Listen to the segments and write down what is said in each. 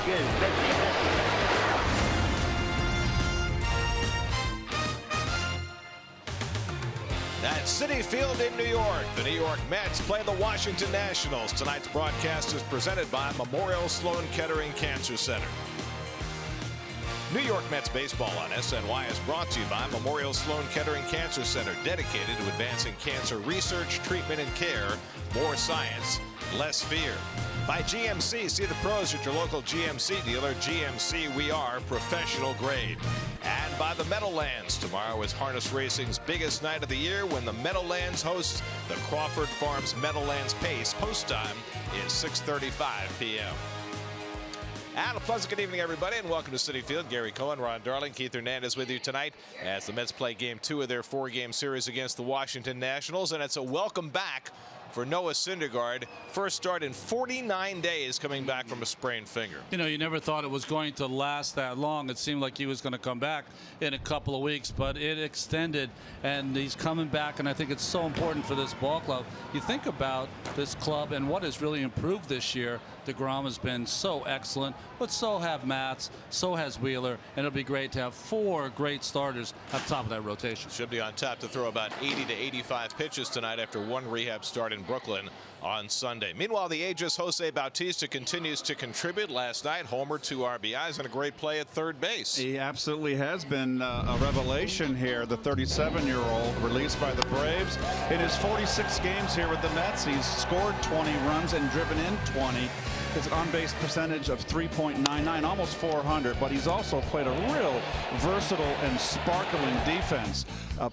good. At Citi Field in New York, the New York Mets play the Washington Nationals. Tonight's broadcast is presented by Memorial Sloan Kettering Cancer Center. New York Mets baseball on SNY is brought to you by Memorial Sloan Kettering Cancer Center, dedicated to advancing cancer research, treatment, and care. More science, less fear. By GMC, see the pros at your local GMC dealer. GMC, we are professional grade. And by the Meadowlands. Tomorrow is harness racing's biggest night of the year when the Meadowlands hosts the Crawford Farms Meadowlands Pace. Post time is 6:35 p.m. And a pleasant good evening, everybody, and welcome to Citi Field. Gary Cohen, Ron Darling, Keith Hernandez with you tonight as the Mets play Game 2 of their 4-game series against the Washington Nationals. And it's a welcome back for Noah Syndergaard. First start in 49 days coming back from a sprained finger. You know, you never thought it was going to last that long. It seemed like he was going to come back in a couple of weeks, but it extended, and he's coming back, and I think it's so important for this ball club. You think about this club and what has really improved this year. DeGrom has been so excellent, but so have Matz, so has Wheeler, and it'll be great to have 4 great starters at the top of that rotation. Should be on tap to throw about 80 to 85 pitches tonight after 1 rehab start in Brooklyn on Sunday. Meanwhile, the aegis Jose Bautista continues to contribute. Last night, homer, 2 RBIs, and a great play at third base. He absolutely has been a revelation here. The 37-year-old released by the Braves. In his 46 games here with the Mets, he's scored 20 runs and driven in 20. His on-base percentage of 3.99, almost 400, but he's also played a real versatile and sparkling defense,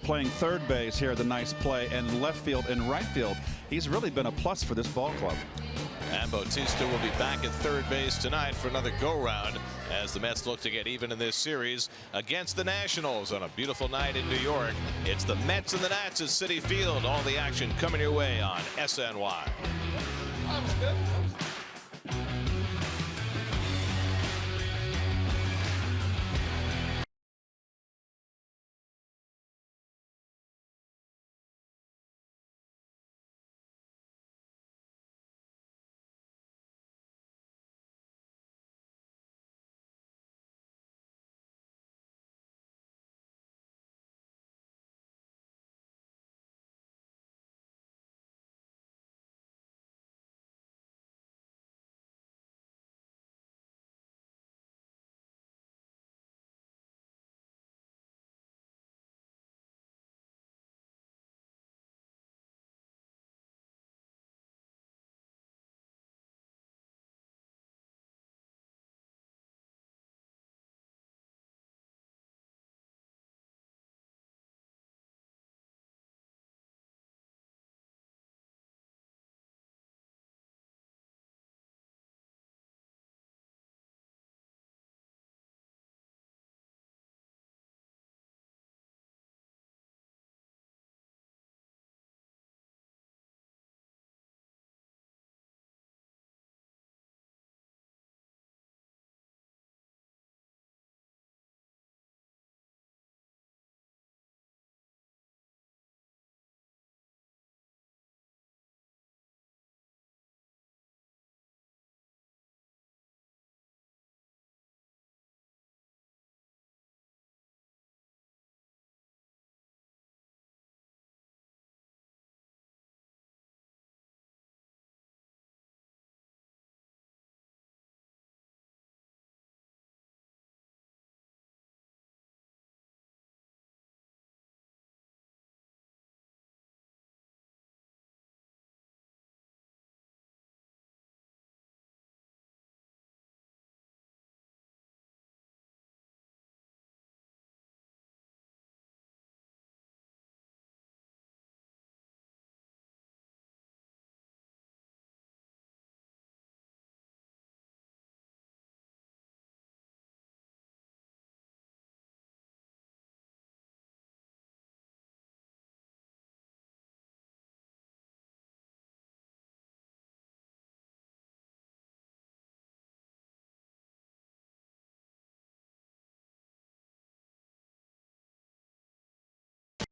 playing third base here, the nice play, and left field and right field. He's really been a plus for this ball club. And Bautista will be back at third base tonight for another go-round as the Mets look to get even in this series against the Nationals on a beautiful night in New York. It's the Mets and the Nats at Citi Field. All the action coming your way on SNY. That was good.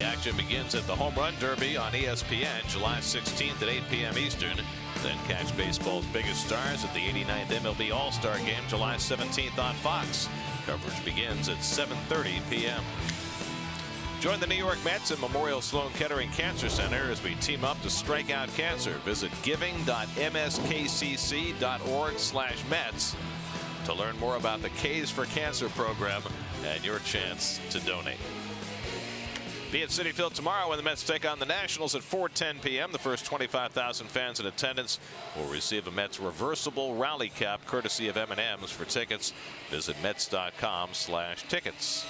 Action begins at the Home Run Derby on ESPN July 16th at 8 p.m. Eastern. Then catch baseball's biggest stars at the 89th MLB All-Star Game July 17th on Fox. Coverage begins at 7:30 p.m. Join the New York Mets at Memorial Sloan Kettering Cancer Center as we team up to strike out cancer. Visit giving.mskcc.org/Mets to learn more about the K's for Cancer program and your chance to donate. Be at Citi Field tomorrow when the Mets take on the Nationals at 4:10 p.m. The first 25,000 fans in attendance will receive a Mets reversible rally cap courtesy of M&M's. For tickets, visit Mets.com/tickets.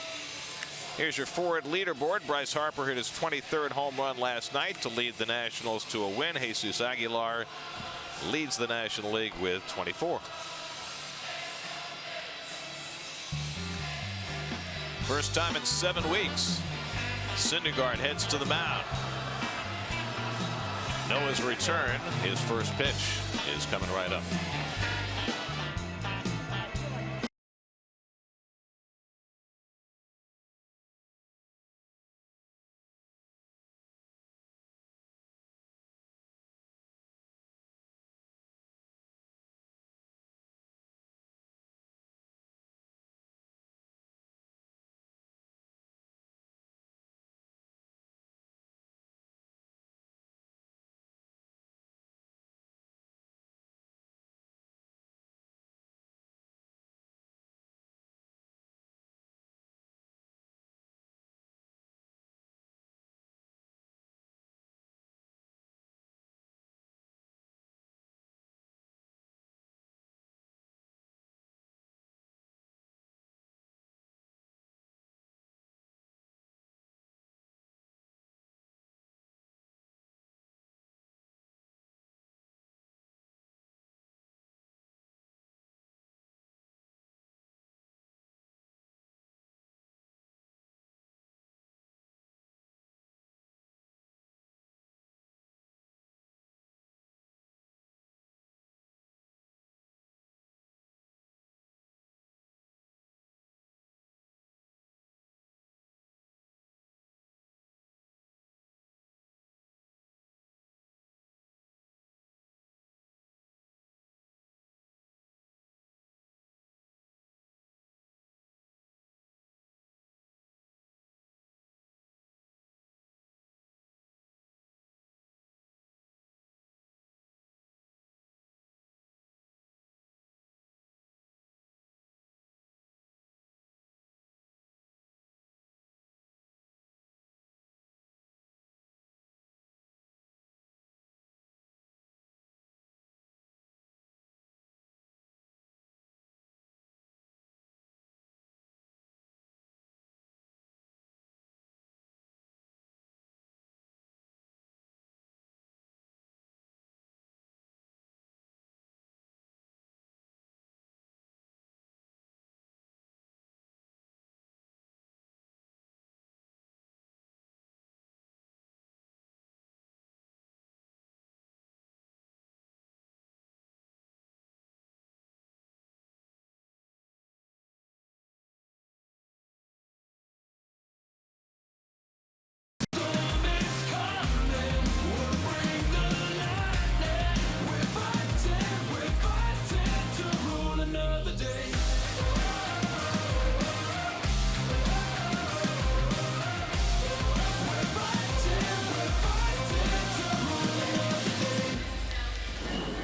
Here's your forward leaderboard. Bryce Harper hit his 23rd home run last night to lead the Nationals to a win. Jesus Aguilar leads the National League with 24. First time in 7 weeks, Syndergaard heads to the mound. Noah's return. His first pitch is coming right up.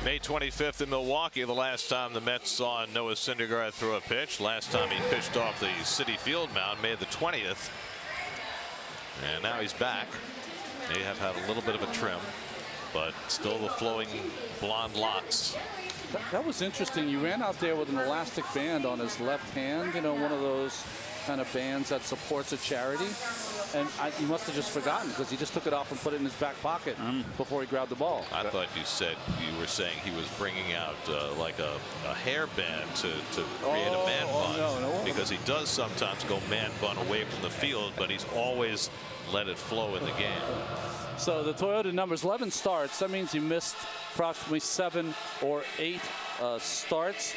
May 25th in Milwaukee, the last time the Mets saw Noah Syndergaard throw a pitch. Last time he pitched off the Citi Field mound, May the 20th. And now he's back. They have had a little bit of a trim, but still the flowing blonde locks. That was interesting. You ran out there with an elastic band on his left hand, you know, one of those kind of bands that supports a charity. And he must have just forgotten, because he just took it off and put it in his back pocket before he grabbed the ball. I thought you were saying he was bringing out like a hairband to create a man bun. No. Because he does sometimes go man bun away from the field, but he's always let it flow in the game. So the Toyota numbers 11 starts. That means he missed approximately 7 or 8 starts.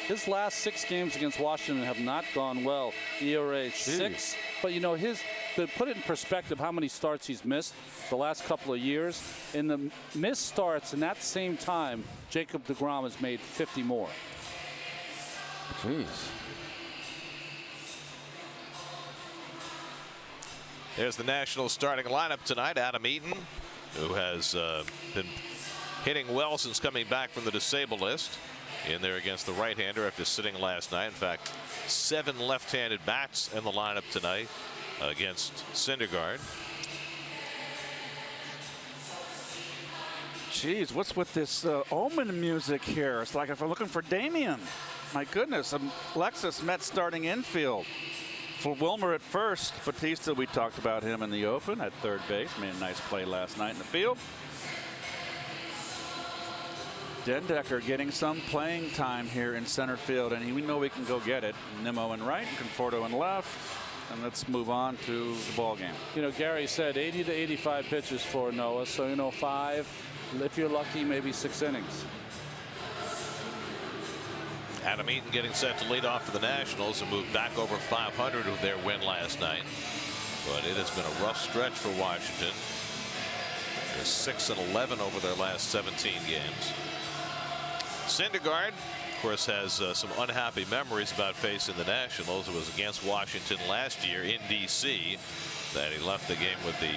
His last 6 games against Washington have not gone well. ERA 6, but you know the to put it in perspective how many starts he's missed the last couple of years, in the missed starts in that same time, Jacob deGrom has made 50 more. Jeez. There's the Nationals starting lineup tonight. Adam Eaton, who has been hitting well since coming back from the disabled list, in there against the right-hander after sitting last night. In fact, 7 left-handed bats in the lineup tonight against Syndergaard. Jeez, what's with this Omen music here? It's like if I'm looking for Damien. My goodness, Alexis Met starting infield. For Wilmer at first, Batista, we talked about him in the open at third base. Made a nice play last night in the field. Dendecker getting some playing time here in center field, and we know we can go get it. Nimmo in right, Conforto in left, and let's move on to the ball game. You know, Gary said 80 to 85 pitches for Noah, so you know 5, if you're lucky, maybe 6 innings. Adam Eaton getting set to lead off for the Nationals and move back over 500 with their win last night. But it has been a rough stretch for Washington. They're 6-11 over their last 17 games. Syndergaard, of course, has some unhappy memories about facing the Nationals. It was against Washington last year in D.C. that he left the game with the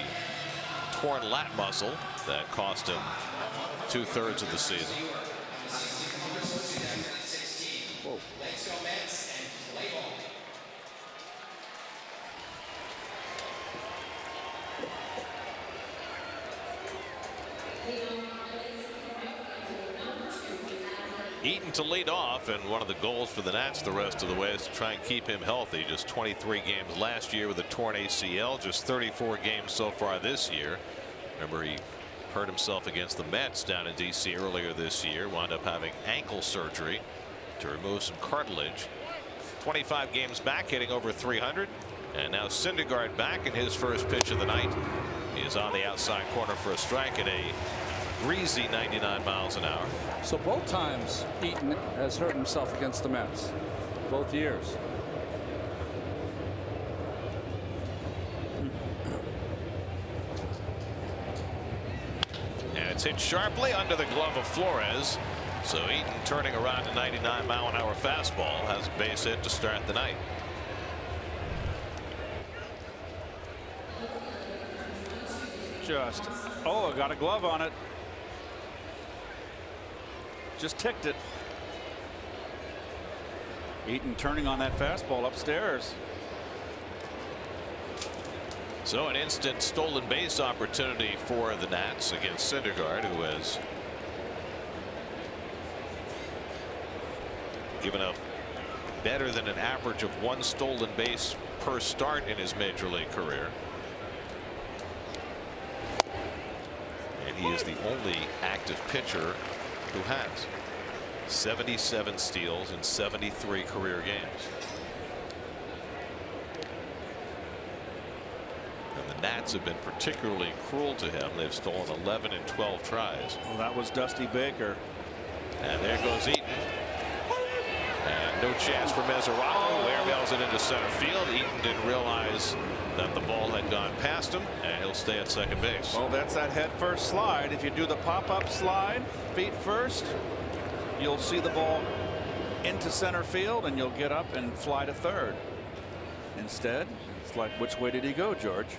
torn lat muscle that cost him 2/3 of the season. Whoa. Eaton to lead off, and one of the goals for the Nats the rest of the way is to try and keep him healthy. Just 23 games last year with a torn ACL, just 34 games so far this year. Remember, he hurt himself against the Mets down in D.C. earlier this year, wound up having ankle surgery to remove some cartilage. 25 games back, hitting over 300, and now Syndergaard back in his first pitch of the night. He is on the outside corner for a strike at a breezy 99 miles an hour. So both times Eaton has hurt himself against the Mets, both years. And it's hit sharply under the glove of Flores. So Eaton turning around a 99 mile an hour fastball, has a base hit to start the night. Oh, got a glove on it. Just ticked it. Eaton turning on that fastball upstairs. So an instant stolen base opportunity for the Nats against Syndergaard, who has given up better than an average of 1 stolen base per start in his major league career. And he is the only active pitcher who has 77 steals in 73 career games. And the Nats have been particularly cruel to him. They've stolen 11 in 12 tries. Well, that was Dusty Baker. And there goes Eaton. And no chance for Meseraulo. Airmails it into center field. Eaton didn't realize that the ball had gone past him, and he'll stay at second base. Well, that's that head first slide. If you do the pop-up slide, feet first, you'll see the ball into center field, and you'll get up and fly to third. Instead, it's like, which way did he go, George?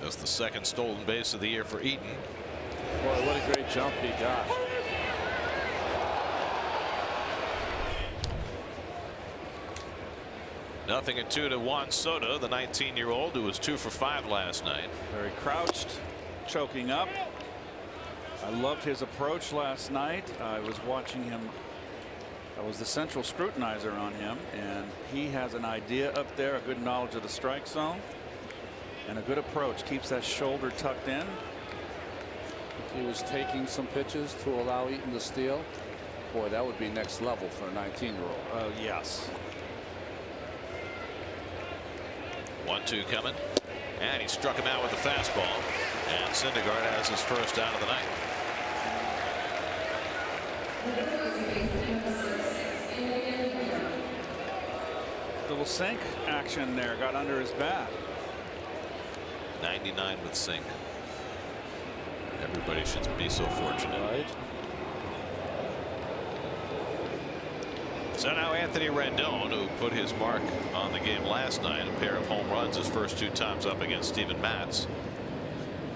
Just the second stolen base of the year for Eaton. Boy, what a great jump he got. Nothing at 2 to Juan Soto, the 19-year-old who was 2 for 5 last night. Very crouched, choking up. I loved his approach last night. I was watching him. I was the central scrutinizer on him, and he has an idea up there, a good knowledge of the strike zone, and a good approach. Keeps that shoulder tucked in. He was taking some pitches to allow Eaton to steal. Boy, that would be next level for a 19-year-old. Yes. 1-2 coming, and he struck him out with the fastball, and Syndergaard has his first out of the night. Little sink action there, got under his bat. 99 with Sink. Everybody should be so fortunate. Right. So now Anthony Rendon, who put his mark on the game last night, a pair of home runs his first 2 times up against Steven Matz.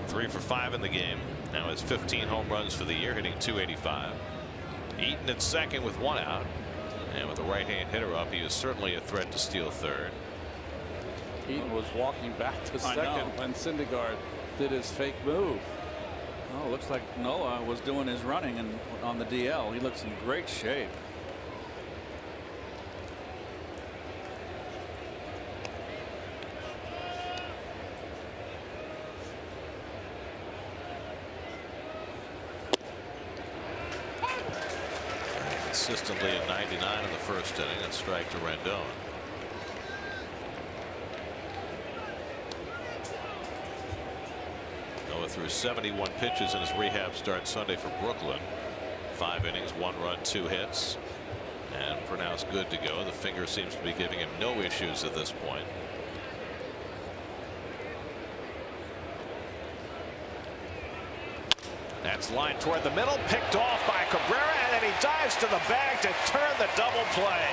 3 for 5 in the game. Now has 15 home runs for the year, hitting .285. Eaton at second with 1 out. And with a right-hand hitter up, he is certainly a threat to steal third. Eaton was walking back to second when Syndergaard did his fake move. Oh, looks like Noah was doing his running and on the DL. He looks in great shape. Consistently at 99 in the first inning, and strike to Rendon. Noah threw 71 pitches in his rehab start Sunday for Brooklyn. 5 innings, 1 run, 2 hits, and pronounced good to go. The finger seems to be giving him no issues at this point. That's lined toward the middle, picked off by Cabrera, and then he dives to the bag to turn the double play.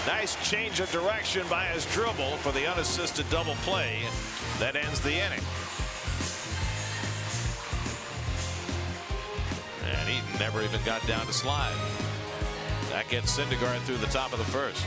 Nice change of direction by his dribble for the unassisted double play that ends the inning. And Eaton never even got down to slide. That gets Syndergaard through the top of the first.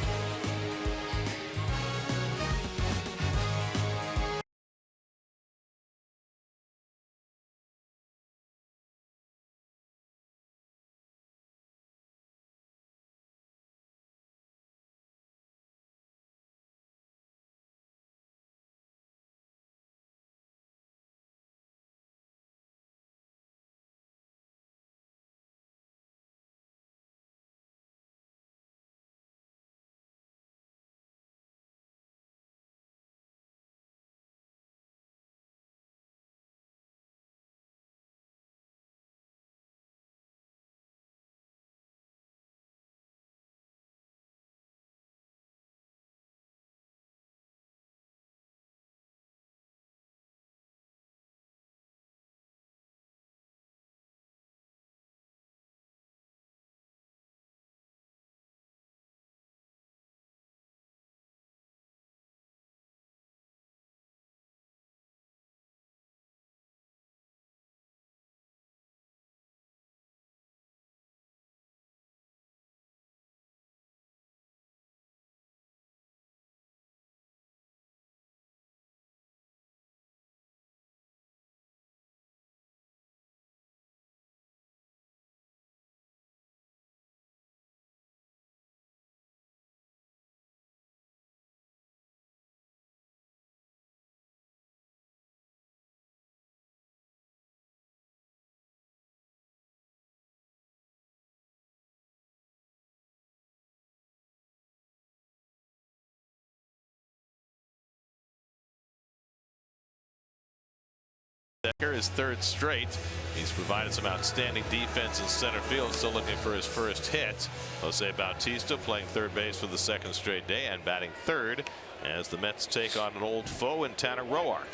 His third straight. He's provided some outstanding defense in center field. Still looking for his first hit. Jose Bautista playing third base for the second straight day and batting third as the Mets take on an old foe in Tanner Roark.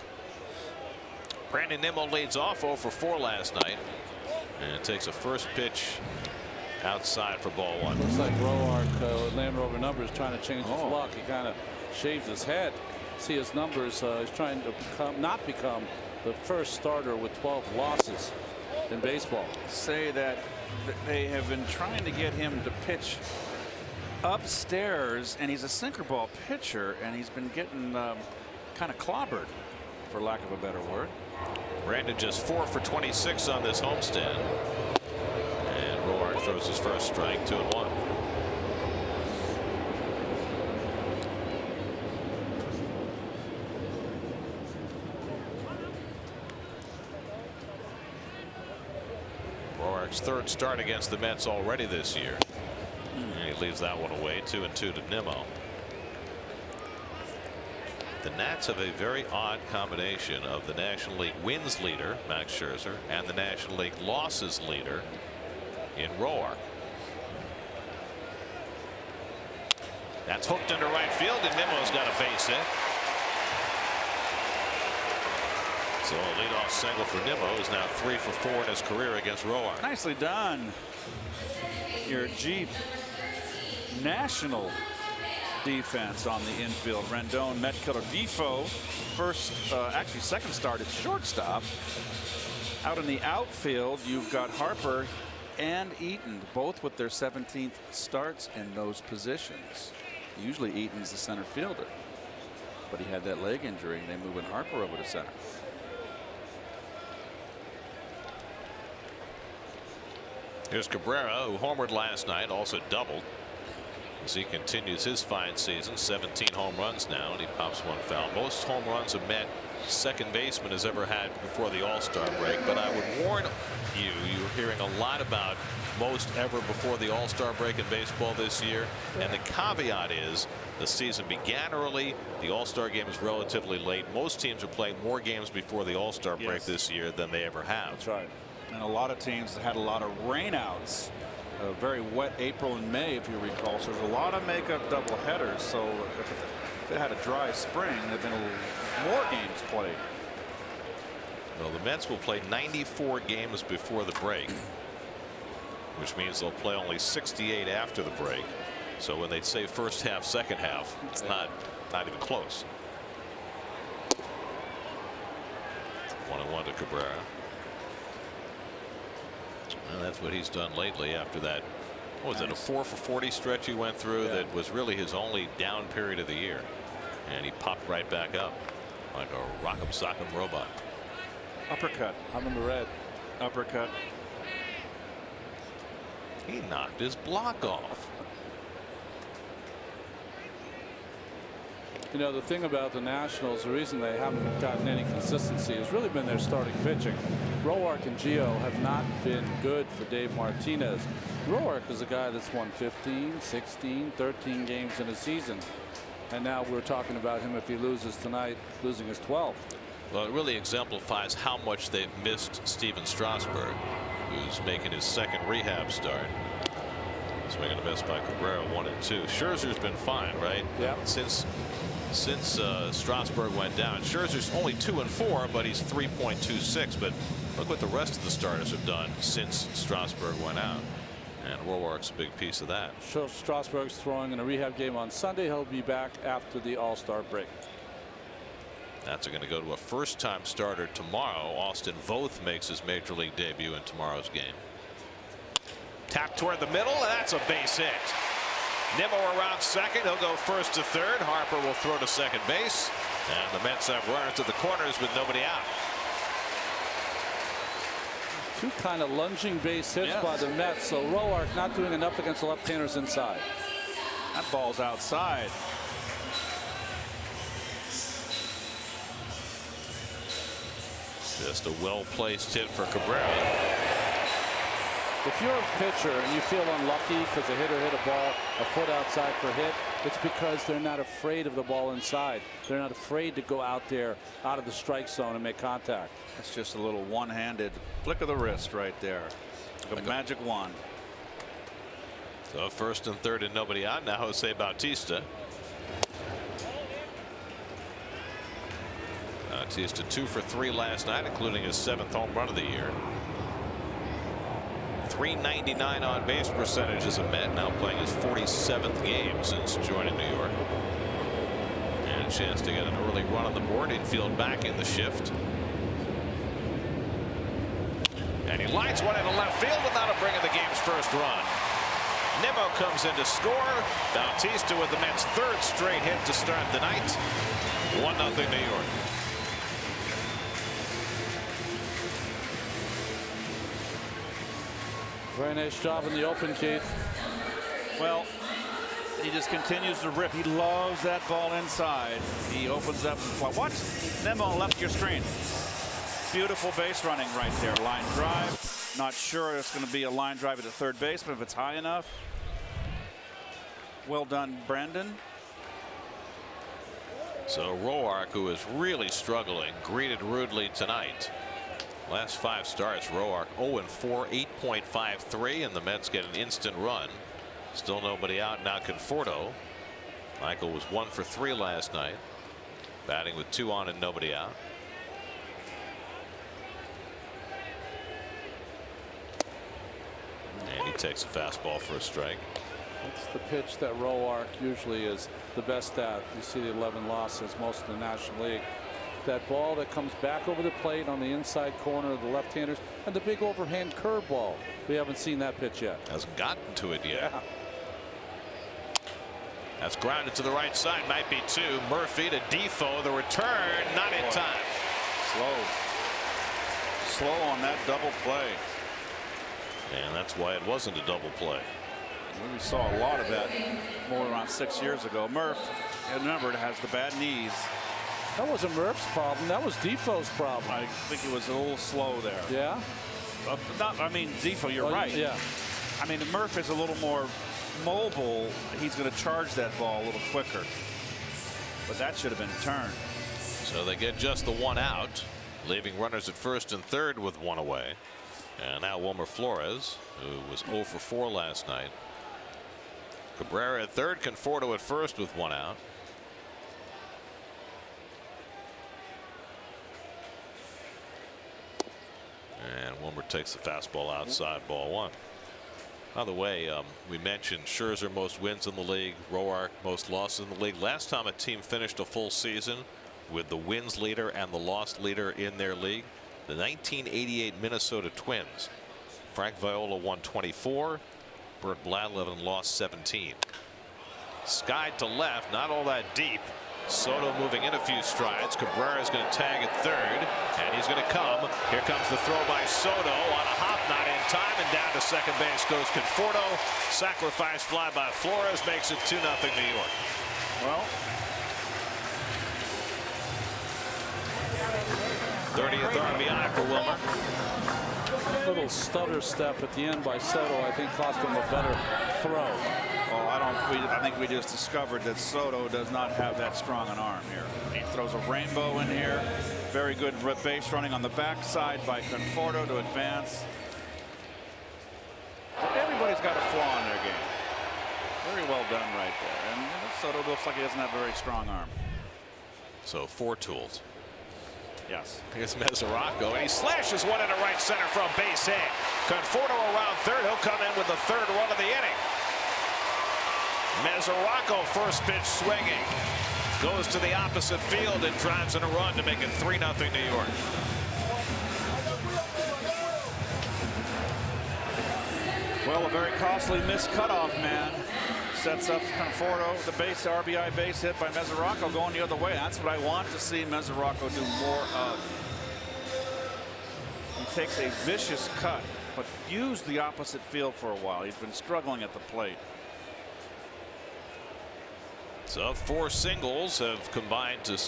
Brandon Nimmo leads off 0 for 4 last night and takes a first pitch outside for ball 1. Looks like Roark, Land Rover numbers, trying to change his luck. He kind of shaved his head. See his numbers. He's trying to not become the first starter with 12 losses in baseball. Say that they have been trying to get him to pitch upstairs, and he's a sinker ball pitcher, and he's been getting kind of clobbered, for lack of a better word. Brandon just 4 for 26 on this homestand, and Roark throws his first strike. 2-1. Roark's third start against the Mets already this year. And he leaves that one away. 2-2 to Nimmo. The Nats have a very odd combination of the National League wins leader, Max Scherzer, and the National League losses leader in Roark. That's hooked into right field, and Nimmo's got a base hit. So a leadoff single for Nimmo is now 3 for 4 in his career against Roark. Nicely done. Your Jeep national defense on the infield. Rendon, Metcalf, Defoe. Actually second start at shortstop. Out in the outfield, you've got Harper and Eaton, both with their 17th starts in those positions. Usually Eaton's the center fielder, but he had that leg injury, and they moving Harper over to center. Here's Cabrera, who homered last night, also doubled as he continues his fine season. 17 home runs now, and he pops one foul. Most home runs a Met second baseman has ever had before the All-Star break. But I would warn you, you're hearing a lot about most ever before the All-Star break in baseball this year. And the caveat is the season began early. The All-Star game is relatively late. Most teams are playing more games before the All-Star break this year than they ever have. That's right. And a lot of teams had a lot of rainouts. A very wet April and May, if you recall. So there's a lot of makeup doubleheaders. So if it had a dry spring, there'd been more games played. Well, the Mets will play 94 games before the break, which means they'll play only 68 after the break. So when they say first half, second half, it's not even close. 1-1 to Cabrera. And that's what he's done lately after that. What was it, a 4 for 40 stretch he went through that was really his only down period of the year. And he popped right back up like a rock'em sock'em robot. Uppercut. I'm in the red. Uppercut. He knocked his block off. You know, the thing about the Nationals, the reason they haven't gotten any consistency has really been their starting pitching. Roark and Gio have not been good for Dave Martinez. Roark is a guy that's won 15, 16, 13 games in a season. And now we're talking about him, if he loses tonight, losing his 12th. Well, it really exemplifies how much they've missed Steven Strasburg, who's making his second rehab start. Swinging a miss by Cabrera, 1-2. Scherzer's been fine, right? Yeah. Since Strasburg went down. Scherzer's only 2-4, but he's 3.26. But look what the rest of the starters have done since Strasburg went out. And Roark's a big piece of that. So Strasburg's throwing in a rehab game on Sunday. He'll be back after the All-Star break. That's going to go to a first-time starter tomorrow. Austin Voth makes his major league debut in tomorrow's game. Tap toward the middle, and that's a base hit. Nimmo around second. He'll go first to third. Harper will throw to second base. And the Mets have runners to the corners with nobody out. Two kind of lunging base hits by the Mets. So Roark not doing enough against the left-handers inside. That ball's outside. Just a well-placed hit for Cabrera. If you're a pitcher and you feel unlucky because a hitter hit a ball a foot outside for a hit, it's because they're not afraid of the ball inside. They're not afraid to go out there out of the strike zone and make contact. That's just a little one-handed flick of the wrist right there. Like a magic wand. So first and third and nobody out. Now Jose Bautista. Bautista 2 for 3 last night, including his 7th home run of the year. .399 on base percentage as a Met, now playing his 47th game since joining New York. And a chance to get an early run on the board. Infield back in the shift. And he lines one into left field, and that'll bring in the game's first run. Nimmo comes in to score. Bautista with the Mets' 3rd straight hit to start the night. 1-0 New York. Very nice job in the open, Keith. Well, he just continues to rip. He loves that ball inside. He opens up. What? Nimmo left your screen. Beautiful base running right there. Line drive. Not sure it's going to be a line drive at the third baseman if it's high enough. Well done, Brandon. So Roark, who is really greeted rudely tonight. Last 5 starts, Roark 0-4, 8.53, and the Mets get an instant run. Still nobody out. Now Conforto. Michael was 1 for 3 last night, batting with 2 on and nobody out. takes a fastball for a strike. That's the pitch that Roark usually is the best at. You see the 11 losses, most of the National League. That ball that comes back over the plate on the inside corner of the left-handers, and the big overhand curveball. We haven't seen that pitch yet. Hasn't gotten to it yet. Yeah. That's grounded to the right side. Might be two. Murphy to Defoe. The return not in time. Slow on that double play. And that's why it wasn't a double play. We saw a lot of that more around 6 years ago. Murph, remember, it has the bad knees. That wasn't Murph's problem. That was Defoe's problem. I think he was a little slow there. Yeah. I mean, Defoe, you're right. Yeah. I mean, Murph is a little more mobile. He's going to charge that ball a little quicker. But that should have been turned. So they get just the one out, leaving runners at first and third with one away. And now Wilmer Flores, who was 0 for 4 last night. Cabrera at third, Conforto at first with one out. And Wilmer takes the fastball outside, ball one. By the way, we mentioned Scherzer most wins in the league, Roark most losses in the league. Last time a team finished a full season with the wins leader and the loss leader in their league, the 1988 Minnesota Twins. Frank Viola won 24, Bert Blyleven lost 17. Skied to left, not all that deep. Soto moving in a few strides. Cabrera is going to tag at third, and he's going to come. Here comes the throw by Soto on a hop, not in time, and down to second base goes Conforto. Sacrifice fly by Flores makes it 2-0 New York. Well, 30th RBI for Wilmer. Little stutter step at the end by Soto, I think, cost him a better throw. oh, I think we just discovered that Soto does not have that strong an arm here. He throws a rainbow in here. Very good base running on the backside by Conforto to advance. Everybody's got a flaw in their game. Very well done right there. And Soto looks like he doesn't have a very strong arm. So 4 tools. Yes. Here's Mesoraco, and he slashes one into right center from base hit. Conforto around third. He'll come in with the third run of the inning. Mesoraco first pitch swinging. Goes to the opposite field and drives in a run to make it 3-0 New York. Well, a very costly missed cutoff man. Sets up Conforto, the RBI base hit by Mesoraco going the other way. That's what I want to see Mesoraco do more of. He takes a vicious cut, but used the opposite field for a while. He's been struggling at the plate. So 4 singles have combined to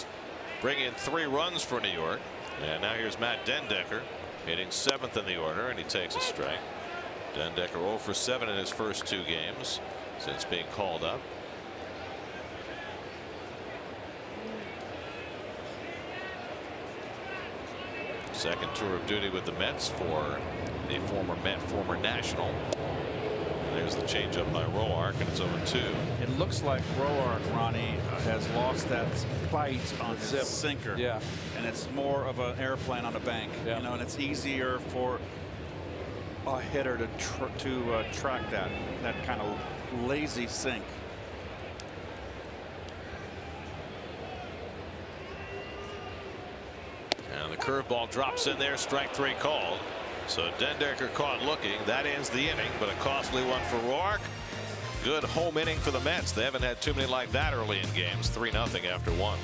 bring in 3 runs for New York. And now here's Matt Dendecker hitting 7th in the order, and he takes a strike. Dendecker 0 for 7 in his first 2 games since being called up. Second tour of duty with the Mets for the former Met, former National. And there's the changeup by Roark, and it's 0-2. It looks like Roark, Ronnie, has lost that bite on his Zip. sinker. Yeah. And it's more of an airplane on a bank. Yeah. You know, and it's easier for a hitter to track that kind of lazy sink. And the curveball drops in there, strike 3 called. So Dendecker caught looking. That ends the inning, but a costly one for Roark. Good home inning for the Mets. They haven't had too many like that early in games. 3-0 after 1.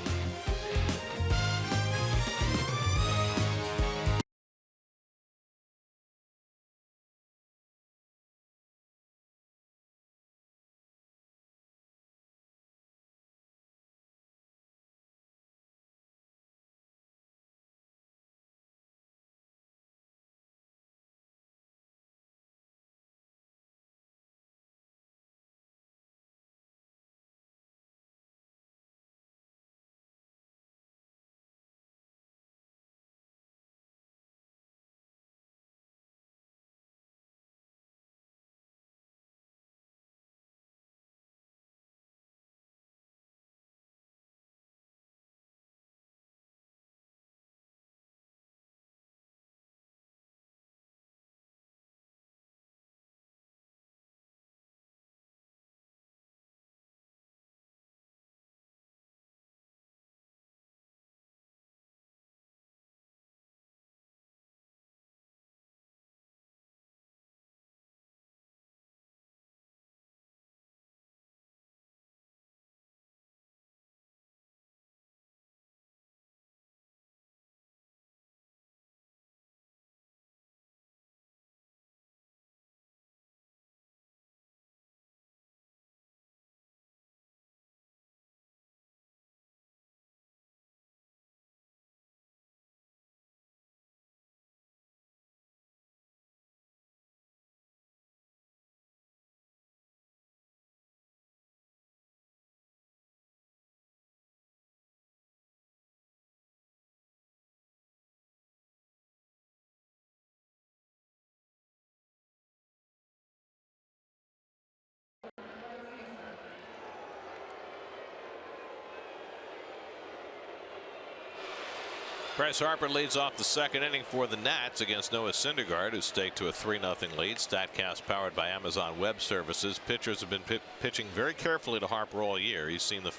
Bryce Harper leads off the second inning for the Nats against Noah Syndergaard, who staked to a 3-0 lead. StatCast powered by Amazon Web Services. Pitchers have been pitching very carefully to Harper all year. He's seen the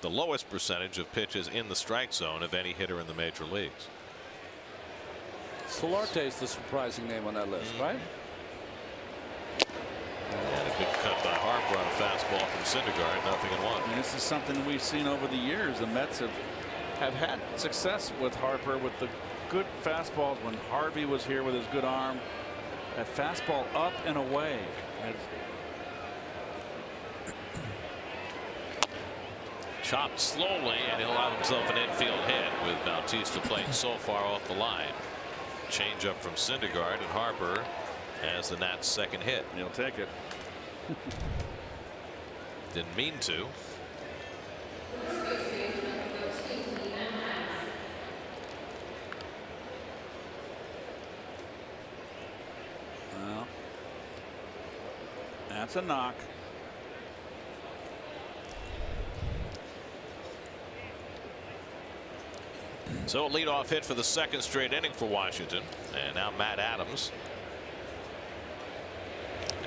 lowest percentage of pitches in the strike zone of any hitter in the major leagues. Solarte is the surprising name on that list, right? And a good cut by Harper on a fastball from Syndergaard, 0-1. And this is something we've seen over the years. The Mets have had success with Harper with the good fastballs when Harvey was here with his good arm. That fastball up and away. Chopped slowly, and he'll allow himself an infield hit with Bautista playing so far off the line. Change up from Syndergaard, and Harper has the Nats' second hit. He'll take it. Didn't mean to. Well, that's a knock. So a leadoff hit for the second straight inning for Washington. And now Matt Adams.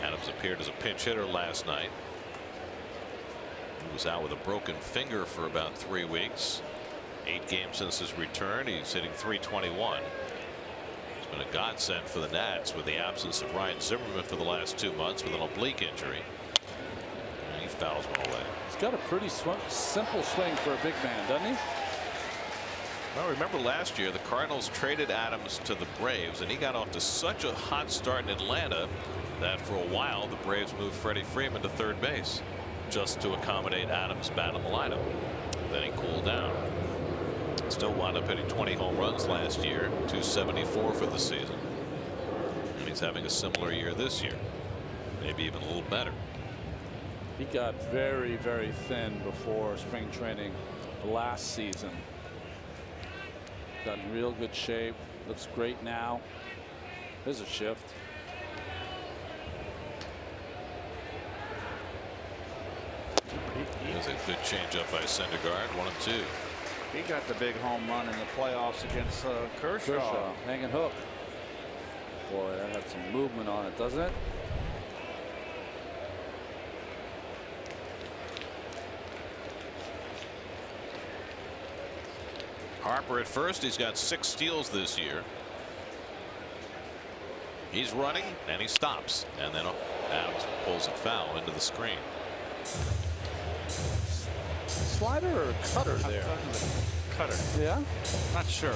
Adams appeared as a pinch hitter last night. He was out with a broken finger for about 3 weeks. 8 games since his return. He's hitting .321. It's been a godsend for the Nats with the absence of Ryan Zimmerman for the last 2 months with an oblique injury. And he fouls one away. He's got a pretty simple swing for a big man, doesn't he? Well, remember last year the Cardinals traded Adams to the Braves, and he got off to such a hot start in Atlanta that for a while the Braves moved Freddie Freeman to third base just to accommodate Adams' bat in the lineup. Then he cooled down. Still wound up hitting 20 home runs last year, 274 for the season. And he's having a similar year this year, maybe even a little better. He got very, very thin before spring training last season. Got in real good shape. Looks great now. There's a shift. There's a good changeup by Syndergaard. 1-2. He got the big home run in the playoffs against Kershaw. Hanging hook. Boy, that had some movement on it, doesn't it? Harper at first. He's got 6 steals this year. He's running and he stops, and then Adams pulls it foul into the screen. Slider or cutter there? Cutter. Yeah. Not sure.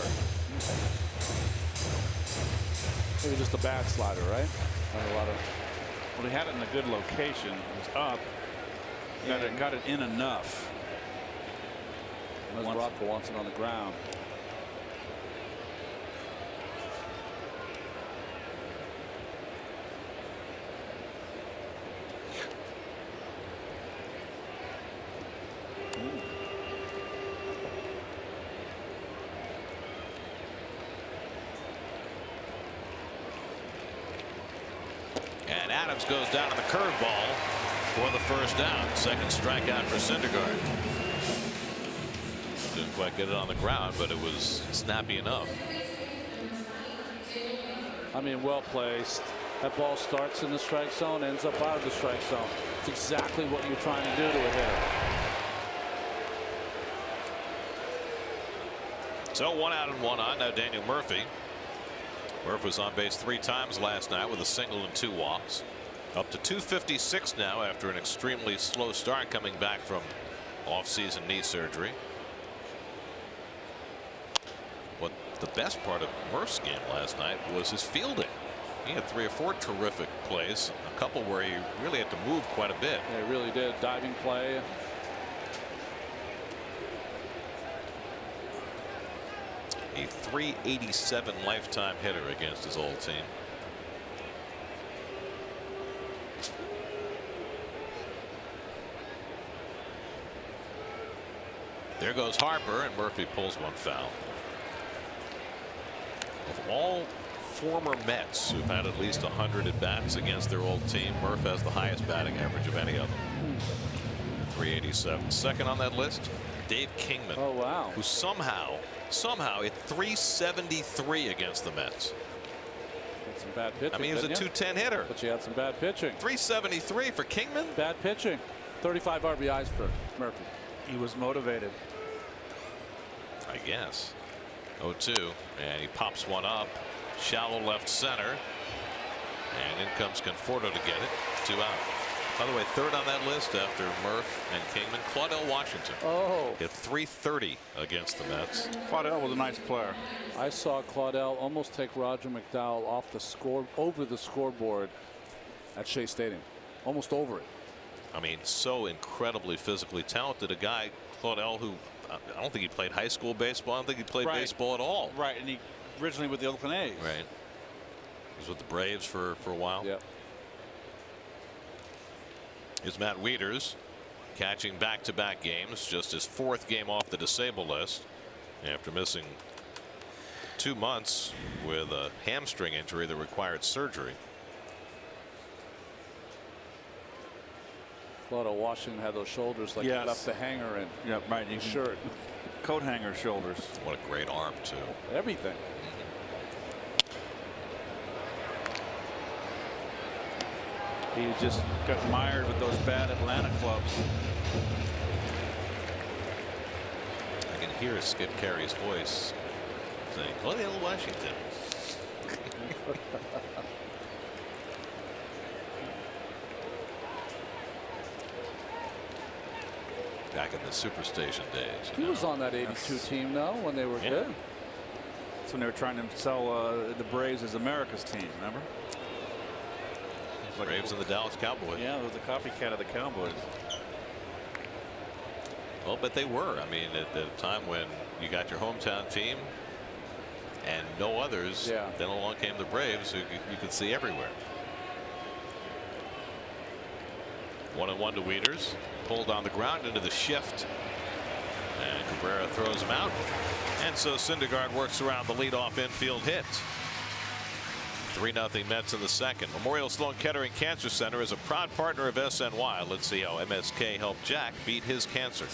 Maybe just a bad slider, right? Not a lot of. Well, he had it in a good location. It was up. Got it in enough. Rocco wants it on the ground. And Adams goes down to the curveball for the first down. Second strikeout for Syndergaard. Didn't quite get it on the ground, but it was snappy enough. I mean, well placed. That ball starts in the strike zone, ends up out of the strike zone. It's exactly what you're trying to do to a hitter. So 1 out and 1 on. Now Daniel Murphy. Murphy was on base 3 times last night with a single and 2 walks. Up to 256 now after an extremely slow start coming back from off-season knee surgery. What the best part of Murph's game last night was his fielding. He had 3 or 4 terrific plays, a couple where he really had to move quite a bit. Yeah, he really did. Diving play. A .387 lifetime hitter against his old team. There goes Harper, and Murphy pulls one foul. Of all former Mets who've had at least 100 at bats against their old team, Murph has the highest batting average of any of them. .387. Second on that list, Dave Kingman. Oh, wow. Who somehow hit 373 against the Mets. Had some bad pitching. I mean, he was a 210 hitter. But you had some bad pitching. 373 for Kingman. Bad pitching. 35 RBIs for Murphy. He was motivated. I guess. 0-2, and he pops one up. Shallow left center. And in comes Conforto to get it. 2 out. By the way, third on that list after Murph and Kingman, Claudell Washington. Oh. Hit 330 against the Mets. Claudell was a nice player. I saw Claudell almost take Roger McDowell off the over the scoreboard at Shea Stadium. Almost over it. I mean, so incredibly physically talented. A guy, Claudell, who I don't think he played high school baseball. I don't think he played baseball at all. Right, and he originally with the Oakland A's. Right. He was with the Braves for a while. Yep. Is Matt Wieters catching back-to-back games, just his 4th game off the disabled list after missing 2 months with a hamstring injury that required surgery. Claudell Washington had those shoulders like he left the hanger in. Yep, right. His shirt. Coat hanger shoulders. What a great arm, too. Everything. He just got mired with those bad Atlanta clubs. I can hear Skip Carey's voice saying, Claudell Washington. Back in the Superstation days. He was on that 82 team, though, when they were good. That's when they were trying to sell the Braves as America's team, remember? Braves and the Dallas Cowboys. Yeah, it was a copycat of the Cowboys. Well, but they were. I mean, at a time when you got your hometown team and no others, then along came the Braves, who you could see everywhere. 1-1 to Wieters. Pulled on the ground into the shift. And Cabrera throws him out. And so Syndergaard works around the leadoff infield hit. 3-0 Mets in the second. Memorial Sloan Kettering Cancer Center is a proud partner of SNY. Let's see how MSK helped Jack beat his cancer.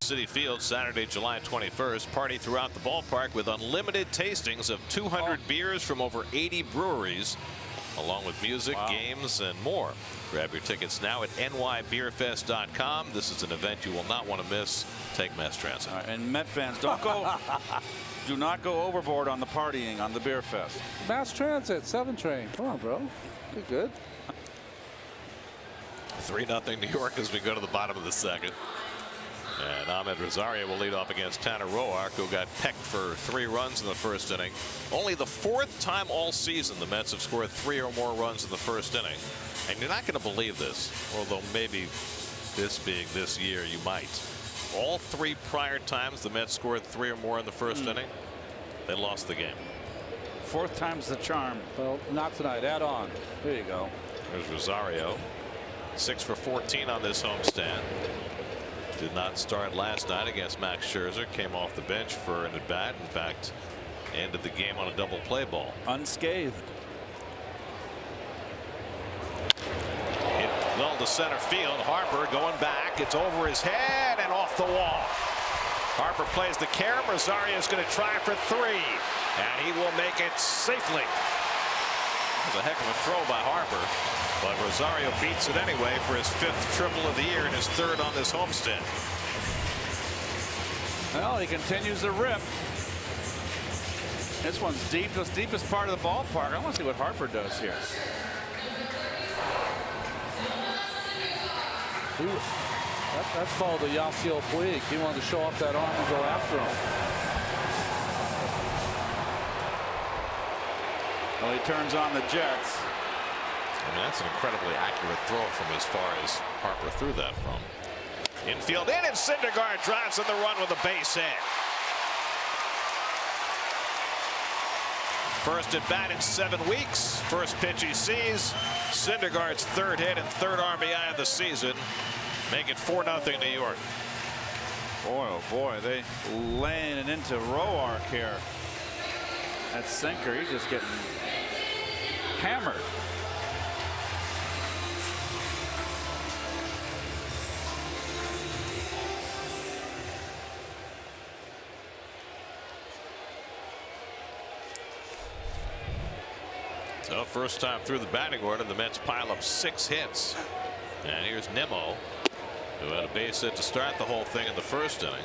City Field Saturday, July 21st. Party throughout the ballpark with unlimited tastings of 200 beers from over 80 breweries, along with music, games, and more. Grab your tickets now at nybeerfest.com. This is an event you will not want to miss. Take mass transit. And Met fans, don't go. Do not go overboard on the partying on the Beer Fest. Mass transit, 7 train. Come on, bro. You're good. 3-0 New York as we go to the bottom of the second. And Ahmed Rosario will lead off against Tanner Roark, who got pecked for 3 runs in the first inning. Only the 4th time all season the Mets have scored 3 or more runs in the first inning. And you're not going to believe this, although maybe this being this year you might. All 3 prior times the Mets scored 3 or more in the first inning, they lost the game. 4th time's the charm. Well, not tonight. Add on. There you go. There's Rosario. 6 for 14 on this homestand. Did not start last night against Max Scherzer. Came off the bench for an at bat. In fact, ended the game on a double play ball. Unscathed. Hit well to center field. Harper going back. It's over his head and off the wall. Harper plays the carom. Rosario's going to try for 3. And he will make it safely. That was a heck of a throw by Harper. But Rosario beats it anyway for his 5th triple of the year and his 3rd on this homestand. Well, he continues to rip. This one's deep, the deepest part of the ballpark. I want to see what Harper does here. That's called a Yasiel Puig. He wanted to show off that arm and go after him. Well, he turns on the Jets. I mean, that's an incredibly accurate throw from as far as Harper threw that from. Infield in, and Syndergaard drives in the run with a base hit. First at bat in 7 weeks. First pitch he sees. Syndergaard's 3rd hit and 3rd RBI of the season. Make it 4-0 New York. Boy, oh boy, they laying it into Roark here. That sinker, he's just getting hammered. So first time through the batting order, the Mets pile up 6 hits. And here's Nimmo, who had a base hit to start the whole thing in the 1st inning.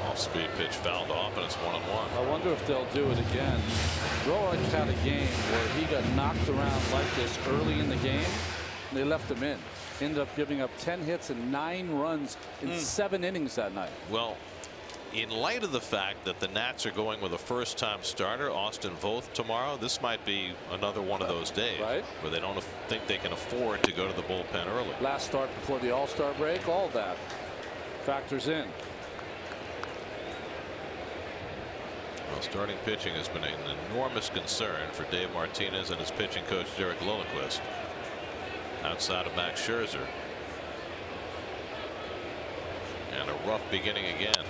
Off-speed pitch fouled off, and it's 1-1. I wonder if they'll do it again. Roark had a game where he got knocked around like this early in the game. And they left him in. Ended up giving up 10 hits and 9 runs in 7 innings that night. Well, in light of the fact that the Nats are going with a first-time starter, Austin Voth, tomorrow, this might be another one of those days, right, where they don't think they can afford to go to the bullpen early. Last start before the All-Star break, all that factors in. Well, starting pitching has been an enormous concern for Dave Martinez and his pitching coach Derek Lilliquist. Outside of Max Scherzer. And a rough beginning again.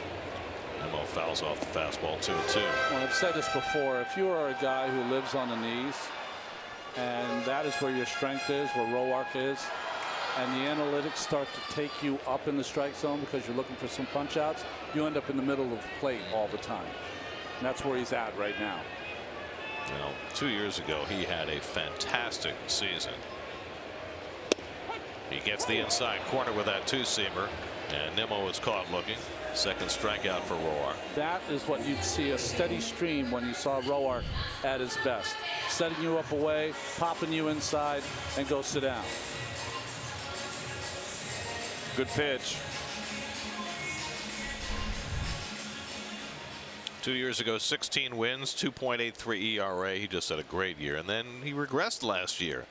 Nimmo fouls off the fastball 2-2. Well, I've said this before. If you are a guy who lives on the knees, and that is where your strength is, where Roark is, and the analytics start to take you up in the strike zone because you're looking for some punch outs, you end up in the middle of the plate all the time. And that's where he's at right now. Now, 2 years ago, he had a fantastic season. He gets the inside corner with that 2-seamer, and Nimmo is caught looking. Second strikeout for Roark. That is what you'd see, a steady stream when you saw Roark at his best. Setting you up away, popping you inside, and go sit down. Good pitch. 2 years ago, 16 wins, 2.83 ERA. He just had a great year, and then he regressed last year.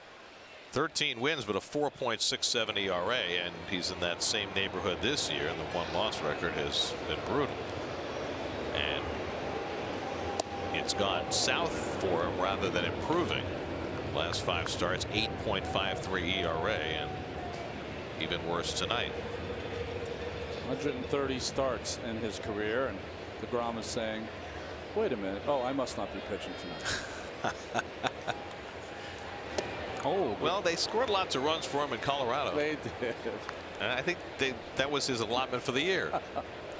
13 wins, but a 4.67 ERA, and he's in that same neighborhood this year, and the 1-loss record has been brutal. And it's gone south for him rather than improving. Last 5 starts, 8.53 ERA, and even worse tonight. 130 starts in his career, and DeGrom is saying, wait a minute, oh, I must not be pitching tonight. Oh, well, they scored lots of runs for him in Colorado. They did. And I think that was his allotment for the year.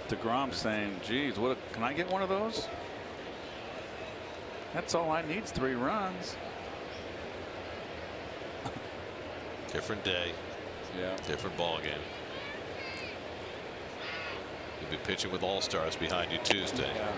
DeGrom saying, geez, can I get one of those? That's all I need is 3 runs. Different day. Yeah. Different ball game. You'll be pitching with all-stars behind you Tuesday. Yeah.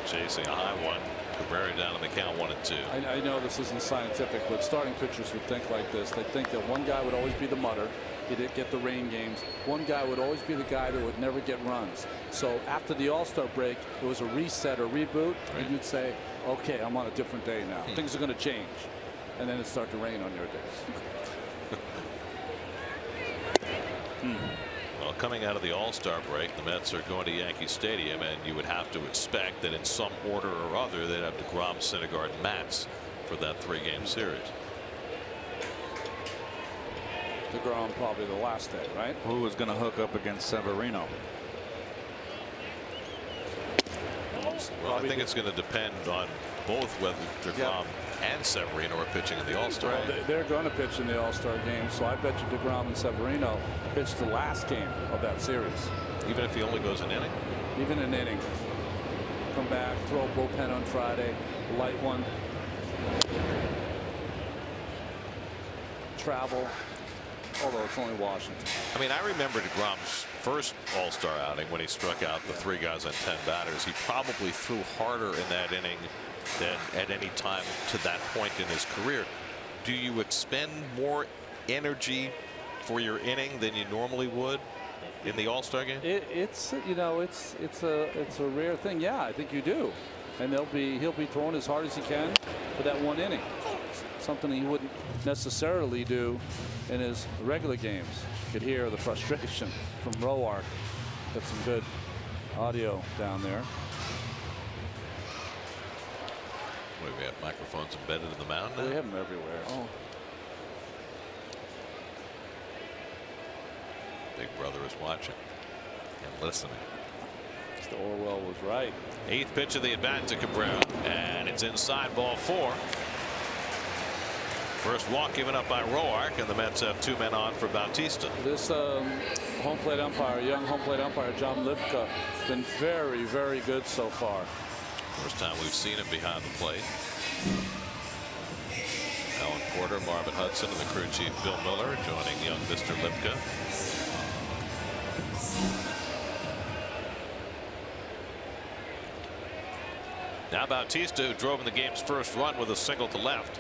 Chasing a high one. Cabrera down in the count 1-2. I know this isn't scientific, but starting pitchers would think like this. They think that one guy would always be the mutter. He didn't get the rain games. One guy would always be the guy that would never get runs. So after the All-Star break, it was a reset or reboot, and you'd say, okay, I'm on a different day now. Things are going to change. and then it start to rain on your days. Well, coming out of the All-Star break, the Mets are going to Yankee Stadium, and you would have to expect that in some order or other they'd have DeGrom, Syndergaard, and Matz for that 3-game series. DeGrom probably the last day, right? Who was going to hook up against Severino? Well, I think it's going to depend on both whether DeGrom and Severino are pitching in the All-Star. Well, they're going to pitch in the All-Star game, so I bet you DeGrom and Severino pitch the last game of that series. Even if he only goes an inning? Even an inning. Come back, throw a bullpen on Friday, light one. Travel, although it's only Washington. I mean, I remember DeGrom's first All-Star outing when he struck out the 3 guys on 10 batters. He probably threw harder in that inning than at any time to that point in his career. Do you expend more energy for your inning than you normally would in the All-Star game? It's you know it's a rare thing. Yeah, I think you do, and he'll be throwing as hard as he can for that 1 inning. Something he wouldn't necessarily do in his regular games. You could hear the frustration from Roark. Got some good audio down there. What, we have microphones embedded in the mound now? We have them everywhere. Oh. Big brother is watching and listening. Mr. Orwell was right. 8th pitch of the at bat to Cabrera, and it's inside, ball 4. First walk given up by Roark, and the Mets have 2 men on for Bautista. This home plate umpire, young home plate umpire John Lipka, been very, very good so far. First time we've seen him behind the plate. Alan Porter, Marvin Hudson, and the crew chief Bill Miller joining young Mr. Lipka. Now Bautista, who drove in the game's first run with a single to left.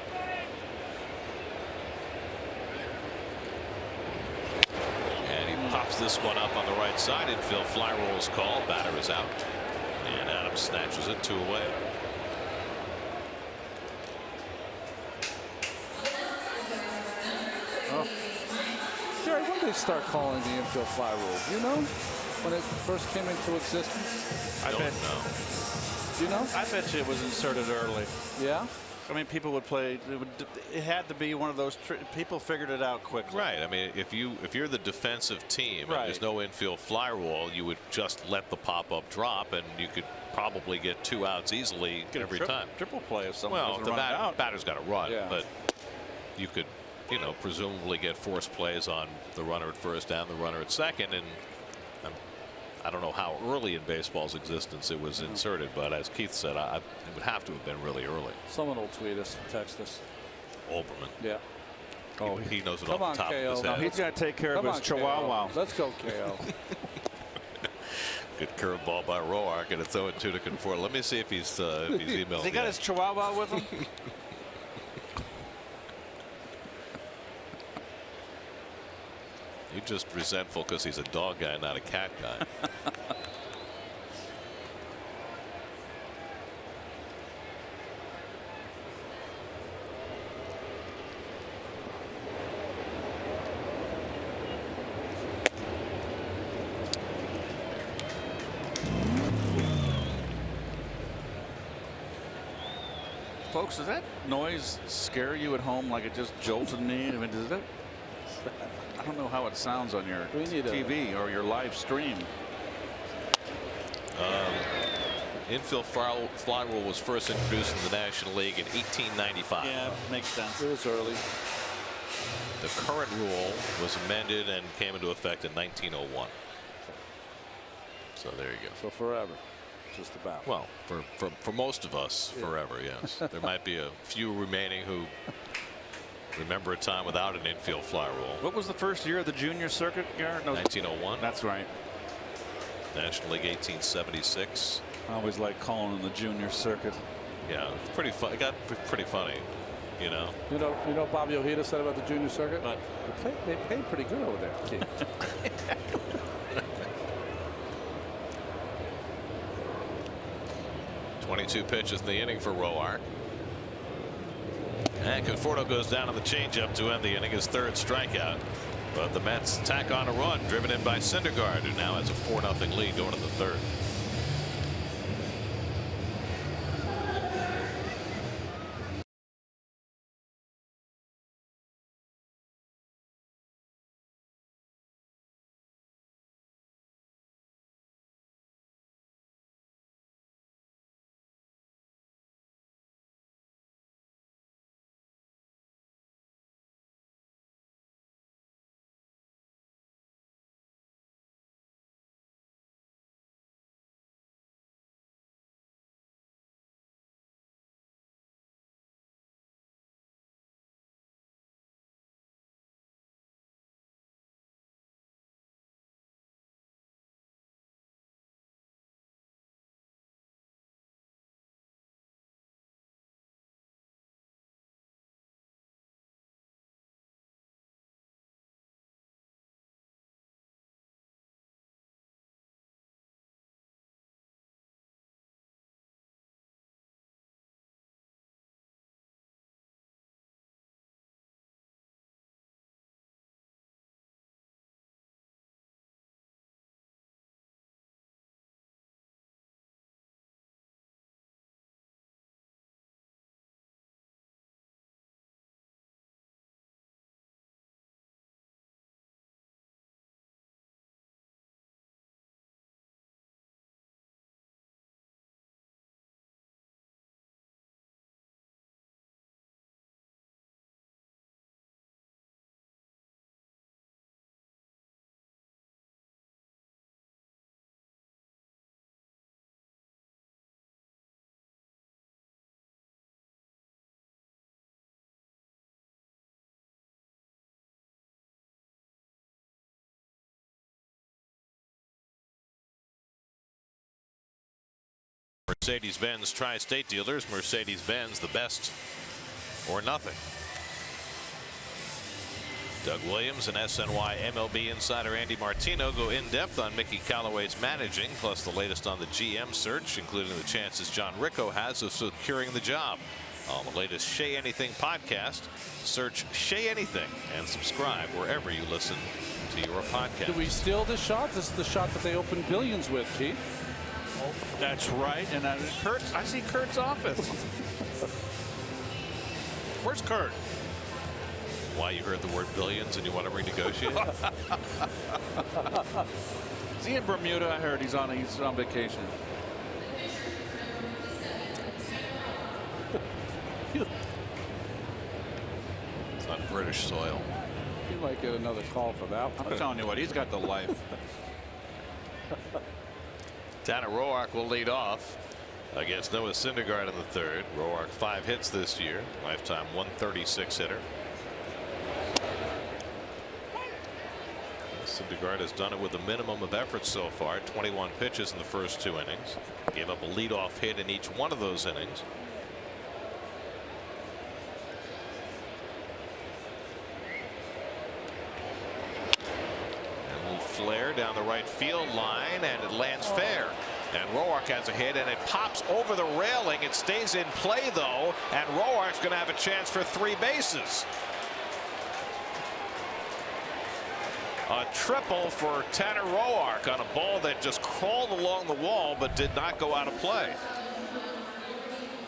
And he pops this one up on the right side. Infield fly roll is called. Batter is out. And Adams snatches it 2 away. Oh. Jerry, when did they start calling the infield fly rule? You know, when it first came into existence? I don't know. Do you know? I bet you it was inserted early. Yeah. I mean, people would play. It had to be one of those. People figured it out quickly. Right. I mean, if you're the defensive team and there's no infield fly rule, you would just let the pop-up drop, and you could probably get 2 outs easily every time. Triple play if someone Well, doesn't run out. batter's got to run, Yeah. but you could, presumably get forced plays on the runner at first and the runner at second, and I don't know how early in baseball's existence it was inserted, but as Keith said, it would have to have been really early. Someone will tweet us, text us. Olbermann. Yeah. Oh, he knows it Come off the on, top KO. of his No, head. he's got to take care Come of on, his chihuahua. KO. Let's go, KO. Good curveball by Roark, and it's 0-2 to Conforto. Let me see if he's emailed. Has he got his chihuahua with him? You're just resentful because he's a dog guy, not a cat guy. Folks, does that noise scare you at home like it just jolted me? I mean, does that? I don't know how it sounds on your TV or your live stream. Infield fly rule was first introduced in the National League in 1895. Yeah, makes sense. It was early. The current rule was amended and came into effect in 1901. So there you go. So forever. Just about. Well, for most of us, forever, yes. There might be a few remaining who remember a time without an infield fly rule. What was the first year of the junior circuit, Garrett? No, 1901. That's right. National League 1876. I always like calling them the junior circuit. Yeah, it's pretty fun. It got pretty funny, you know. You know what Bobby Ojeda said about the junior circuit? But they pay pretty good over there, Keith. 22 pitches in the inning for Roark. And Conforto goes down on the changeup to end the inning, his third strikeout. But the Mets tack on a run, driven in by Syndergaard, who now has a 4-0 lead going to the third. Mercedes-Benz Tri-State dealers. Mercedes-Benz, the best or nothing. Doug Williams and SNY MLB insider Andy Martino go in depth on Mickey Callaway's managing, plus the latest on the GM search, including the chances John Ricco has of securing the job. On the latest Shea Anything podcast, search Shea Anything and subscribe wherever you listen to your podcast. Do we steal this shot? This is the shot that they opened billions with, Keith. That's right. And Kurt's, I see Kurt's office. Where's Kurt? Why, you heard the word billions and you want to renegotiate? Is he in Bermuda? I heard he's on vacation. It's on British soil. You might get another call for that one. I'm telling you what, he's got the life. Tanner Roark will lead off against Noah Syndergaard in the third. Roark 5 hits this year, lifetime 136 hitter. Syndergaard has done it with a minimum of effort so far. 21 pitches in the first 2 innings. Gave up a leadoff hit in each one of those innings. Flare down the right field line, and it lands fair. And Roark has a hit, and it pops over the railing. It stays in play, though, and Roark's going to have a chance for 3 bases. A triple for Tanner Roark on a ball that just crawled along the wall but did not go out of play.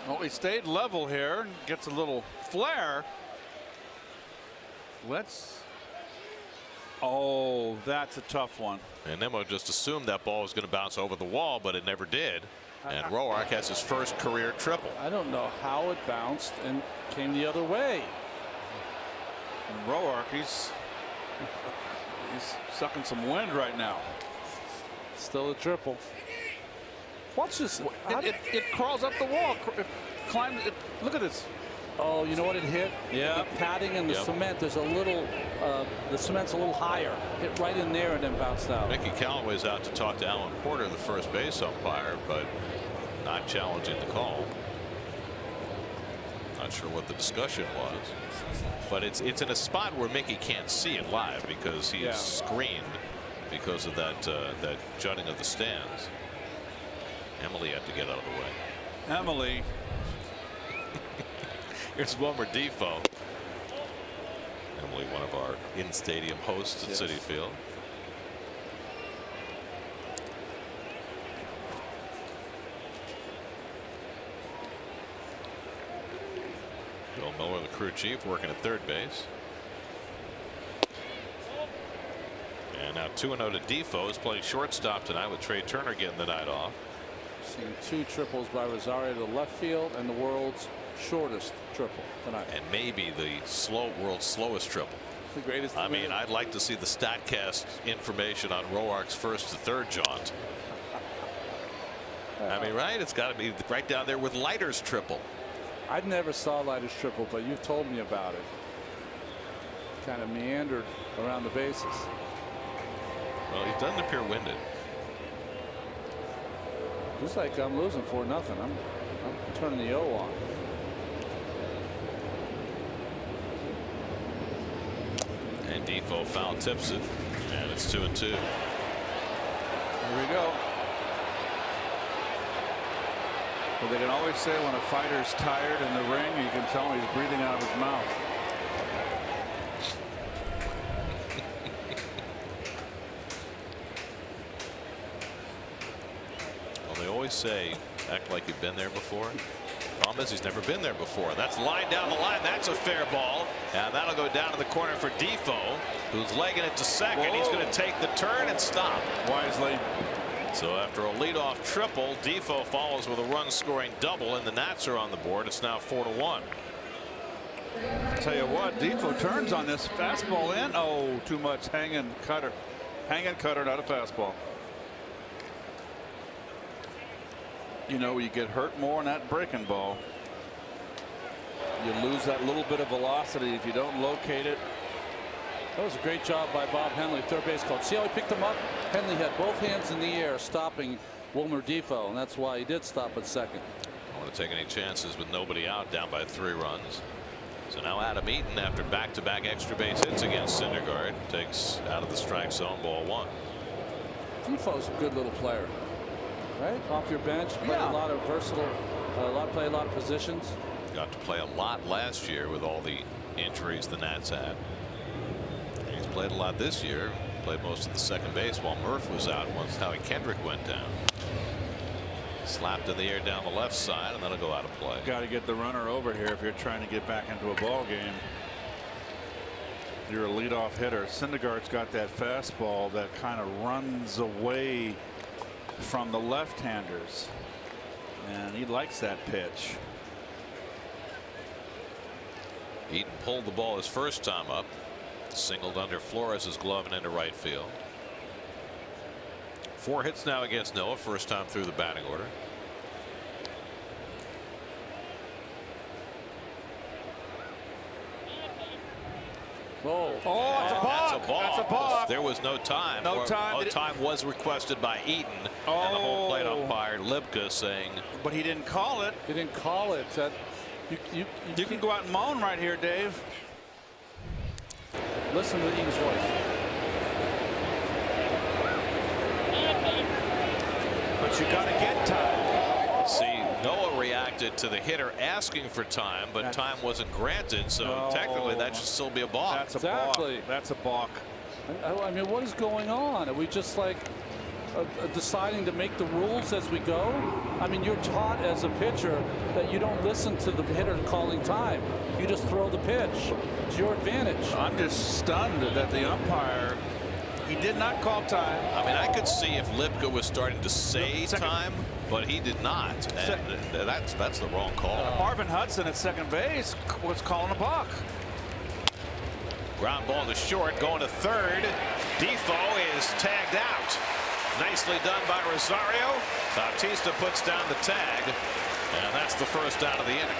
Well, he stayed level here and gets a little flare. Oh, that's a tough one. And Nemo just assumed that ball was going to bounce over the wall, but it never did. And Roark has his first career triple. I don't know how it bounced and came the other way. And Roark, he's sucking some wind right now. Still a triple. Watch this. It crawls up the wall. It climbs. Look at this. Oh, you know what it hit? Yeah. The padding and the cement. There's a little, the cement's a little higher. Hit right in there and then bounced out. Mickey Callaway's out to talk to Alan Porter, the first base umpire, but not challenging the call. Not sure what the discussion was, but it's in a spot where Mickey can't see it live because he is screened because of that that jutting of the stands. Emily had to get out of the way. Emily. Here's Wilmer Defoe. Emily, one of our in-stadium hosts at Citi Field. Bill Miller, the crew chief, working at third base. And now 2-0 to Defoe, is playing shortstop tonight with Trey Turner getting the night off. Seeing 2 triples by Rosario to the left field, and the world's shortest triple tonight. And maybe the world's slowest triple. The greatest. I mean, I'd like to see the StatCast information on Roark's first to third jaunt. I mean, right? It's got to be right down there with Leiter's triple. I never saw Leiter's triple, but you told me about it. Kind of meandered around the bases. Well, he doesn't appear winded. Looks like I'm losing 4-0. I'm turning the O on. And Defoe foul tips it, and it's 2-2. Here we go. Well, they can always say when a fighter's tired in the ring, you can tell he's breathing out of his mouth. Well, they always say, act like you've been there before. Problem is, he's never been there before. That's line down the line. That's a fair ball. And that'll go down to the corner for Defoe, who's legging it to second. Whoa. He's going to take the turn and stop. Wisely. So after a leadoff triple, Defoe follows with a run-scoring double, and the Nats are on the board. It's now 4-1. Tell you what, Defoe turns on this fastball in. Oh, too much hanging cutter. Hanging cutter, not a fastball. You know, you get hurt more in that breaking ball. You lose that little bit of velocity if you don't locate it. That was a great job by Bob Henley, third base coach. See how he picked him up? Henley had both hands in the air stopping Wilmer Defoe, and that's why he did stop at second. I don't want to take any chances with nobody out, down by 3 runs. So now Adam Eaton, after back-to-back extra base hits against Syndergaard, takes out of the strike zone, ball 1. Defoe's a good little player, right? Off your bench, play a lot of versatile, play a lot of positions. Got to play a lot last year with all the injuries the Nats had. And he's played a lot this year. Played most of the second base while Murph was out once Howie Kendrick went down. Slapped in the air down the left side, and that'll go out of play. Got to get the runner over here if you're trying to get back into a ball game. You're a leadoff hitter. Syndergaard's got that fastball that kind of runs away from the left-handers, and he likes that pitch. Eaton pulled the ball his first time up, singled under Flores' glove and into right field. 4 hits now against Noah, first time through the batting order. Whoa. Oh, it's a balk. That's a balk. That's a balk. There was no time. No time. No time was requested by Eaton. And the home plate umpire Libka saying. But he didn't call it. He didn't call it. You can go out and moan right here, Dave. Listen to Eaton's voice. But you got to get time. See, Noah reacted to the hitter asking for time, but time wasn't granted, so technically that should still be a balk. That's a balk. That's a balk. I mean, what is going on? Are we just like deciding to make the rules as we go? I mean, you're taught as a pitcher that you don't listen to the hitter calling time. You just throw the pitch. It's your advantage. I'm just stunned that the umpire, he did not call time. I mean, I could see if Libka was starting to say time, but he did not. And that's the wrong call. Marvin Hudson at second base was calling a balk. Ground ball to short, going to third. Defoe is tagged out. Nicely done by Rosario. Bautista puts down the tag, and that's the first out of the inning.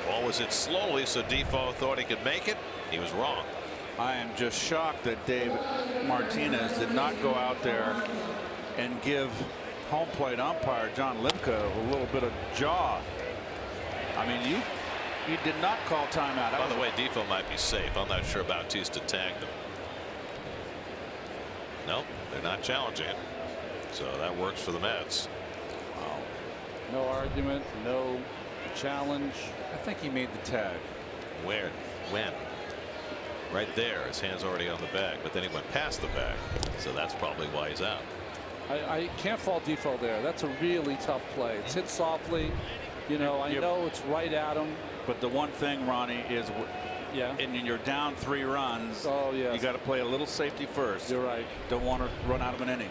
Ball was hit slowly, so Defoe thought he could make it. He was wrong. I am just shocked that Dave Martinez did not go out there and give home plate umpire John Libka a little bit of jaw. I mean, you did not call timeout. By the way, Defoe might be safe. I'm not sure Bautista tagged him. Nope, they're not challenging it. So that works for the Mets. Wow. No argument, no A challenge. I think he made the tag. Where? When? Right there. His hand's already on the bag, but then he went past the bag. So that's probably why he's out. I can't fault Defoe there. That's a really tough play. It's hit softly. You know, I know it's right at him. But the one thing, Ronnie, is and you're down 3 runs. Oh, yeah. You got to play a little safety first. You're right. Don't want to run out of an inning.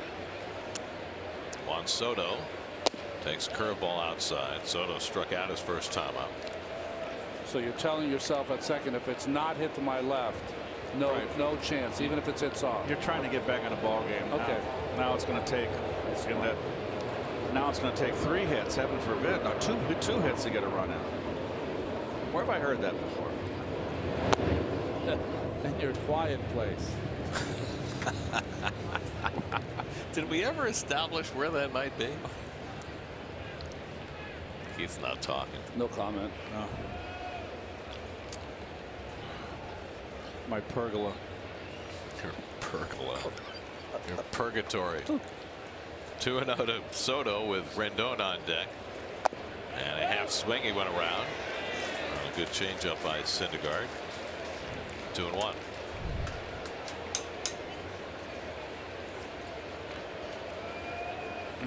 Juan Soto takes curveball outside. Soto struck out his first time up. So you're telling yourself at second, if it's not hit to my left, no chance, even if it's hit soft. You're trying to get back in a ball game. Okay. Now it's going to take. Now it's going to take 3 hits. Heaven forbid. No, two hits to get a run in. Where have I heard that before? In your quiet place. Did we ever establish where that might be? Keith's not talking. No comment. No. My pergola. Your pergola. Your purgatory. 2-0 to Soto with Rendon on deck. And a half swing. He went around. A good changeup by Syndergaard. 2-1.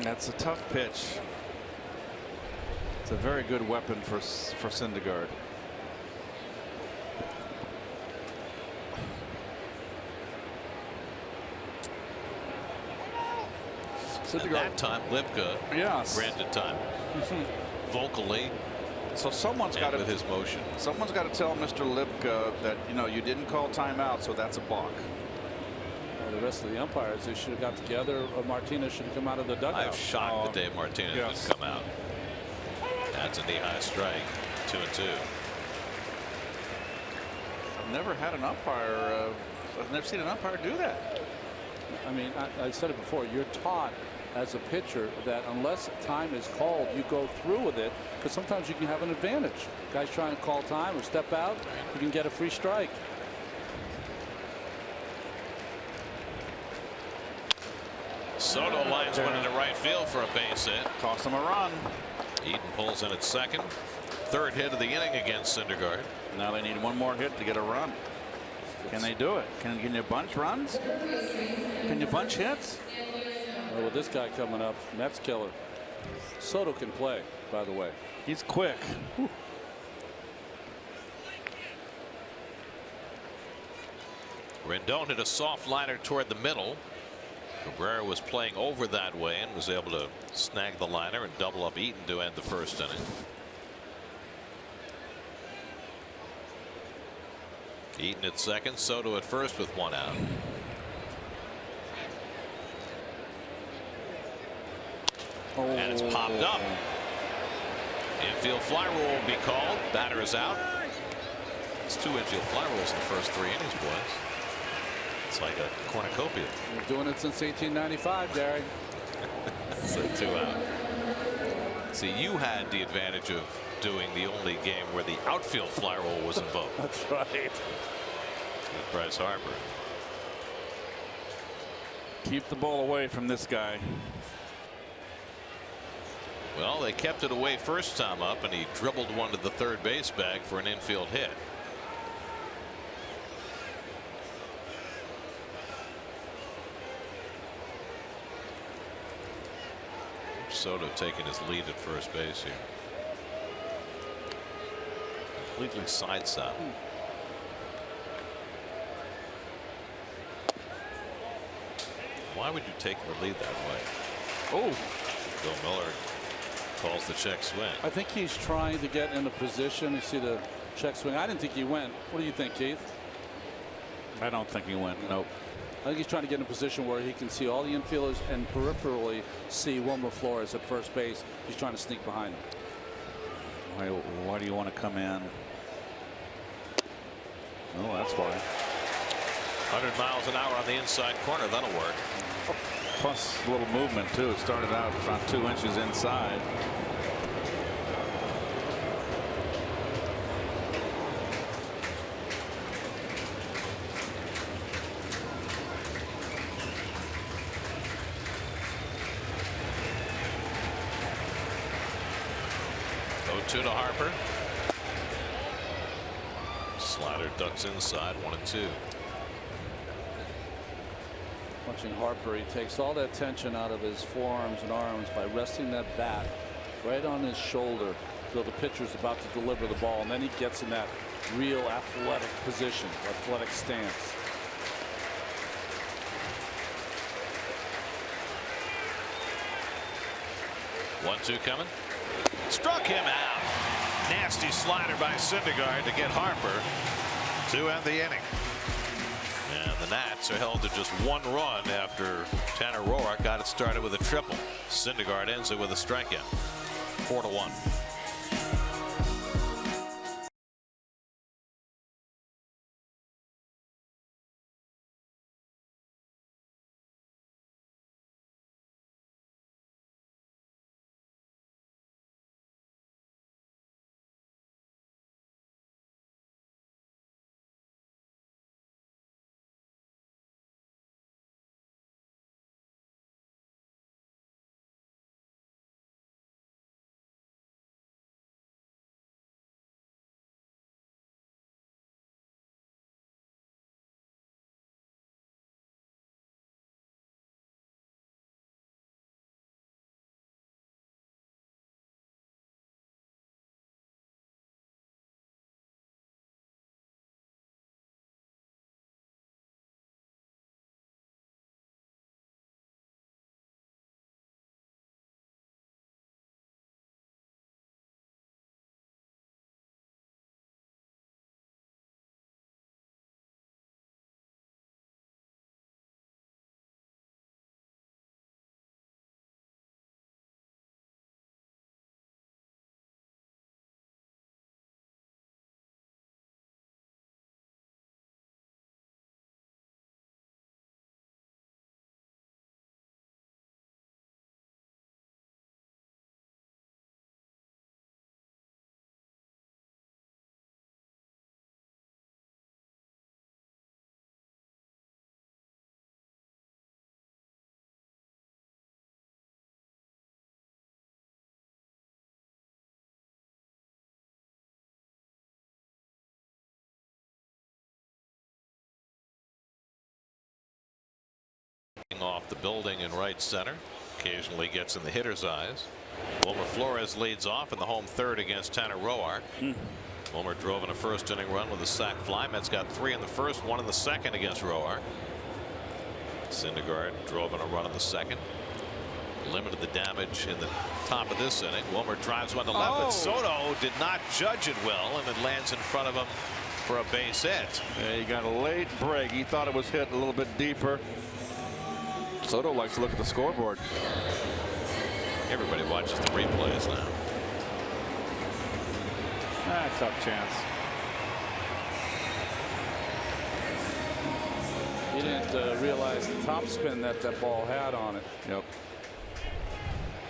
That's a tough pitch. It's a very good weapon for Syndergaard. And that time Lipka granted time. Vocally. So someone's got to with his motion. Someone's got to tell Mr. Lipka that you didn't call timeout, so that's a balk. Well, the rest of the umpires, they should have got together. Martinez should have come out of the dugout. I'm shocked that Dave Martinez didn't come out. That's a knee-high strike. 2-2. I've never had an umpire. I've never seen an umpire do that. I mean, I said it before. You're taught as a pitcher that unless time is called, you go through with it, because sometimes you can have an advantage. Guys trying to call time or step out, you can get a free strike. Soto lines one into right field for a base hit. Cost him a run. Eaton pulls in at second. 3rd hit of the inning against Syndergaard. Now they need one more hit to get a run. Can they do it? Can you bunch runs? Can you bunch hits? Well, with this guy coming up, Mets killer. Soto can play, by the way. He's quick. Whew. Rendon hit a soft liner toward the middle. Cabrera was playing over that way and was able to snag the liner and double up Eaton to end the 1st inning. Eaton at second, Soto at first with 1 out. And it's popped up. Infield fly rule will be called. Batter is out. It's 2 infield fly rules in the first 3 innings, boys. It's like a cornucopia. We're doing it since 1895, Derek. So 2 out. See, you had the advantage of doing the only game where the outfield fly rule was invoked. That's right. With Bryce Harper. Keep the ball away from this guy. Well, they kept it away first time up, and he dribbled one to the 3rd base bag for an infield hit. Soto taking his lead at first base here. Completely sidestep. Why would you take the lead that way? Oh. Bill Miller calls the check swing. I think he's trying to get in a position. You see the check swing. I didn't think he went. What do you think, Keith? I don't think he went. Nope. I think he's trying to get in a position where he can see all the infielders and peripherally see Wilmer Flores at first base. He's trying to sneak behind him. Why do you want to come in? Oh, that's why. 100 miles an hour on the inside corner. That'll work. Plus a little movement too. It started out around 2 inches inside. 0-2 to Harper. Slider ducks inside, 1-2. Watching Harper, he takes all that tension out of his forearms and arms by resting that bat right on his shoulder till the pitcher's about to deliver the ball, and then he gets in that real athletic position, athletic stance. One-two coming. Struck him out. Nasty slider by Syndergaard to get Harper to end the inning. And the Nats are held to just 1 run after Tanner Roark got it started with a triple. Syndergaard ends it with a strikeout. 4-1. Off the building in right center. Occasionally gets in the hitter's eyes. Wilmer Flores leads off in the home third against Tanner Roark. Wilmer drove in a first inning run with a sac fly. Mets got 3 in the first, 1 in the second against Roark. Syndergaard drove in a run in the second. Limited the damage in the top of this inning. Wilmer drives one to left, but Soto did not judge it well, and it lands in front of him for a base hit. Yeah, he got a late break. He thought it was hit a little bit deeper. Soto likes to look at the scoreboard. Everybody watches the replays now. Tough chance. He didn't realize the topspin that ball had on it. Yep.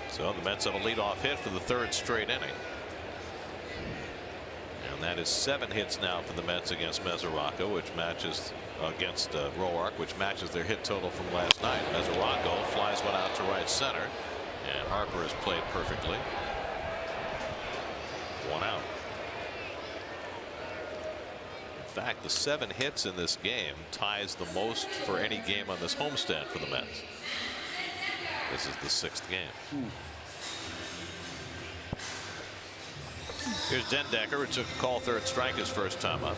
So the Mets have a leadoff hit for the 3rd straight inning. And that is 7 hits now for the Mets against Mesoraco, which matches against Roark, which matches their hit total from last night. Mesoraco flies one out to right center, and Harper has played perfectly. 1 out. In fact, the 7 hits in this game ties the most for any game on this homestand for the Mets. This is the 6th game. Here's Dendecker, who took a call 3rd strike his first time up.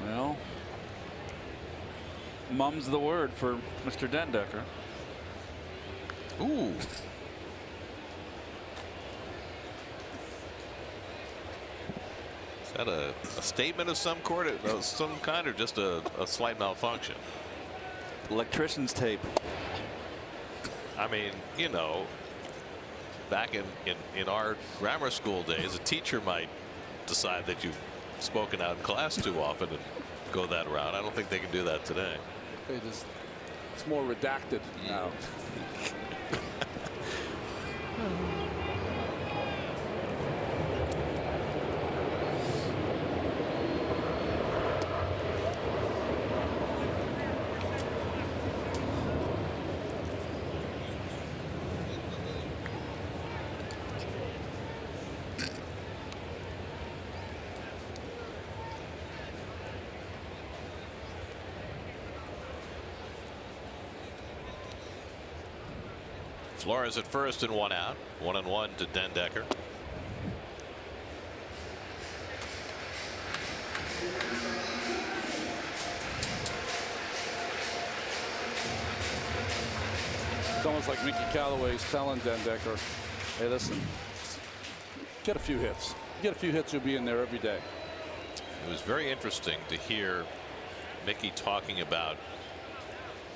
Well, mum's the word for Mr. Dendecker. Ooh. Is that a statement of some kind, or just a slight malfunction? Electrician's tape. I mean, you know, back in our grammar school days, a teacher might decide that you've spoken out in class too often and go that route. I don't think they can do that today. They just It's more redacted now. Flores at first and 1 out. 1-1 to Den Decker. It's almost like Mickey Callaway's telling Den Decker, hey, listen, get a few hits. Get a few hits, you'll be in there every day. It was very interesting to hear Mickey talking about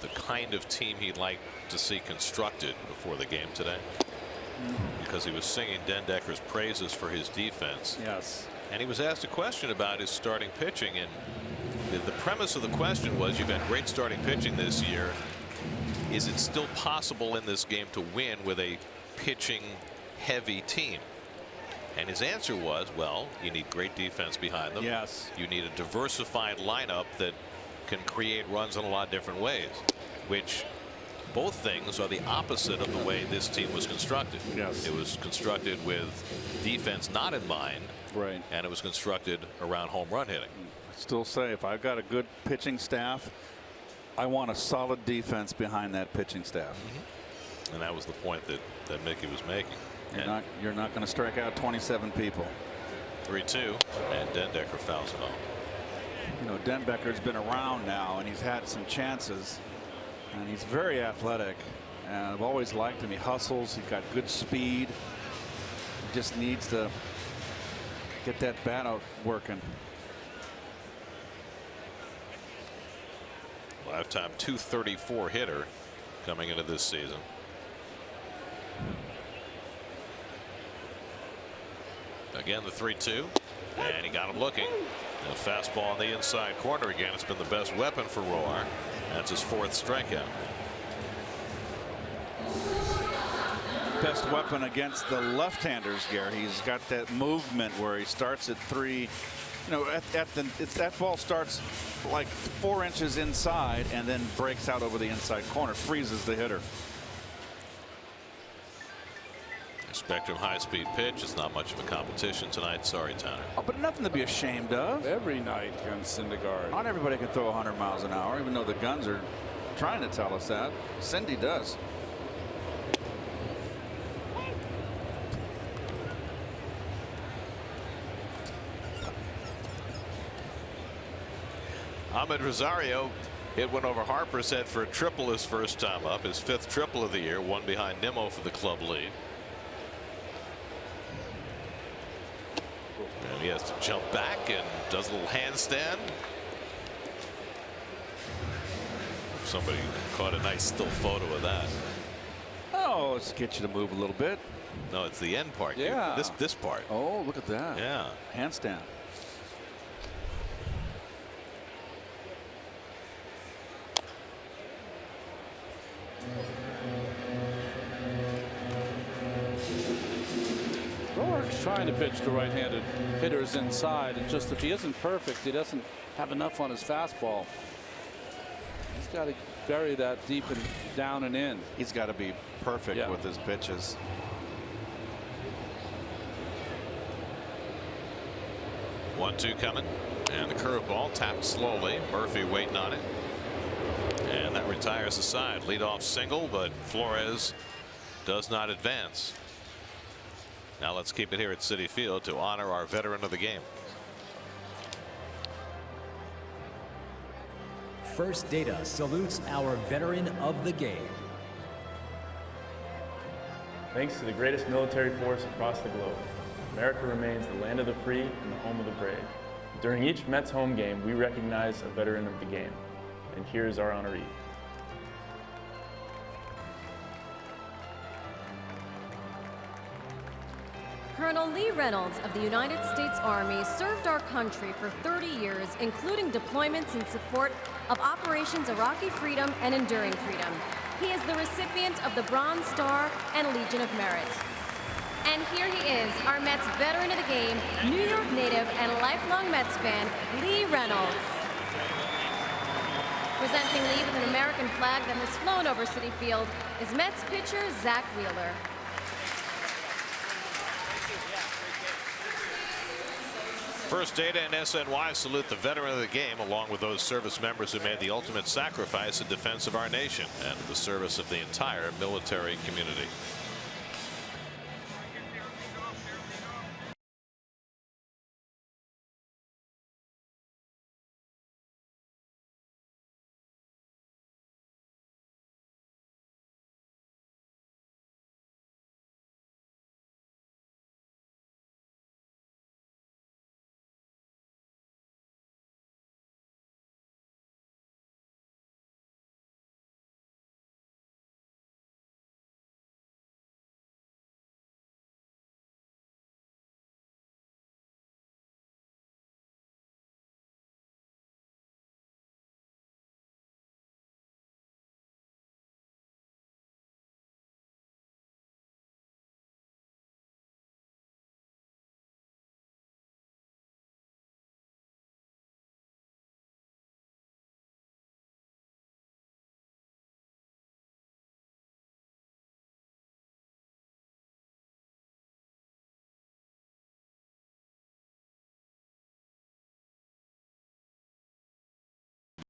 the kind of team he'd like to see constructed before the game today, because he was singing Den Decker's praises for his defense. Yes. And he was asked a question about his starting pitching, and the premise of the question was, you've had great starting pitching this year. Is it still possible in this game to win with a pitching heavy team? And his answer was, well, you need great defense behind them. Yes. You need a diversified lineup that can create runs in a lot of different ways, which both things are the opposite of the way this team was constructed. Yes. It was constructed with defense not in mind. Right. And it was constructed around home run hitting. I still say, if I've got a good pitching staff, I want a solid defense behind that pitching staff. And that was the point that Mickey was making. You're not going to strike out 27 people. 3-2, and Den Decker fouls it off. You know, Den Decker's been around now, and he's had some chances, and he's very athletic, and I've always liked him. He hustles, he's got good speed. He just needs to get that bat out working. Lifetime .234 hitter coming into this season. Again, the 3-2, and he got him looking. A fastball on the inside corner again. It's been the best weapon for Roar. That's his 4th strikeout. Best weapon against the left-handers, Gary. He's got that movement where he starts at 3. You know, that ball starts like 4 inches inside and then breaks out over the inside corner, freezes the hitter. Spectrum high-speed pitch. It's not much of a competition tonight. Sorry, Tanner. Oh, but nothing to be ashamed of. Every night against Syndergaard. Not everybody can throw 100 miles an hour, even though the guns are trying to tell us that. Cindy does. Ahmed Rosario hit one over Harper's head for a triple his first time up, his 5th triple of the year, one behind Nimmo for the club lead. And he has to jump back and does a little handstand. Somebody caught a nice still photo of that. Oh, let's get you to move a little bit. No, it's the end part. Yeah. This part. Oh, look at that. Yeah. Handstand. Roark's trying to pitch to right-handed hitters inside, and just if he isn't perfect, he doesn't have enough on his fastball. He's got to bury that deep and down and in. He's got to be perfect with his pitches. One-two coming, and the curveball tapped slowly. Murphy waiting on it, and that retires the side. Leadoff single, but Flores does not advance. Now let's keep it here at Citi Field to honor our veteran of the game. First Data salutes our veteran of the game. Thanks to the greatest military force across the globe, America remains the land of the free and the home of the brave. During each Mets home game, we recognize a veteran of the game, and here's our honoree. Colonel Lee Reynolds of the United States Army served our country for 30 years, including deployments in support of Operations Iraqi Freedom and Enduring Freedom. He is the recipient of the Bronze Star and Legion of Merit. And here he is, our Mets veteran of the game, New York native and lifelong Mets fan, Lee Reynolds. Presenting Lee with an American flag that has flown over Citi Field is Mets pitcher Zach Wheeler. First Data and SNY salute the veteran of the game, along with those service members who made the ultimate sacrifice in defense of our nation and the service of the entire military community.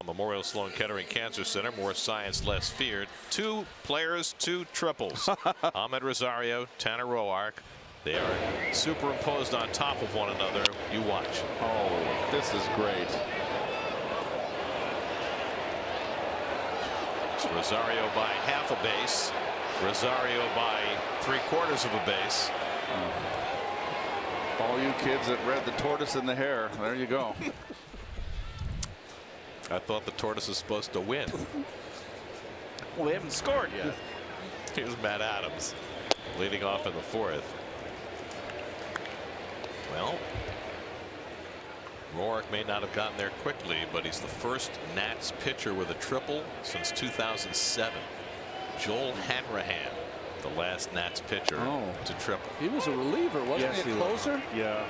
Memorial Sloan Kettering Cancer Center, more science, less feared. 2 players, 2 triples. Ahmed Rosario, Tanner Roark. They are superimposed on top of one another. You watch. Oh, this is great. It's Rosario by half a base. Rosario by 3/4 of a base. All you kids that read The Tortoise and the Hare, there you go. I thought the Tortoise was supposed to win. Well, they haven't scored yet. Here's Matt Adams leading off in the 4th. Well, Roark may not have gotten there quickly, but he's the first Nats pitcher with a triple since 2007. Joel Hanrahan, the last Nats pitcher to triple. He was a reliever, wasn't he? A closer? Yeah.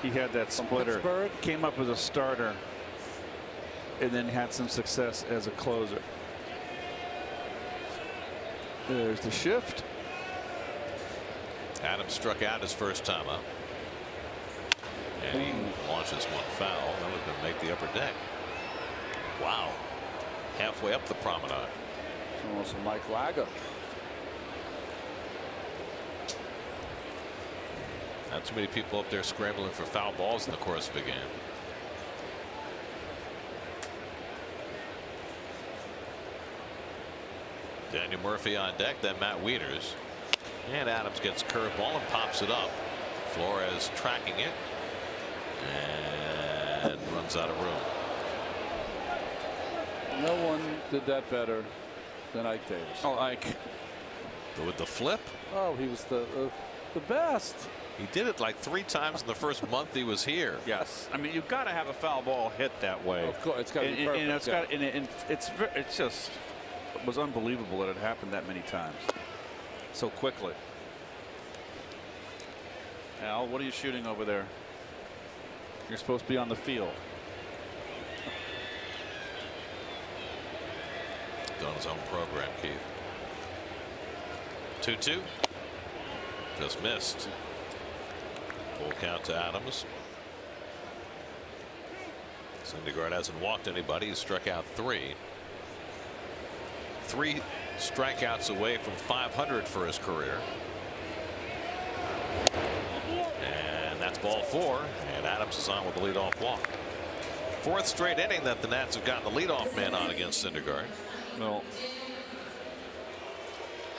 He had that splitter. Came up as a starter and then had some success as a closer. There's the shift. Adams struck out his first time up. And he launches one foul. That would have make the upper deck. Wow. Halfway up the promenade. Almost a Mike Laga. Not too many people up there scrambling for foul balls in the course of a game. Daniel Murphy on deck, then Matt Wieters. And Adams gets a curveball and pops it up. Flores tracking it and runs out of room. No one did that better than Ike Davis. Oh, Ike. With the flip? Oh, he was the best. He did it like 3 times in the first month he was here. Yes, I mean you've got to have a foul ball hit that way. Of course, it's got to be perfect. And it's just it was unbelievable that it happened that many times so quickly. Al, what are you shooting over there? You're supposed to be on the field. On his own program, Keith. 2-2. Just missed. Full count to Adams. Syndergaard hasn't walked anybody. He's struck out 3. 3 strikeouts away from 500 for his career. And that's ball 4. And Adams is on with the leadoff walk. 4th straight inning that the Nats have gotten the leadoff man on against Syndergaard. Well,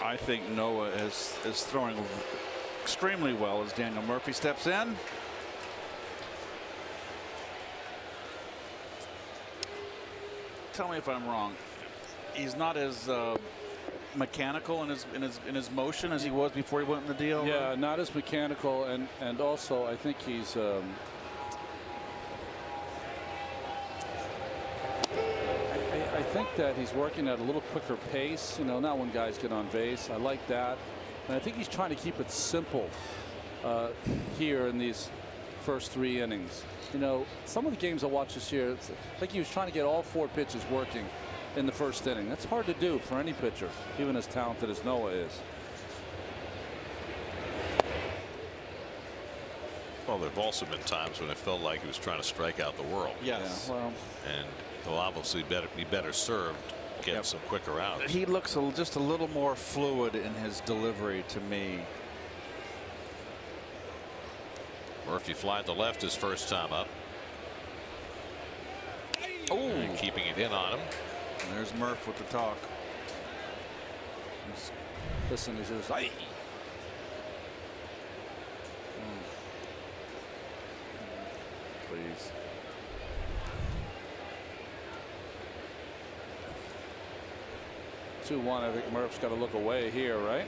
I think Noah is throwing extremely well as Daniel Murphy steps in. Tell me if I'm wrong. He's not as mechanical in his motion as he was before he went in the deal. Yeah, not as mechanical, and also I think he's think that he's working at a little quicker pace. You know, not when guys get on base. I like that. And I think he's trying to keep it simple here in these first 3 innings. You know, some of the games I watched this year, it's like he was trying to get all 4 pitches working in the first inning. That's hard to do for any pitcher, even as talented as Noah is. Well, there have also been times when it felt like he was trying to strike out the world. Yes. Yeah, well, And he'll obviously be better served getting some quicker outs. He looks just a little more fluid in his delivery to me. Murphy flied to left his first time up. Oh, And keeping it in on him. and there's Murph with the talk. listen, he says, "Aye." Please. "2-1." I think Murph's got to look away here, right?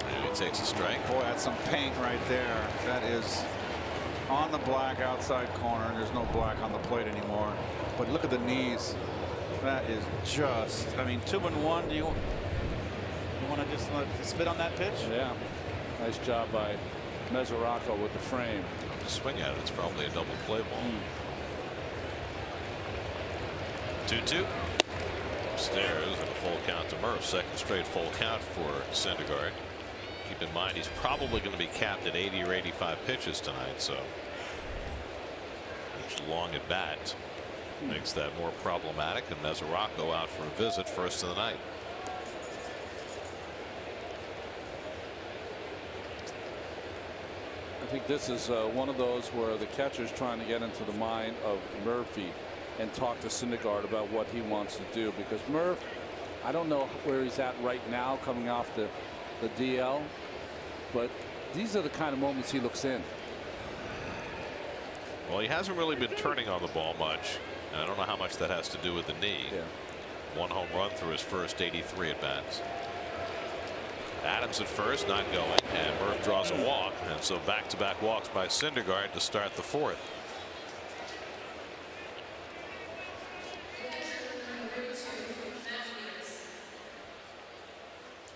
And he takes a strike. Boy, that's some paint right there. That is on the black outside corner. There's no black on the plate anymore. But look at the knees. That is just, I mean, 2-1. Do you want to just spit on that pitch? Yeah. Nice job by Mesoraco with the frame. To swing at it, it's probably a double play ball. 2-2. Upstairs and a full count to Murph. Second straight full count for Syndergaard. Keep in mind he's probably going to be capped at 80 or 85 pitches tonight, so each long at bat makes that more problematic. And Mesoraco out for a visit first of the night. I think this is one of those where the catcher's trying to get into the mind of Murphy and talk to Syndergaard about what he wants to do, because Murph, I don't know where he's at right now coming off the DL, but these are the kind of moments he looks in. Well, he hasn't really been turning on the ball much, and I don't know how much that has to do with the knee. Yeah. 1 home run through his first 83 at bats. Adams at first, not going, and Murph draws a walk, and so back-to-back walks by Syndergaard to start the 4th.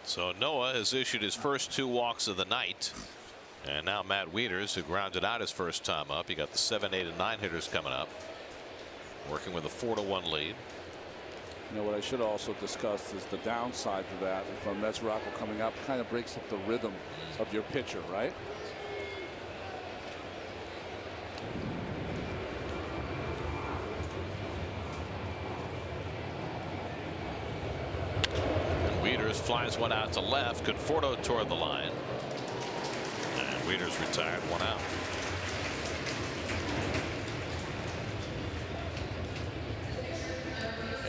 So Noah has issued his first 2 walks of the night, and now Matt Wieters, who grounded out his first time up. He got the 7, 8, and 9 hitters coming up, working with a 4-1 lead. You know what I should also discuss is the downside to that. From Mesoraco coming up, kind of breaks up the rhythm of your pitcher, right? And Wieters flies one out to left. Conforto toward the line, and Wieters retired 1 out.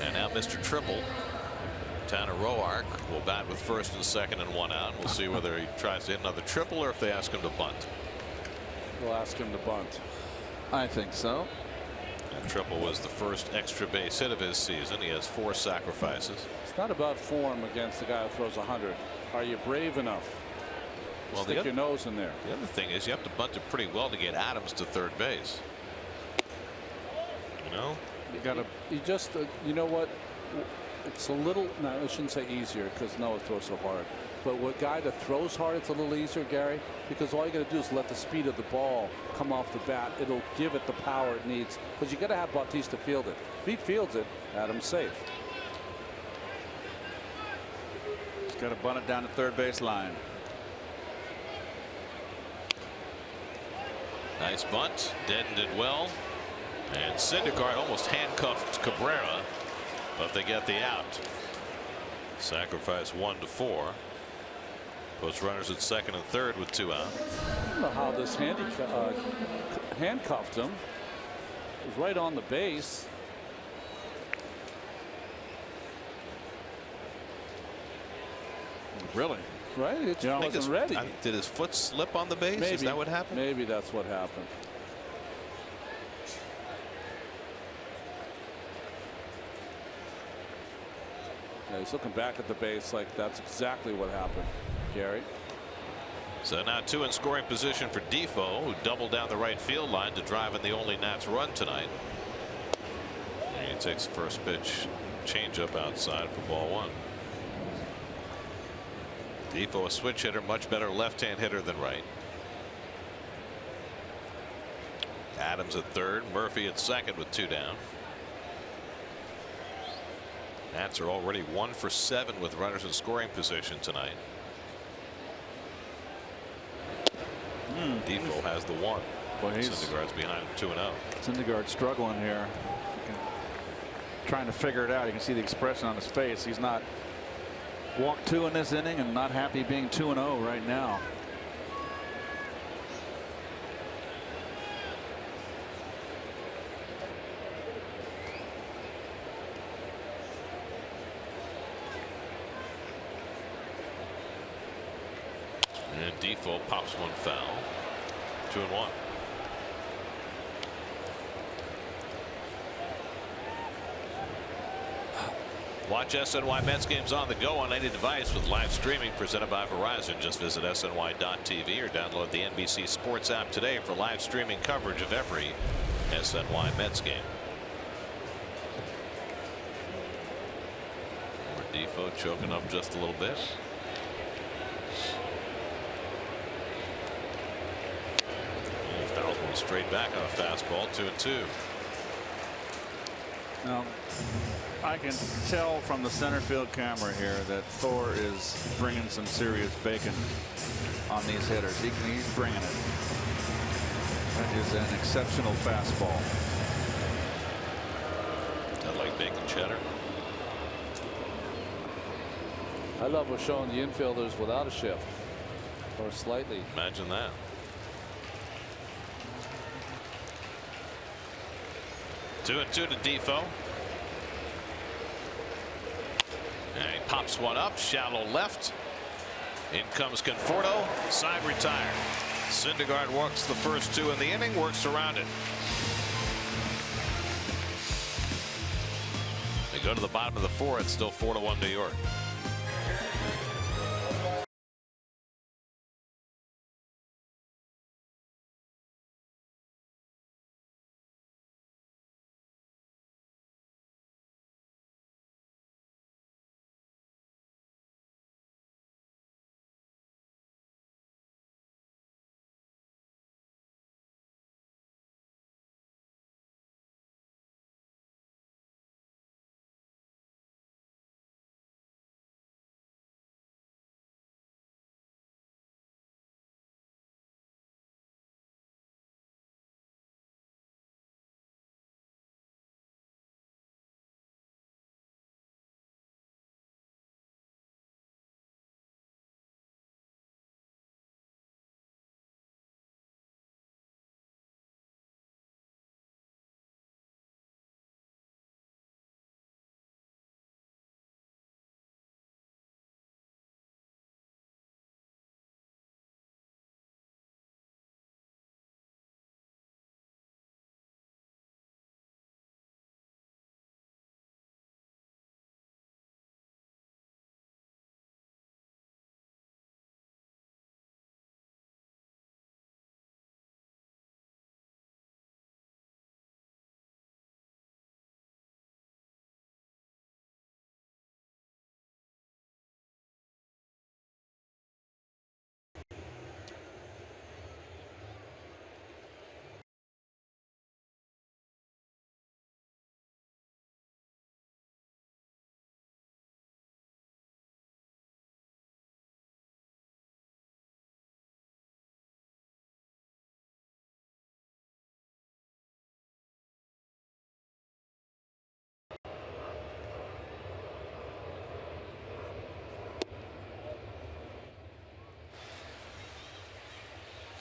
And now Mr. Triple, Tanner Roark, will bat with first and second and 1 out. We'll see whether he tries to hit another triple or if they ask him to bunt. We'll ask him to bunt. I think so. And Triple was the first extra base hit of his season. He has 4 sacrifices. It's not about form against the guy who throws 100. Are you brave enough? Well, Stick your nose in there. The other thing is you have to bunt it pretty well to get Adams to third base. You know? You gotta. You just. You know what? It's a little. No, I shouldn't say easier because Noah throws so hard. But with a guy that throws hard, it's a little easier, Gary, because all you got to do is let the speed of the ball come off the bat. It'll give it the power it needs. Because you got to have Bautista field it. If he fields it, Adam's safe. He's got to bunt it down the third base line. Nice bunt. Deadened it well. And Syndergaard almost handcuffed Cabrera, but they get the out. Sacrifice 1 to 4. Puts runners at second and third with 2 out. I don't know how this handcuffed him. It was right on the base. Really? Right? It just wasn't ready. Did his foot slip on the base? Maybe. Is that what happened? Maybe that's what happened. Yeah, he's looking back at the base like that's exactly what happened, Gary. So now 2 in scoring position for Defoe, who doubled down the right field line to drive in the only Nats run tonight. And he takes the first pitch, changeup outside for ball 1. Defoe, a switch hitter, much better left-hand hitter than right. Adams at third, Murphy at second with 2 down. Nats are already 1 for 7 with runners in scoring position tonight. Defoe has the 1. Well, Syndergaard's behind 2-0. Syndergaard struggling here, trying to figure it out. You can see the expression on his face. He's not walked 2 in this inning and not happy being 2-0 right now. And Defoe pops one foul. 2-1. Watch SNY Mets games on the go on any device with live streaming presented by Verizon. Just visit SNY.TV or download the NBC Sports app today for live streaming coverage of every SNY Mets game. Defoe choking up just a little bit. Fouls one straight back on a fastball. 2-2. Now, I can tell from the center field camera here that Thor is bringing some serious bacon on these hitters. He's bringing it. That is an exceptional fastball. I like bacon cheddar. I love we're showing the infielders without a shift or slightly. Imagine that. Two and 2 to Defoe. And he pops one up, shallow left. In comes Conforto, side retired. Syndergaard works the first 2 in the inning, works around it. They go to the bottom of the 4th, still 4-1 New York.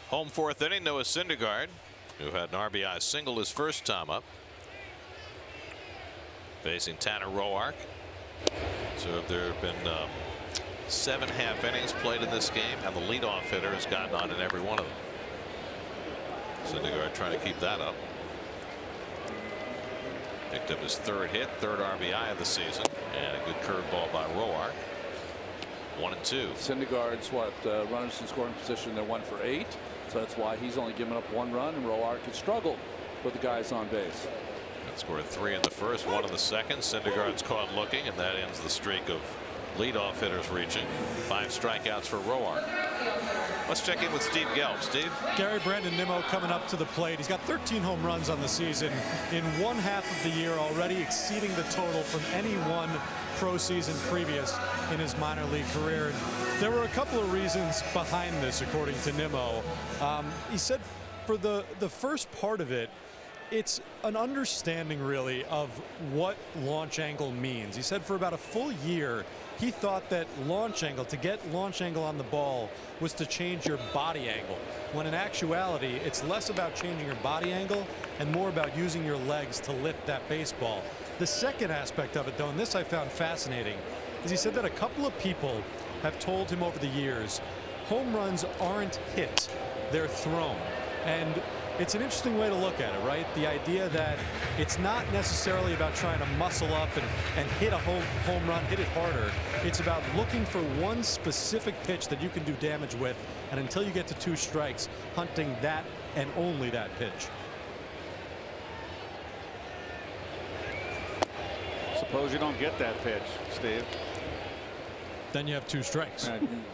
Home 4th inning, Noah Syndergaard, who had an RBI single his first time up, facing Tanner Roark. So there have been 7 half innings played in this game, and the leadoff hitter has gotten on in every one of them. Syndergaard trying to keep that up. Picked up his 3rd hit, 3rd RBI of the season, and a good curveball by Roark. 1-2. Syndergaard's runners in scoring position. They're 1 for 8. So that's why he's only given up 1 run, and Roark could struggle with the guys on base. That scored 3 in the first, 1 in the second. Syndergaard's caught looking, and that ends the streak of leadoff hitters reaching. 5 strikeouts for Roark. Let's check in with Steve Gelb. Steve? Gary Brandon Nimmo coming up to the plate. He's got 13 home runs on the season in 1/2 of the year, already exceeding the total from any one pro season previous in his minor league career. And there were a couple of reasons behind this, according to Nimmo. He said for the first part of it, it's an understanding really of what launch angle means. He said for about a full year, he thought that launch angle, to get launch angle on the ball, was to change your body angle, when in actuality, it's less about changing your body angle and more about using your legs to lift that baseball. The second aspect of it, though, and this I found fascinating, is he said that a couple of people have told him over the years, home runs aren't hit, they're thrown. And it's an interesting way to look at it, right? The idea that it's not necessarily about trying to muscle up and hit a home run, hit it harder. It's about looking for one specific pitch that you can do damage with, and until you get to 2 strikes, hunting that and only that pitch. Suppose you don't get that pitch, Steve. Then you have 2 strikes.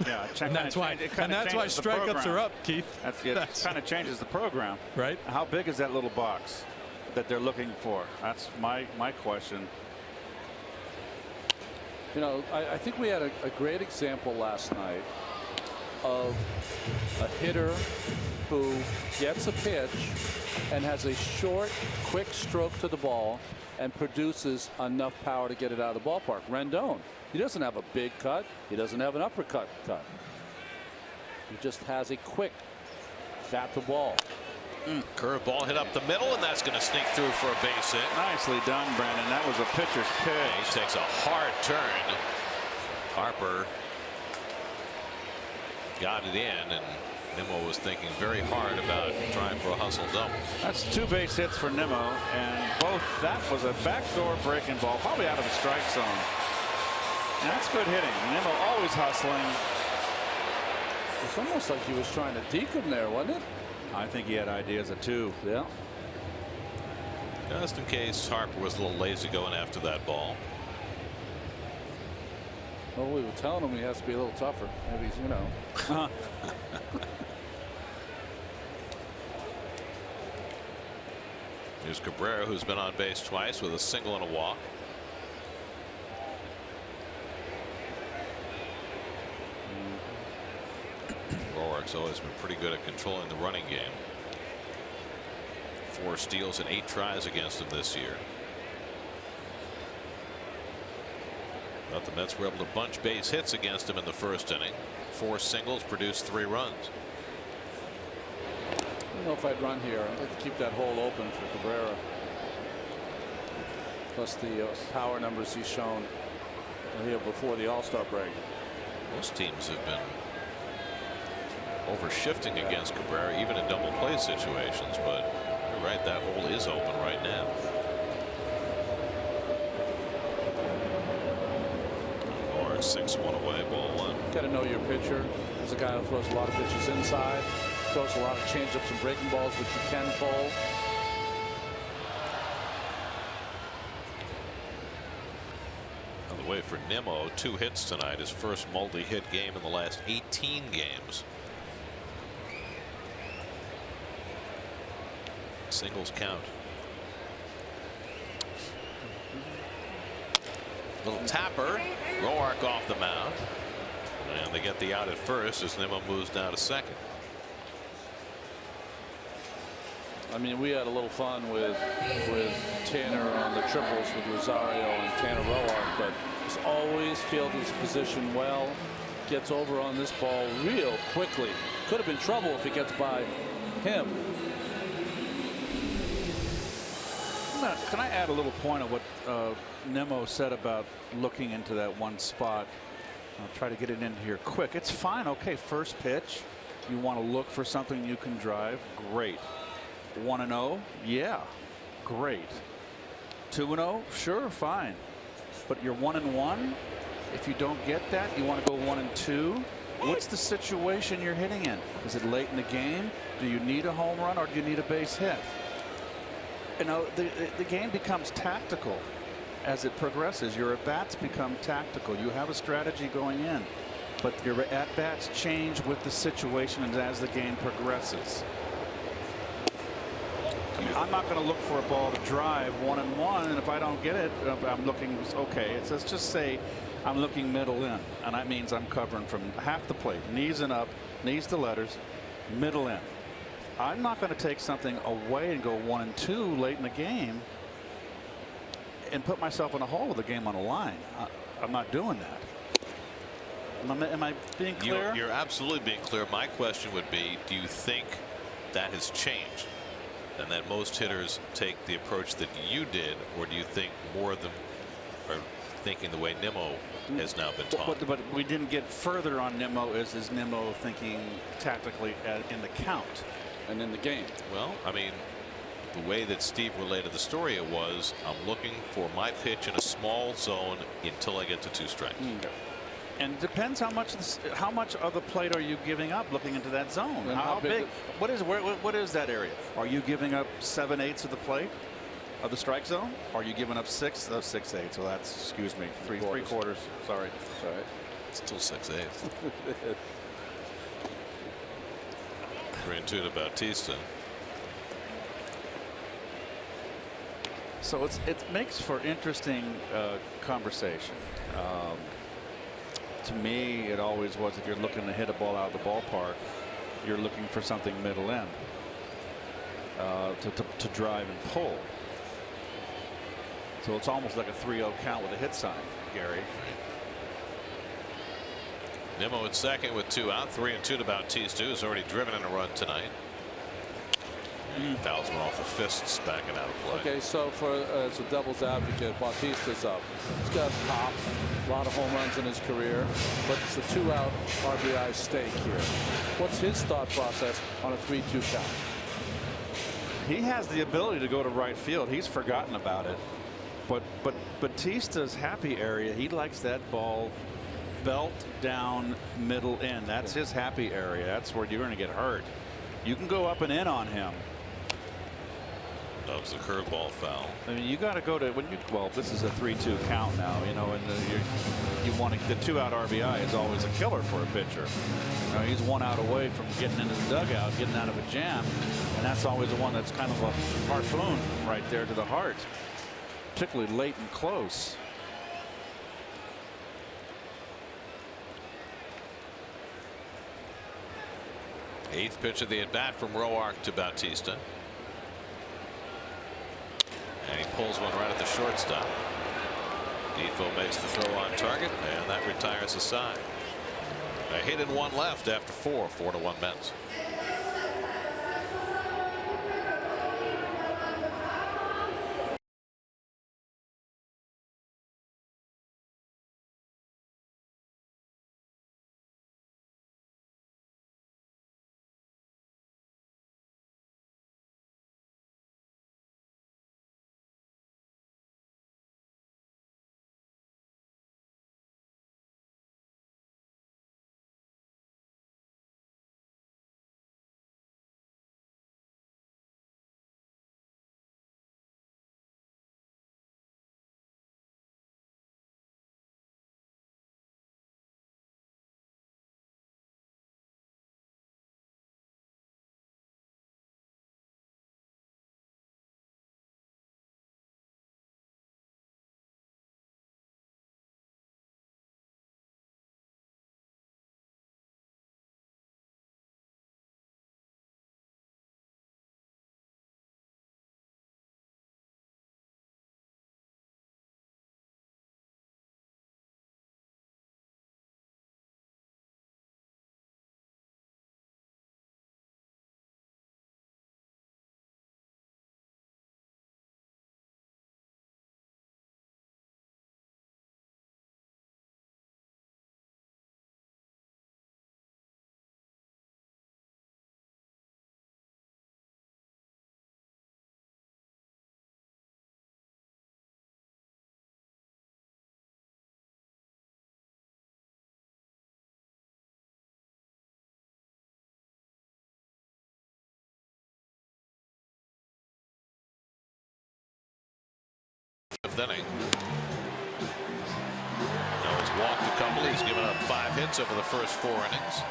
Yeah, and that's why strikeouts are up, Keith. That kind of changes the program. Right. How big is that little box that they're looking for? That's my question. You know, I think we had a great example last night of a hitter who gets a pitch and has a short, quick stroke to the ball and produces enough power to get it out of the ballpark. Rendon. He doesn't have a big cut. He doesn't have an uppercut cut. He just has a quick bat to ball. Curveball hit up the middle, and that's going to sneak through for a base hit. Nicely done, Brandon. That was a pitcher's pitch. He takes a hard turn. Harper got it in, and Nimmo was thinking very hard about trying for a hustle double. That's 2 base hits for Nimmo, and that was a backdoor breaking ball, probably out of the strike zone. And that's good hitting. Nimmo always hustling. It's almost like he was trying to deke him there, wasn't it? I think he had ideas of 2. Yeah. Just in case Harper was a little lazy going after that ball. Well, we were telling him he has to be a little tougher. Maybe he's, you know. Here's Cabrera, who's been on base twice with a single and a walk. Roark's always been pretty good at controlling the running game. 4 steals and 8 tries against him this year. But the Mets were able to bunch base hits against him in the first inning. 4 singles, produced 3 runs. I don't know if I'd run here. I'd like to keep that hole open for Cabrera. Plus the power numbers he's shown here before the All-Star break. Most teams have been overshifting against Cabrera, even in double play situations, but you're right, that hole is open right now. Or 6-1 away, ball 1. Got to know your pitcher. There's a guy who throws a lot of pitches inside, throws a lot of changeups and breaking balls, which you can pull. On the way for Nimmo, 2 hits tonight, his first multi-hit game in the last 18 games. Singles count. Little tapper. Roark off the mound. And they get the out at first as Nimmo moves down to second. I mean, we had a little fun with Tanner on the triples with Rosario and Tanner Roark, but he's always fielded his position well. Gets over on this ball real quickly. Could have been trouble if he gets by him. Can I add a little point of what Nimmo said about looking into that one spot? I'll try to get it in here quick. It's fine. Okay, first pitch. You want to look for something you can drive. Great. 1-0. Yeah. Great. 2-0. Sure. Fine. But you're 1-1. If you don't get that, you want to go 1 and 2. What's the situation you're hitting in? Is it late in the game? Do you need a home run or do you need a base hit? You know, the game becomes tactical as it progresses. Your at-bats become tactical. You have a strategy going in, but your at-bats change with the situation and as the game progresses. I'm not going to look for a ball to drive 1 and 1, and if I don't get it, I'm looking, okay, let's just say I'm looking middle in, and that means I'm covering from half the plate, knees and up, knees to letters, middle in. I'm not going to take something away and go 1 and 2 late in the game and put myself in a hole with the game on the line. I'm not doing that. Am I being clear? You're absolutely being clear. My question would be, do you think that has changed and that most hitters take the approach that you did, or do you think more of them are thinking the way Nimmo has now been taught? But we didn't get further on Nimmo. Is Nimmo thinking tactically in the count and in the game? Well, I mean, the way that Steve related the story, it was, I'm looking for my pitch in a small zone until I get to 2 strikes. And it depends how much of the plate are you giving up looking into that zone. And how big? What is that area? Are you giving up 7/8 of the plate of the strike zone? Are you giving up 6/8? So that's, excuse me, three quarters. Sorry. All right. Still 6/8. 3 and 2 to Bautista. So it makes for interesting conversation. To me, it always was, if you're looking to hit a ball out of the ballpark, you're looking for something middle in to drive and pull. So it's almost like a 3-0 count with a hit sign, Gary. Nimmo at second with 2 out. 3 and 2 to Bautista, who's already driven in a run tonight. Fouls one off the fists, backing out of play. Okay, so as a devil's advocate, Bautista's up. He's got pop, a lot of home runs in his career, but it's a 2-out RBI stake here. What's his thought process on a 3-2 count? He has the ability to go to right field. He's forgotten about it. But Bautista's happy area, he likes that ball belt down middle in. That's his happy area. That's where you're going to get hurt. You can go up and in on him. That was a curveball foul. I mean, you got to go to well, this is a 3-2 count now, you know, and you want to, the 2-out RBI is always a killer for a pitcher. You know, he's 1 out away from getting into the dugout, getting out of a jam, and that's always the one that's kind of a harpoon right there to the heart, particularly late and close. Eighth pitch of the at bat from Roark to Bautista. And he pulls one right at the shortstop. Defoe makes the throw on target, and that retires the side. A hit and 1 left after 4. 4-1 Mets. fifth inning. Noah's walked a couple. He's given up 5 hits over the first 4 innings.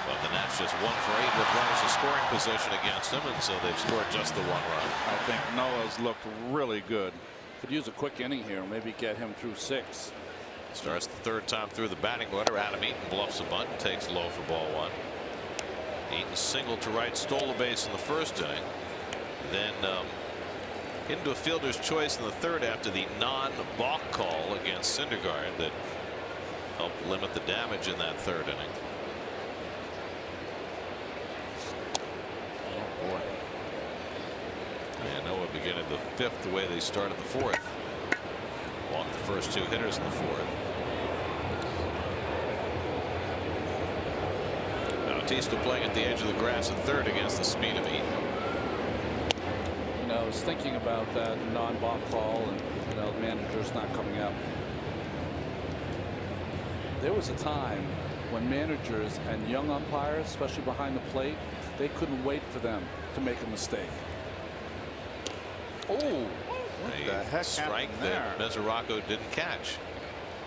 But the Nats just 1 for 8 with runners in scoring position against him, and so they've scored just the 1 run. I think Noah's looked really good. Could use a quick inning here, maybe get him through 6. Starts the 3rd time through the batting order. Adam Eaton bluffs a bunt and takes low for ball 1. Eaton singled to right, stole a base in the 1st inning. Then into a fielder's choice in the 3rd after the non-balk call against Syndergaard that helped limit the damage in that 3rd inning. Oh boy. And Noah beginning the 5th the way they started the 4th. Walked the first 2 hitters in the 4th. Bautista playing at the edge of the grass in 3rd against the speed of Eaton. You know, I was thinking about that non-balk call, and you know, the manager's not coming up. There was a time when managers and young umpires, especially behind the plate, they couldn't wait for them to make a mistake. Oh, what the heck Strike happened there? that Mesoraco didn't catch.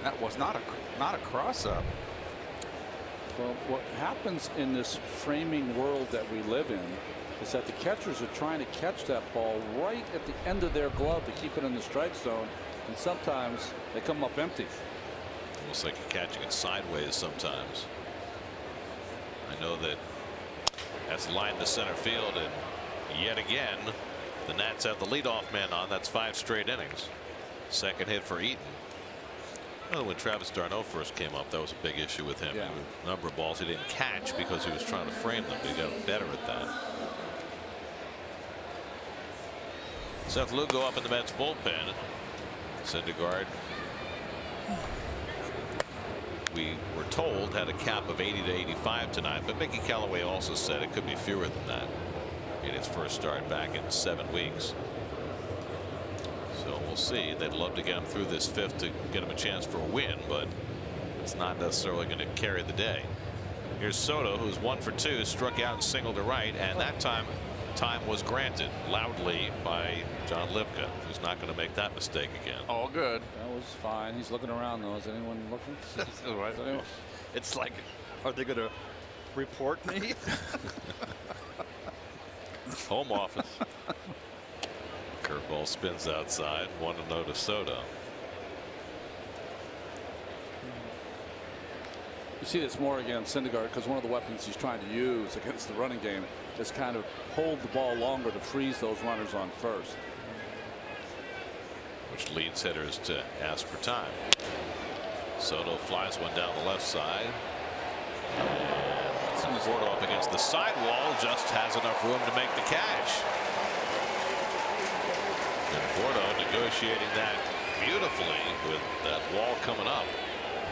That was not a cross-up. Well, what happens in this framing world that we live in is that the catchers are trying to catch that ball right at the end of their glove to keep it in the strike zone, and sometimes they come up empty. Almost like you're catching it sideways sometimes. I know that that's lined to center field, and yet again the Nats have the leadoff man on. That's 5 straight innings. 2nd hit for Eaton. Well, when Travis d'Arnaud first came up, that was a big issue with him. Yeah. A number of balls he didn't catch because he was trying to frame them. He got better at that. Seth Lugo up in the Mets bullpen. Syndergaard, we were told, had a cap of 80 to 85 tonight, but Mickey Callaway also said it could be fewer than that in his first start back in 7 weeks. So we'll see. They'd love to get him through this 5th to get him a chance for a win, but it's not necessarily going to carry the day. Here's Soto, who's 1 for 2, struck out and singled to right, and that time was granted loudly by John Lipka, who's not going to make that mistake again. All good. That was fine. He's looking around though. Is anyone looking? Right. It's like, are they going to report me? Home office. Curveball spins outside. 1-0 to Soto. You see this more against Syndergaard because one of the weapons he's trying to use against the running game is kind of hold the ball longer to freeze those runners on first, which leads hitters to ask for time. Soto flies one down the left side. And Conforto up against the sidewall, just has enough room to make the catch. Conforto negotiating that beautifully with that wall coming up,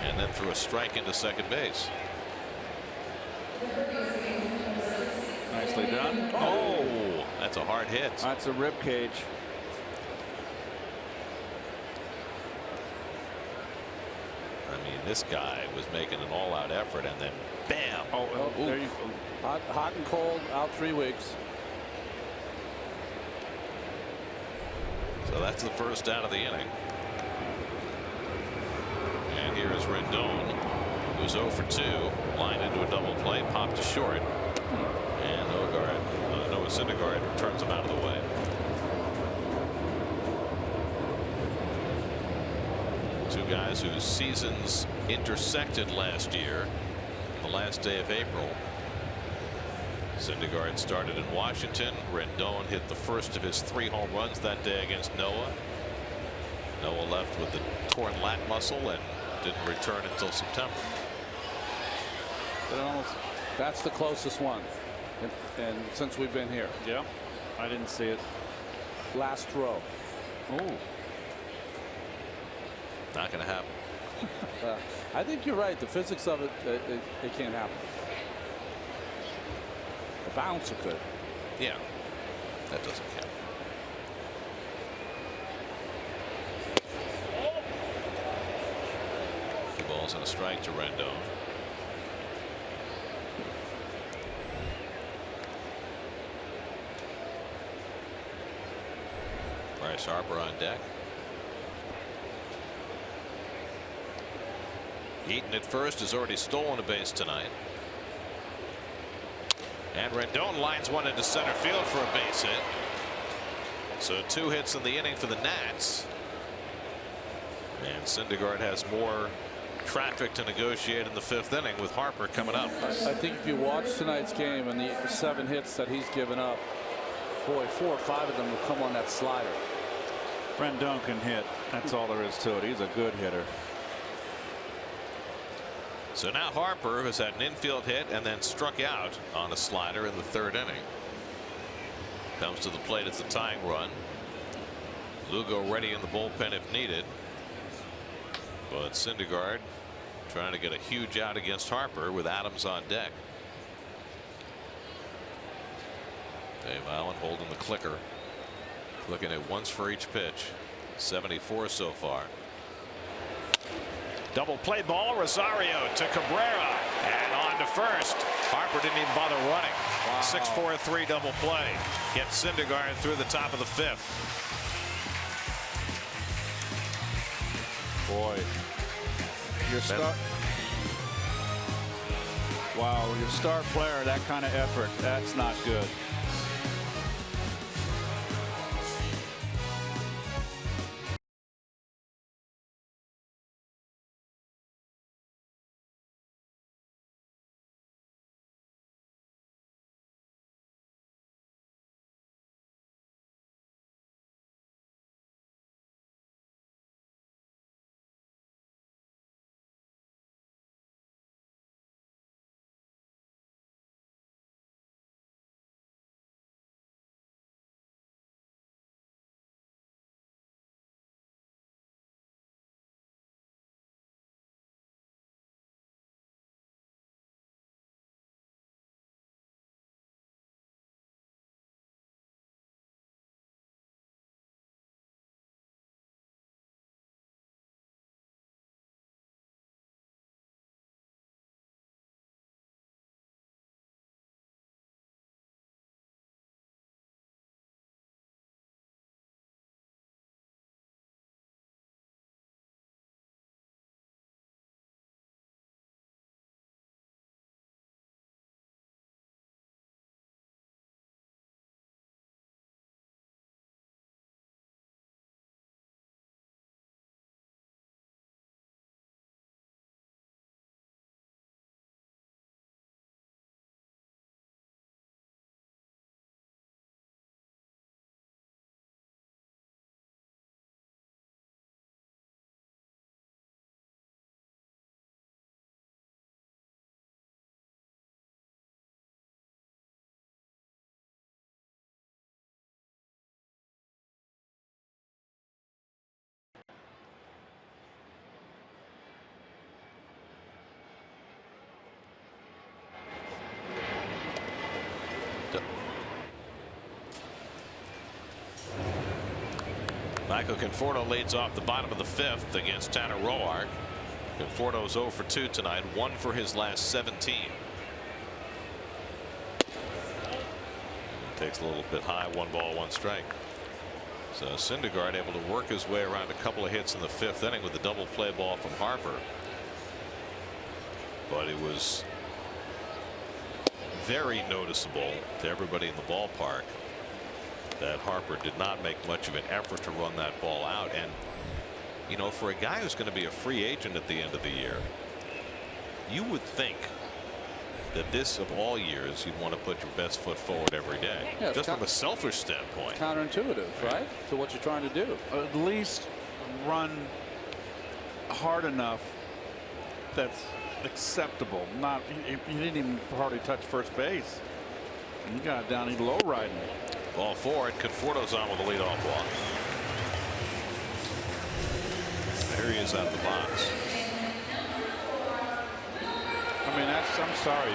and then threw a strike into second base. Nicely done. Oh, that's a hard hit. That's a rib cage. I mean, this guy was making an all-out effort, and then bam. Oh, there you go. Hot and cold, out 3 weeks. So that's the first out of the inning. And here is Rendon, who's 0 for 2, lined into a double play, popped to short, and Noah Syndergaard turns him out of the way. Two guys whose seasons intersected last year, the last day of April. Syndergaard started in Washington. Rendon hit the first of his 3 home runs that day against Noah. Noah left with the torn lat muscle and didn't return until September. That's the closest one, and since we've been here. Yeah, I didn't see it. Last throw. Oh. Not going to happen. I think you're right. The physics of it, it can't happen. The bounce it could. Yeah, that doesn't count. Two balls and a strike to Rendon. Bryce Harper on deck. Eaton at first has already stolen a base tonight. And Rendon lines one into center field for a base hit. So 2 hits in the inning for the Nats. And Syndergaard has more traffic to negotiate in the 5th inning with Harper coming up. I think if you watch tonight's game and the 7 hits that he's given up, boy, 4 or 5 of them will come on that slider. Rendon can hit. That's all there is to it. He's a good hitter. So now Harper has had an infield hit and then struck out on a slider in the 3rd inning. Comes to the plate. It's a tying run. Lugo ready in the bullpen if needed. But Syndergaard trying to get a huge out against Harper with Adams on deck. Dave Allen holding the clicker. Looking at once for each pitch. 74 so far. Double play ball. Rosario to Cabrera and on to first. Harper didn't even bother running. Wow. 6-4-3 double play. Gets Syndergaard through the top of the 5th. Boy, your star. Wow, your star player, that kind of effort, that's not good. Michael Conforto leads off the bottom of the 5th against Tanner Roark. Conforto's 0 for 2 tonight, 1 for his last 17. Takes a little bit high, 1 ball, 1 strike. So Syndergaard able to work his way around a couple of hits in the 5th inning with a double play ball from Harper. But it was very noticeable to everybody in the ballpark that Harper did not make much of an effort to run that ball out. And you know, for a guy who's going to be a free agent at the end of the year, you would think that this, of all years, you'd want to put your best foot forward every day. Yeah, just from a selfish standpoint. Counterintuitive, right? To what you're trying to do. At least run hard enough that's acceptable. Not, he didn't even hardly touch first base. And he got it down, he low riding. Ball forward. Conforto's on with a leadoff walk. There he is out of the box. I mean, I'm sorry.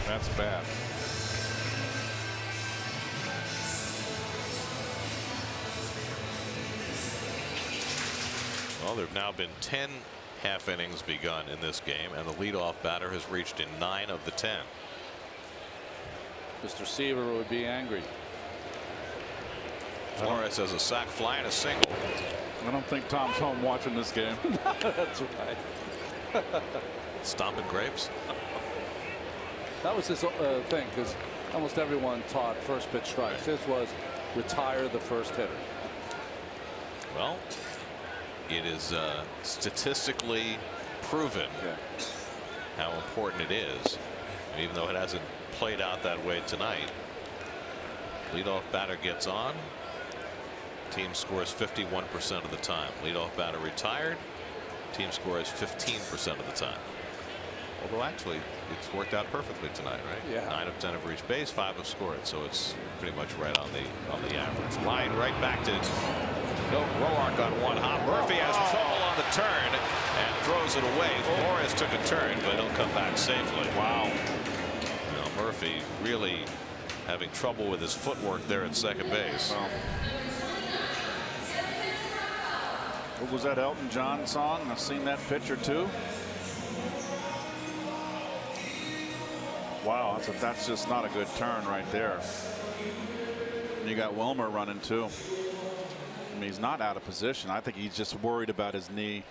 That's bad. Well, there have now been 10 half innings begun in this game, and the leadoff batter has reached in 9 of the 10. This receiver would be angry. Flores has a sac fly and a single. I don't think Tom's home watching this game. That's right. Stomping grapes. That was his thing, because almost everyone taught first pitch strikes. His was retire the first hitter. Well, it is statistically proven how important it is, even though it hasn't played out that way tonight. Leadoff batter gets on. Team scores 51% of the time. Leadoff batter retired. Team scores 15% of the time. Although actually, it's worked out perfectly tonight, right? Yeah. 9 of 10 have reached base, 5 have scored, so it's pretty much right on the average. Line right back to Roark on one hop. Murphy has trouble on the turn and throws it away. Flores took a turn, but he'll come back safely. Wow. Now Murphy really having trouble with his footwork there at second base. Well, what was that Elton John song? I've seen that picture too. Wow, that's just not a good turn right there. And you got Wilmer running too. I mean, he's not out of position. I think he's just worried about his knees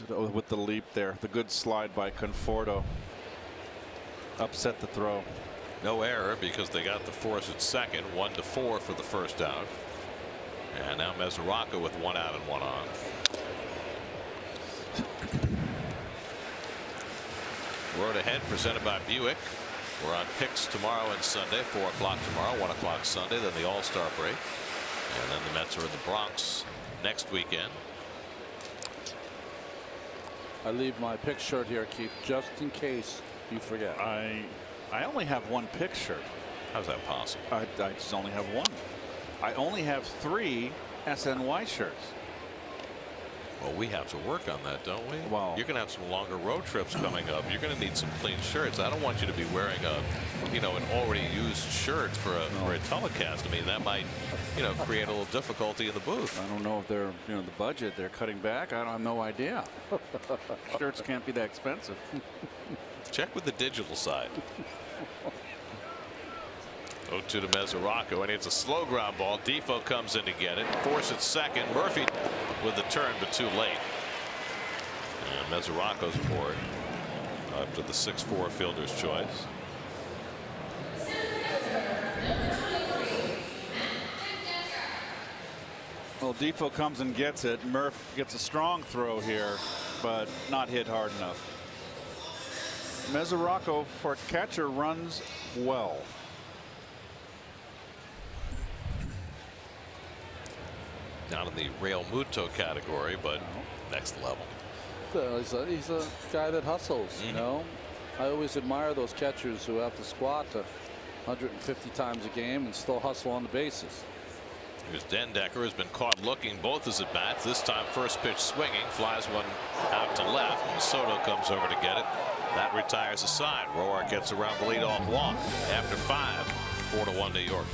with the leap there. The good slide by Conforto upset the throw. No error because they got the force at second. 1-4 for the first out. And now Mesoraco with 1 out and 1 on. Road Ahead presented by Buick. We're on picks tomorrow and Sunday. 4 o'clock tomorrow, 1 o'clock Sunday, then the All-Star break. And then the Mets are in the Bronx next weekend. I leave my pick shirt here, Keith, just in case you forget. I only have one pick shirt. How's that possible? I just only have one. I only have 3 SNY shirts. Well, we have to work on that, don't we? Well, you're going to have some longer road trips coming up. You're going to need some clean shirts. I don't want you to be wearing an already used shirt for a telecast. I mean, that might, create a little difficulty in the booth. I don't know if they're, the budget they're cutting back. I have no idea. Shirts can't be that expensive. Check with the digital side. 0-2 to Mesoraco, and it's a slow ground ball. Defoe comes in to get it. Force at second. Murphy with the turn, but too late. And Mesoraco's aboard after the 6-4 fielder's choice. Well, Defoe comes and gets it. Murph gets a strong throw here, but not hit hard enough. Mesoraco, for catcher, runs well. Not in the Real Muto category, but next level. He's a guy that hustles, I always admire those catchers who have to squat 150 times a game and still hustle on the bases. Here's Dendecker, has been caught looking both his at bats. This time first pitch swinging, flies one out to left, and Soto comes over to get it. That retires the side. Roark gets around the leadoff walk after 5. 4-1 New York.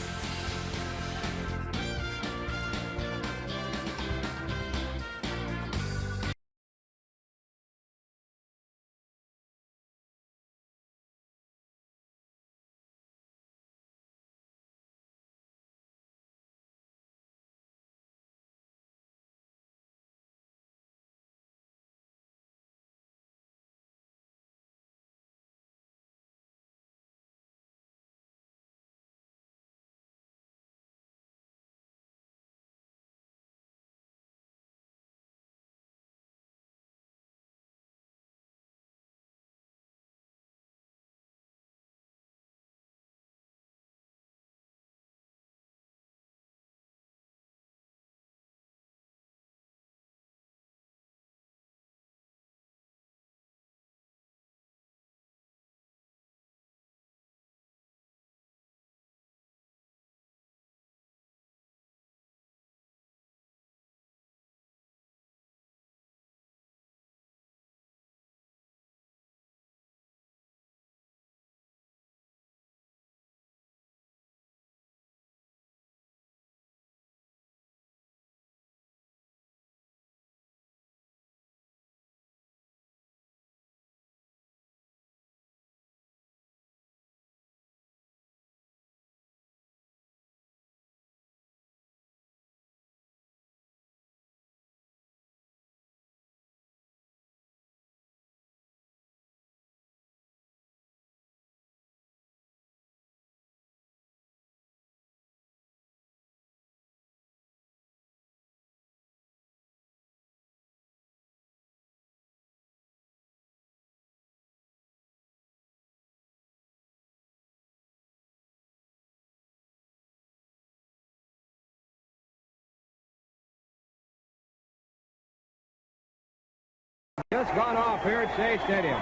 Just gone off here at Shea Stadium.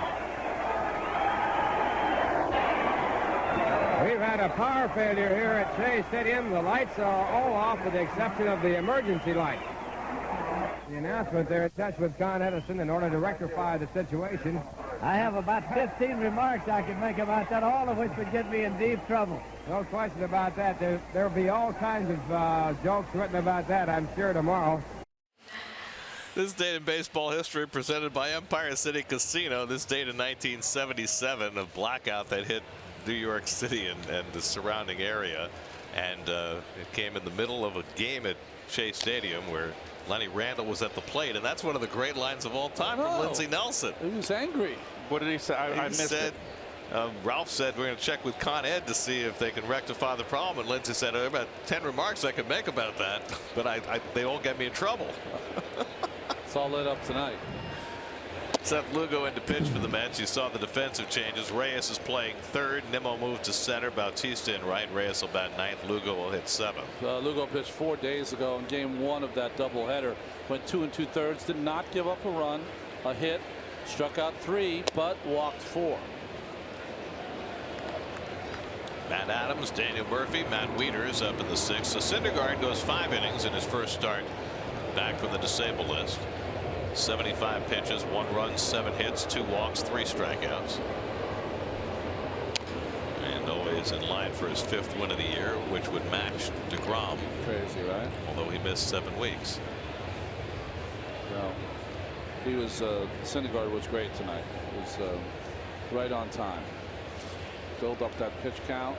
We've had a power failure here at Shea Stadium. The lights are all off with the exception of the emergency light. The announcement, they're in touch with Con Edison in order to rectify the situation. I have about 15 remarks I can make about that, all of which would get me in deep trouble. No question about that. There'll be all kinds of jokes written about that, I'm sure, tomorrow. This date in baseball history presented by Empire City Casino. This date in 1977, a blackout that hit New York City and the surrounding area. And it came in the middle of a game at Shea Stadium where Lenny Randle was at the plate, and that's one of the great lines of all time from Lindsey Nelson. He was angry. What did he say? I missed it. Ralph said we're going to check with Con Ed to see if they can rectify the problem, and Lindsey said there are about 10 remarks I could make about that, but they all get me in trouble. It's all lit up tonight. Seth Lugo in to pitch for the Mets. You saw the defensive changes. Reyes is playing third. Nimmo moved to center. Bautista in right. Reyes will bat ninth. Lugo will hit seventh. Lugo pitched 4 days ago in game 1 of that doubleheader. Went 2 2/3. Did not give up a run, a hit, struck out 3, but walked 4. Matt Adams, Daniel Murphy, Matt Wieters up in the 6th. So Syndergaard goes 5 innings in his first start back from the disabled list. 75 pitches, 1 run, 7 hits, 2 walks, 3 strikeouts. And always in line for his 5th win of the year, which would match DeGrom. Crazy, right? Although he missed 7 weeks. Well, he was Syndergaard was great tonight. He was right on time. Build up that pitch count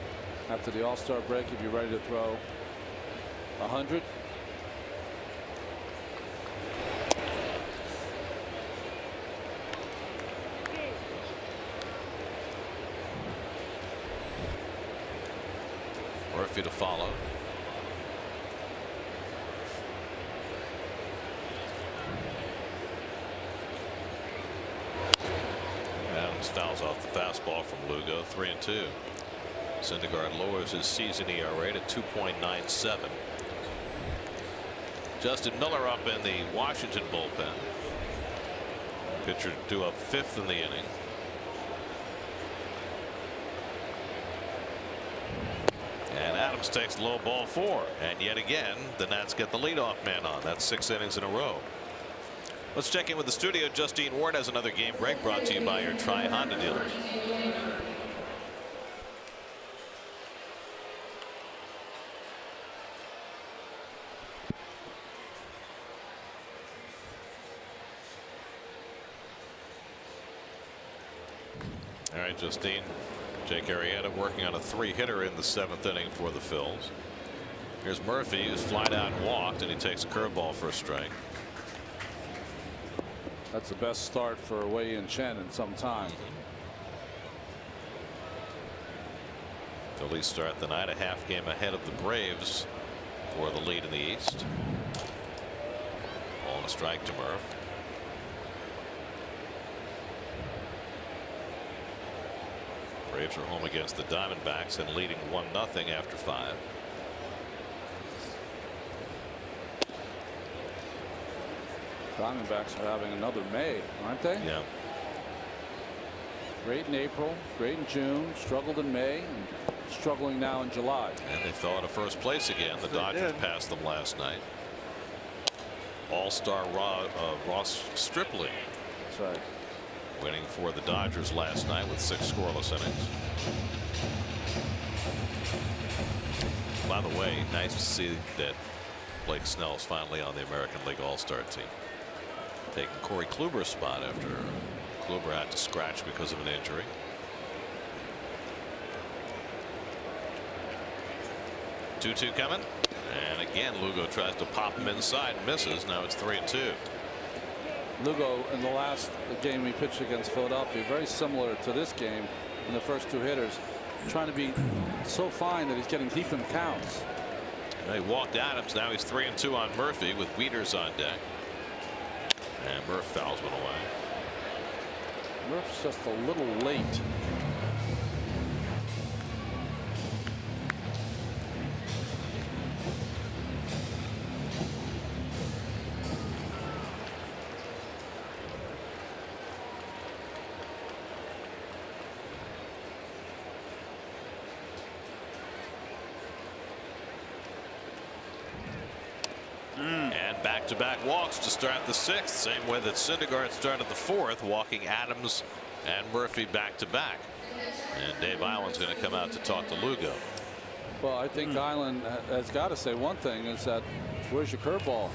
after the All-Star break. If you're ready to throw 100. Murphy to follow. Adams fouls off the fastball from Lugo. 3-2. Syndergaard lowers his season ERA to 2.97. Justin Miller up in the Washington bullpen. Pitcher due up 5th in the inning. And Adams takes low ball 4, and yet again the Nats get the leadoff man on. That's 6 innings in a row. Let's check in with the studio. Justine Ward has another game break brought to you by your Tri Honda dealers. All right, Justine. Jake Arrieta working on a 3-hitter in the 7th inning for the Phils. Here's Murphy, who's flied out and walked, and he takes a curveball for a strike. That's the best start for Wei-Yin Chen in some time. Phillies start the night a half game ahead of the Braves for the lead in the East. Ball and a strike to Murph. Braves are home against the Diamondbacks and leading 1-0 after 5. Diamondbacks are having another May, aren't they? Yeah. Great in April, great in June, struggled in May, and struggling now in July. And they fell out of first place again. The Dodgers passed them last night. All-star Ross Stripling. That's right. Winning for the Dodgers last night with 6 scoreless innings. By the way, nice to see that Blake Snell's finally on the American League All-Star team. Taking Corey Kluber's spot after Kluber had to scratch because of an injury. Two-two coming. And again, Lugo tries to pop him inside, misses. Now it's 3-2. Lugo in the last game he pitched against Philadelphia, very similar to this game in the first 2 hitters, trying to be so fine that he's getting deep in the counts. He walked Adams. Now he's 3-2 on Murphy with Wieters on deck. And Murph fouls one away. Murph's just a little late. Back-to-back walks to start the 6th, same way that Syndergaard started the 4th, walking Adams and Murphy back-to-back. And Dave Island's going to come out to talk to Lugo. Well, I think Island has got to say one thing is that where's your curveball?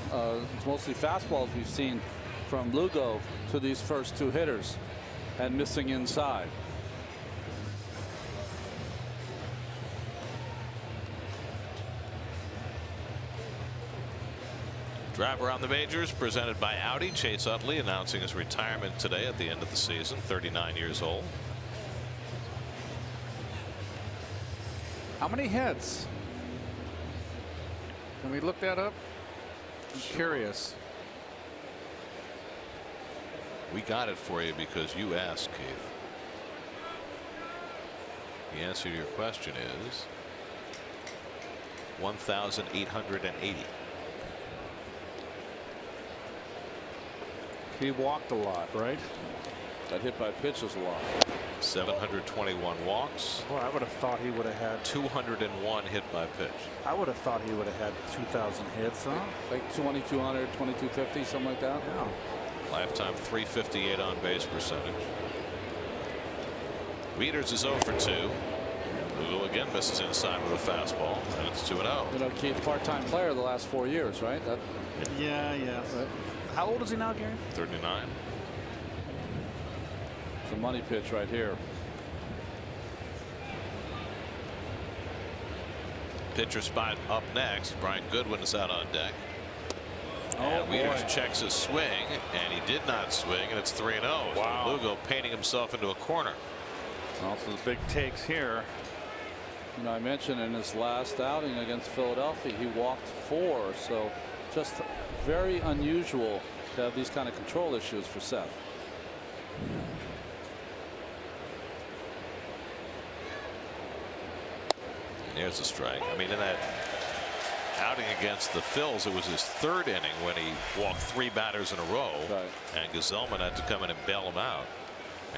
It's mostly fastballs we've seen from Lugo to these first 2 hitters and missing inside. Drive around the majors presented by Audi. Chase Utley announcing his retirement today at the end of the season, 39 years old. How many hits? Can we look that up? I'm curious. We got it for you because you asked, Keith. The answer to your question is 1,880. He walked a lot, right? Got hit by pitches a lot. 721 walks. Well, I would have thought he would have had 201 hit by pitch. I would have thought he would have had 2,000 hits, huh? Like 2,200, 2,250, something like that. Yeah. Lifetime 358 on base percentage. Wieters is 0 for 2. Lugo again misses inside with a fastball, and it's 2-0. You know, Keith, part-time player the last 4 years, right? Yeah. Right. How old is he now, Gary? 39. It's a money pitch right here. Pitcher spot up next. Brian Goodwin is out on deck. And Wieters checks his swing, and he did not swing, and it's 3-0. Wow. So Lugo painting himself into a corner. Also, the big takes here. You know, I mentioned in his last outing against Philadelphia, he walked 4. So just very unusual to have these kind of control issues for Seth. There's a strike. I mean, in that outing against the Phils, it was his 3rd inning when he walked 3 batters in a row. Right. And Gazelman had to come in and bail him out.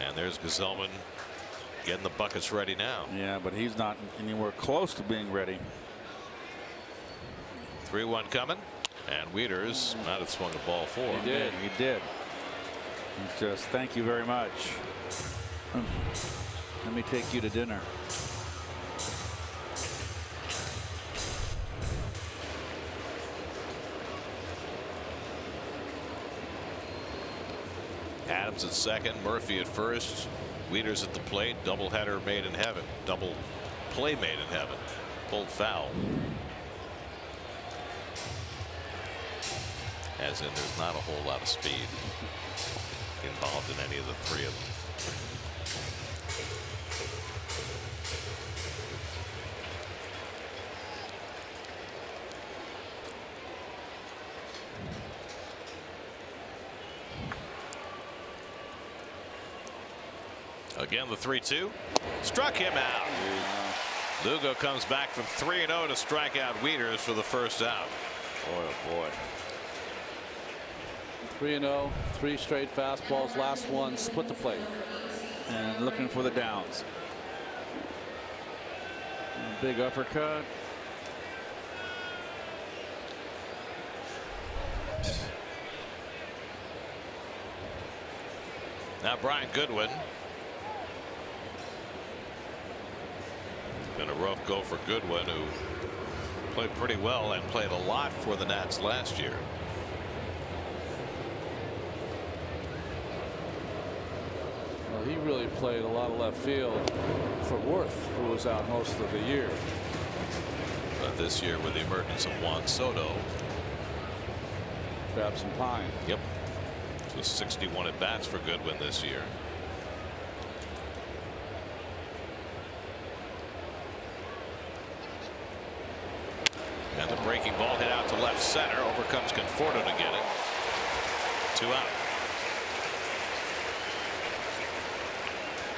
And there's Gazelman getting the buckets ready now. Yeah, but he's not anywhere close to being ready. 3-1 coming. And Wieters might have swung a ball 4. He did. He did. Just thank you very much. Let me take you to dinner. Adams at second, Murphy at first, Wieters at the plate. Doubleheader made in heaven. Double play made in heaven. Pulled foul. As in, there's not a whole lot of speed involved in any of the 3 of them. Again, the 3-2 struck him out. Lugo comes back from 3-0 to strike out Wieters for the first out. Boy, oh boy. 3-0, 3 straight fastballs. Last one split the plate. And looking for the downs. Big uppercut. Now Brian Goodwin. Been a rough go for Goodwin, who played pretty well and played a lot for the Nats last year. Well, he really played a lot of left field for Worth, who was out most of the year. But this year, with the emergence of Juan Soto, grab some pine. Yep. So 61 at bats for Goodwin this year. And the breaking ball hit out to left center. Overcomes Conforto to get it. 2 out.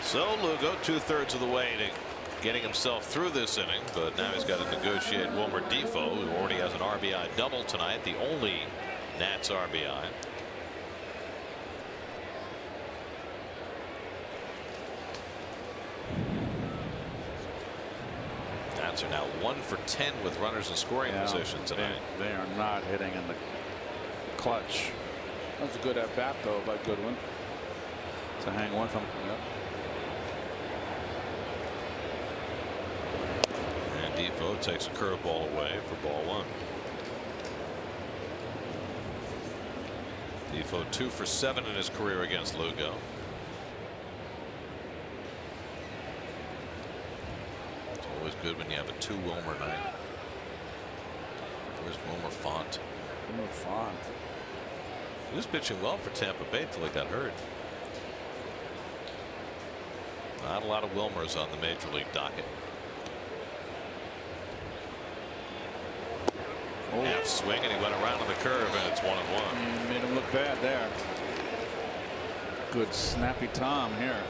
So Lugo 2/3 of the way to getting himself through this inning, but now he's got to negotiate Wilmer Defoe, who already has an RBI double tonight, the only Nats RBI. Nats are now 1 for 10 with runners in scoring position tonight. They are not hitting in the clutch. That was a good at bat though by Goodwin to hang with him. Yep. And Defoe takes a curveball away for ball 1. Defoe 2 for 7 in his career against Lugo. It's always good when you have a 2 Wilmer night. Where's Wilmer Font? Wilmer Font. He was pitching well for Tampa Bay till he got hurt. Not a lot of Wilmers on the major league docket. Half swing, and he went around on the curve, and it's 1-1. Made him look bad there. Good snappy Tom here.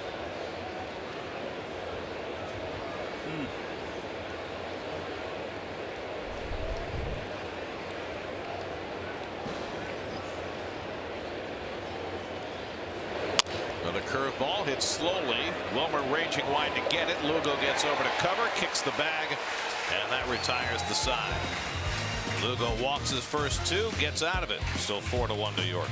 Another curveball hits slowly. Wilmer ranging wide to get it. Lugo gets over to cover, kicks the bag, and that retires the side. Lugo walks his first 2, gets out of it. Still 4-1 New York.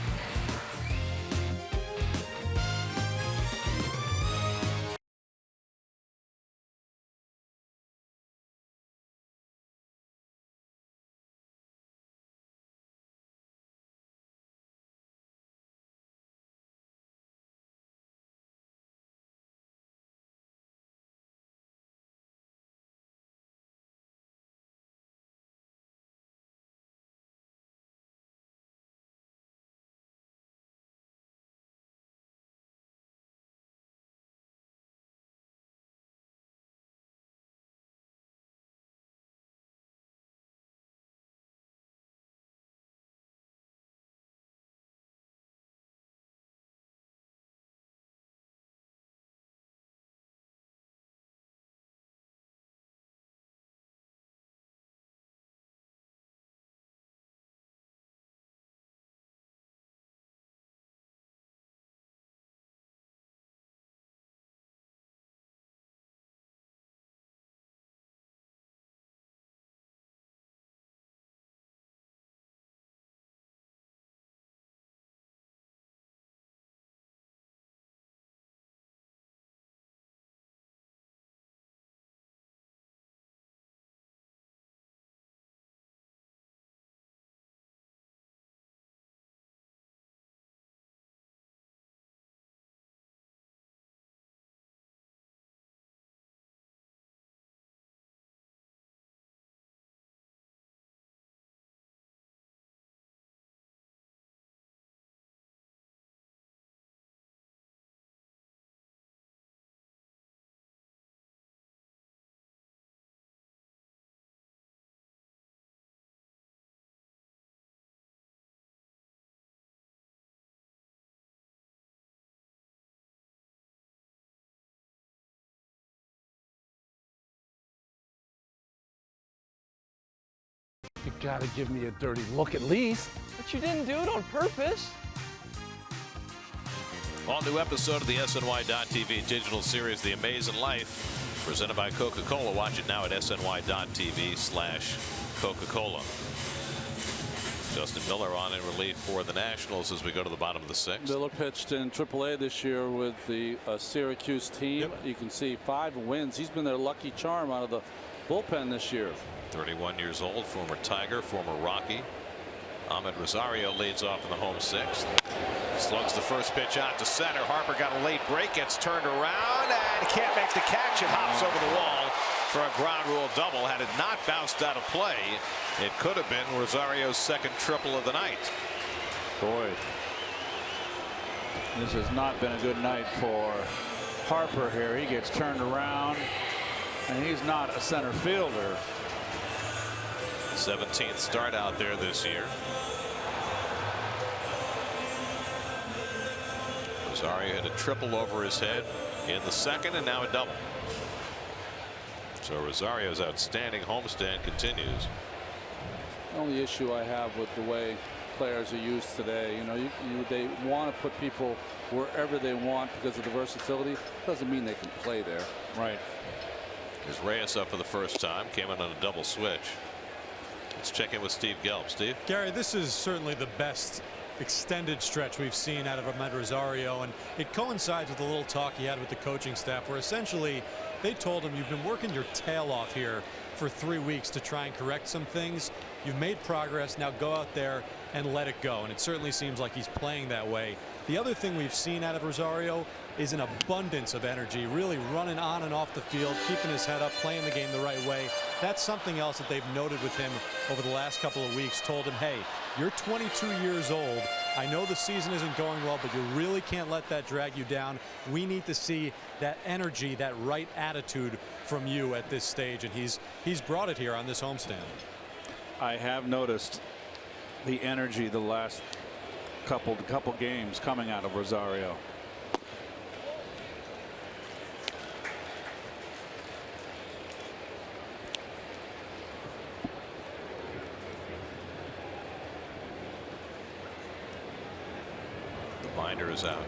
You gotta give me a dirty look at least. But you didn't do it on purpose. All new episode of the SNY.TV digital series, The Amazing Life, presented by Coca-Cola. Watch it now at SNY.TV/Coca-Cola. Justin Miller on in relief for the Nationals as we go to the bottom of the 6th. Miller pitched in AAA this year with the Syracuse team. Yep. You can see 5 wins. He's been their lucky charm out of the bullpen this year. 31 years old, former Tiger, former Rocky. Ahmed Rosario leads off in the home 6th. Slugs the first pitch out to center. Harper got a late break, gets turned around, and can't make the catch. It hops over the wall for a ground rule double. Had it not bounced out of play, it could have been Rosario's second triple of the night. Boy, this has not been a good night for Harper here. He gets turned around, and he's not a center fielder. 17th start out there this year. Rosario had a triple over his head in the second, and now a double. So Rosario's outstanding homestand continues. The only issue I have with the way players are used today, you know, they want to put people wherever they want because of the versatility. Doesn't mean they can play there. Right. Here's Reyes up for the first time. Came in on a double switch. Let's check in with Steve Gelb. Steve? Gary, this is certainly the best extended stretch we've seen out of Ahmed Rosario, and it coincides with a little talk he had with the coaching staff where essentially they told him, you've been working your tail off here for 3 weeks to try and correct some things. You've made progress. Now go out there and let it go. And it certainly seems like he's playing that way. The other thing we've seen out of Rosario is an abundance of energy, really running on and off the field, keeping his head up, playing the game the right way. That's something else that they've noted with him over the last couple of weeks. Told him, hey, you're 22 years old. I know the season isn't going well, but you really can't let that drag you down. We need to see that energy, that right attitude from you at this stage, and he's brought it here on this homestand. I have noticed the energy the last couple games coming out of Rosario. The binder is out.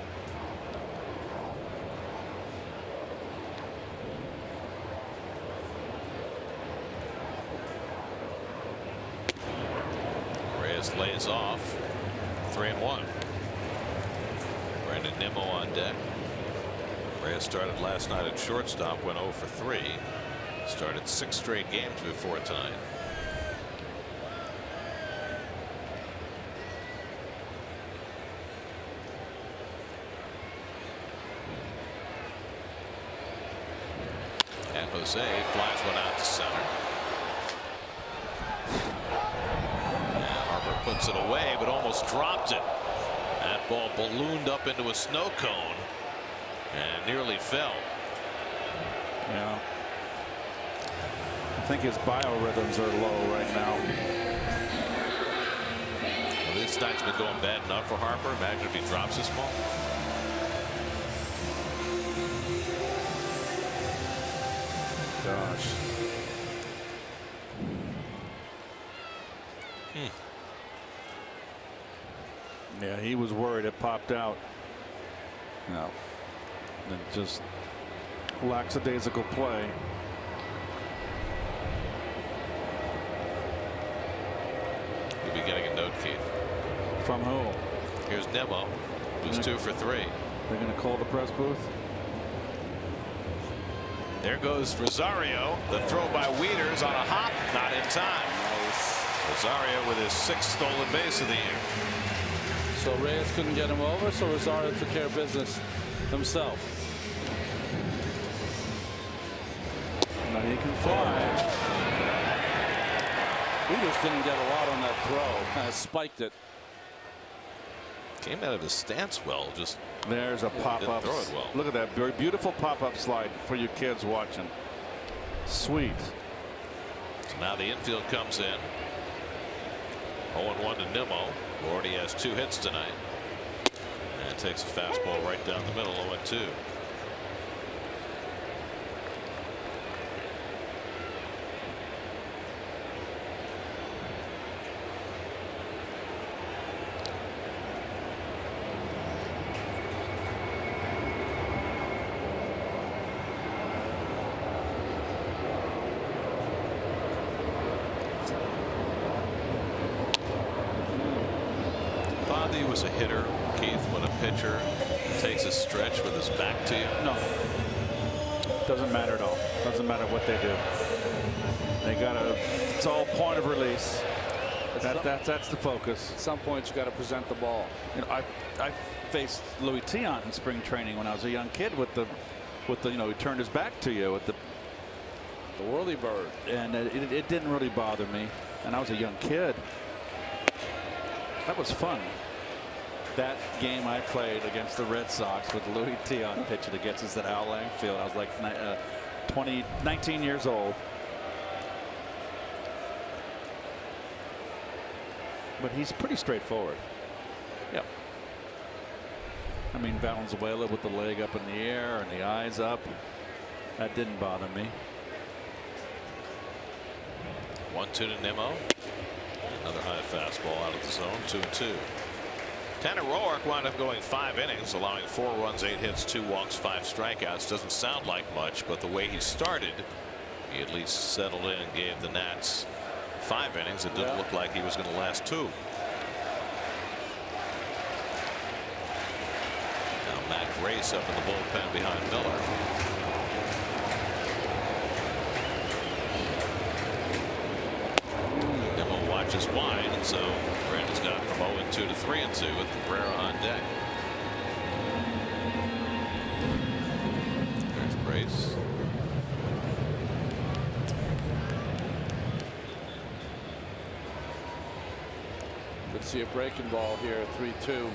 Reyes lays off. 3-1. Brandon Nimmo on deck. Reyes started last night at shortstop, went 0 for 3. Started 6 straight games before tonight. And Jose flies one out to center. Puts it away, but almost dropped it. That ball ballooned up into a snow cone and nearly fell. Yeah. I think his biorhythms are low right now. Well, this night's been going bad enough for Harper. Imagine if he drops this ball. Gosh. Yeah, he was worried it popped out. No. And just lackadaisical play. You'll be getting a note, Keith. From who? Here's Nimmo, who's 2 for 3. They're going to call the press booth. There goes Rosario. The throw by Wieters on a hop, not in time. Rosario with his 6th stolen base of the year. So Reyes couldn't get him over, so Rosario took care of business himself. Now he can fly. Wieters didn't get a lot on that throw. Kind of spiked it. Came out of his stance well. Just there's a pop-up. Throw it well. Look at that very beautiful pop-up slide for you kids watching. Sweet. So now the infield comes in. 0-1 to Nimmo, who already has 2 hits tonight. And takes a fastball right down the middle, 0-2. He was a hitter, Keith, when a pitcher takes a stretch with his back to you. No. Doesn't matter at all. Doesn't matter what they do. They got to, it's all point of release. That's the focus. At some point you got to present the ball. You know, I faced Louis Tion in spring training when I was a young kid with the you know, he turned his back to you with the whirly bird. And it didn't really bother me. And I was a young kid. That was fun. That game I played against the Red Sox with Louis Tion pitching against us at Al Lang Field. I was like 19 years old. But he's pretty straightforward. Yep. I mean, Valenzuela with the leg up in the air and the eyes up. That didn't bother me. 1-2 to Nimmo. Another high fastball out of the zone. 2-2. Tanner Roark wound up going 5 innings, allowing 4 runs, 8 hits, 2 walks, 5 strikeouts. Doesn't sound like much, but the way he started, he at least settled in and gave the Nats 5 innings. It didn't look like he was going to last 2. Now Matt Grace up in the bullpen behind Miller. Nimmo watches wide, and so Brandon's got from 0-2 to 3-2 with Cabrera on deck. There's Grace. Could see a breaking ball here, 3-2.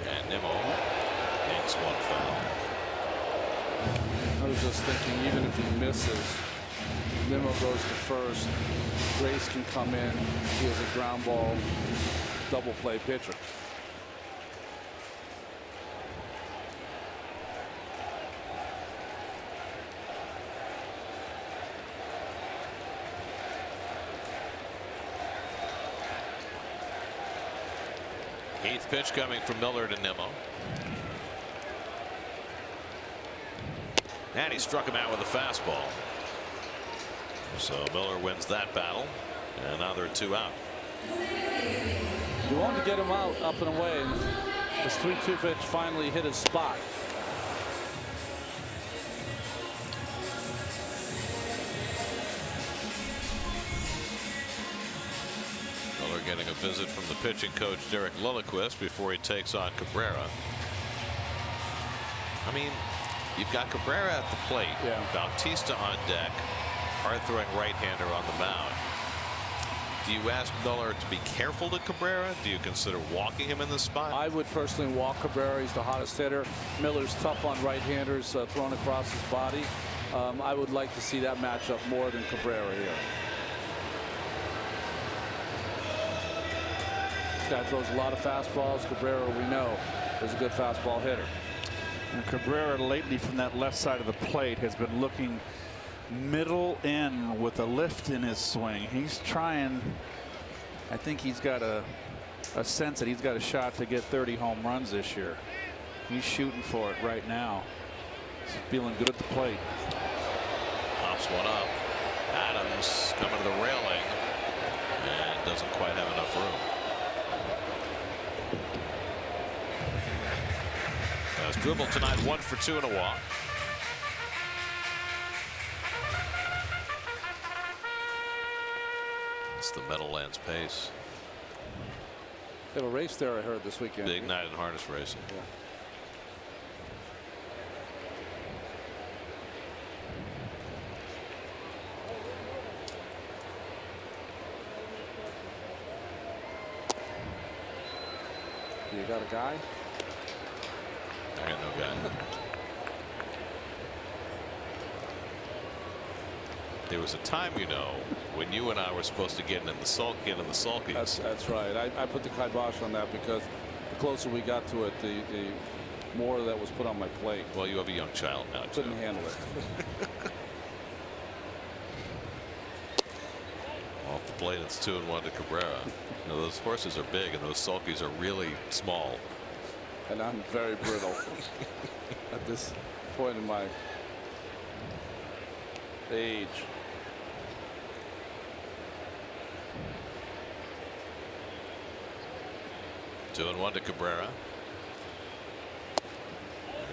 And Nimmo makes 1 foul. I was just thinking, even if he misses, Nimmo goes to first. Grace can come in. He has a ground ball, double play pitcher. Eighth pitch coming from Miller to Nimmo. And he struck him out with a fastball. So Miller wins that battle. And now there are 2 out. You wanted to get him out, up and away. And this 3-2 pitch finally hit his spot. Miller getting a visit from the pitching coach Derek Lilliquist before he takes on Cabrera. I mean, you've got Cabrera at the plate, Bautista on deck, hard-throwing right-hander on the mound. Do you ask Miller to be careful to Cabrera? Do you consider walking him in this spot? I would personally walk Cabrera. He's the hottest hitter. Miller's tough on right-handers thrown across his body. I would like to see that matchup more than Cabrera here. This guy throws a lot of fastballs. Cabrera, we know, is a good fastball hitter. And Cabrera lately from that left side of the plate has been looking middle in with a lift in his swing. He's trying. I think he's got a sense that he's got a shot to get 30 home runs this year. He's shooting for it right now. He's feeling good at the plate. Pops one up. Adams coming to the railing and doesn't quite have enough room. As dribble tonight, 1 for 2 and a walk. It's the Meadowlands pace. They have a race there, I heard, this weekend. Big night in harness racing. Yeah. You got a guy? I got no guy. There was a time, you know, when you and I were supposed to get in the sulkies. That's right. I put the kibosh on that because the closer we got to it, the more that was put on my plate. Well, you have a young child now, too. Couldn't handle it. Off the plate, it's 2-1 to Cabrera. You know, those horses are big, and those sulkies are really small. And I'm very brittle at this point in my age. Two and 1 to Cabrera.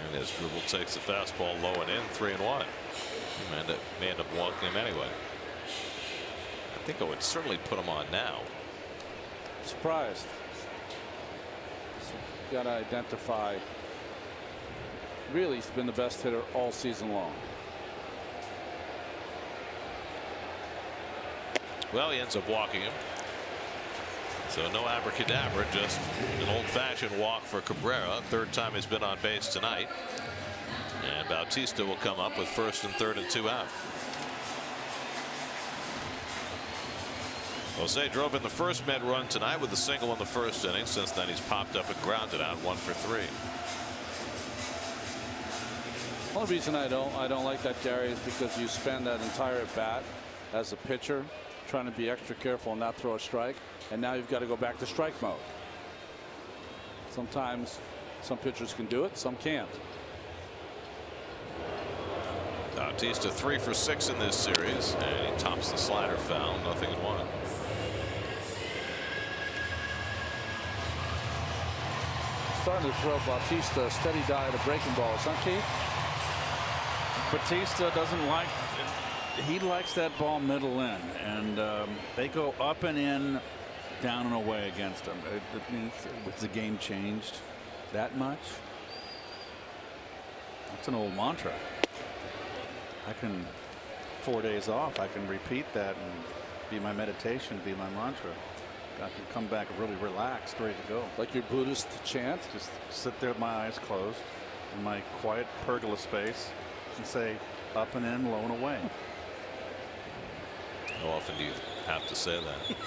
And as Dribble takes the fastball low and in, 3-1. May end up walking him anyway. I think I would certainly put him on now. Surprised. Got to identify. Really, he's been the best hitter all season long. Well, he ends up walking him. So no abracadabra, just an old-fashioned walk for Cabrera. 3rd time he's been on base tonight. And Bautista will come up with 1st and 3rd and 2 out. Jose drove in the first Met run tonight with a single in the 1st inning. Since then, he's popped up and grounded out 1 for 3. The only reason I don't like that, Gary, is because you spend that entire at bat as a pitcher trying to be extra careful and not throw a strike, and now you've got to go back to strike mode. Sometimes some pitchers can do it, some can't. Bautista 3 for 6 in this series, and he tops the slider foul. Nothing's won. Starting to throw Bautista a steady diet of breaking balls, huh, Keith? Batista doesn't like. He likes that ball middle in, and they go up and in, down and away against him. Has the game changed that much? That's an old mantra. I can 4 days off. I can repeat that and be my meditation, be my mantra. I can come back really relaxed, ready to go. Like your Buddhist chant? Just sit there with my eyes closed in my quiet pergola space and say up and in, low and away. How often do you have to say that?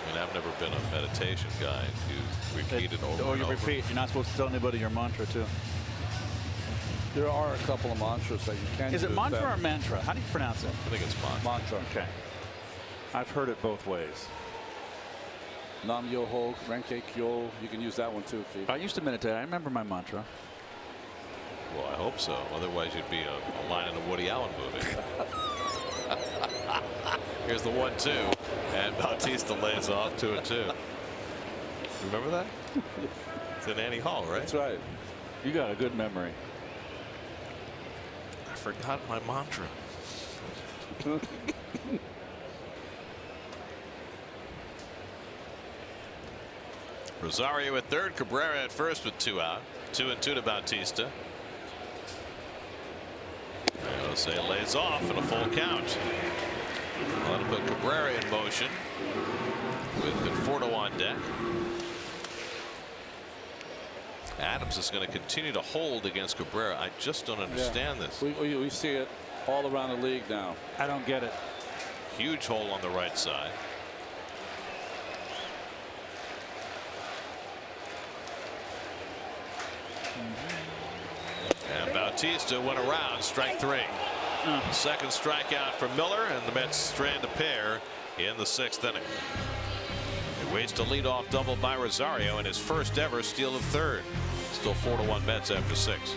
I mean, I've never been a meditation guy. You repeat it over and over. Repeat. You're not supposed to tell anybody your mantra, too. There are a couple of mantras that you can Is use. it mantra or mantra? How do you pronounce it? I think it's mantra. Mantra. Okay. I've heard it both ways. Nam Yoho, Renke Kyo. You can use that one too, Keith. I used to meditate. I remember my mantra. Well, I hope so. Otherwise, you'd be a line in a Woody Allen movie. Here's the 1-2, and Bautista lays off 2-2. Remember that? It's in Annie Hall, right? That's right. You got a good memory. I forgot my mantra. Rosario at third, Cabrera at first with 2 out. 2-2 to Bautista. Jose lays off and a full count. That'll put Cabrera in motion with Conforto on deck. Adams is going to continue to hold against Cabrera. I just don't understand this. We see it all around the league now. I don't get it. Huge hole on the right side. And Bautista went around, strike 3. Second strikeout for Miller, and the Mets strand a pair in the 6th inning. They waste a leadoff double by Rosario and his first ever steal of third. Still 4-1 Mets after 6.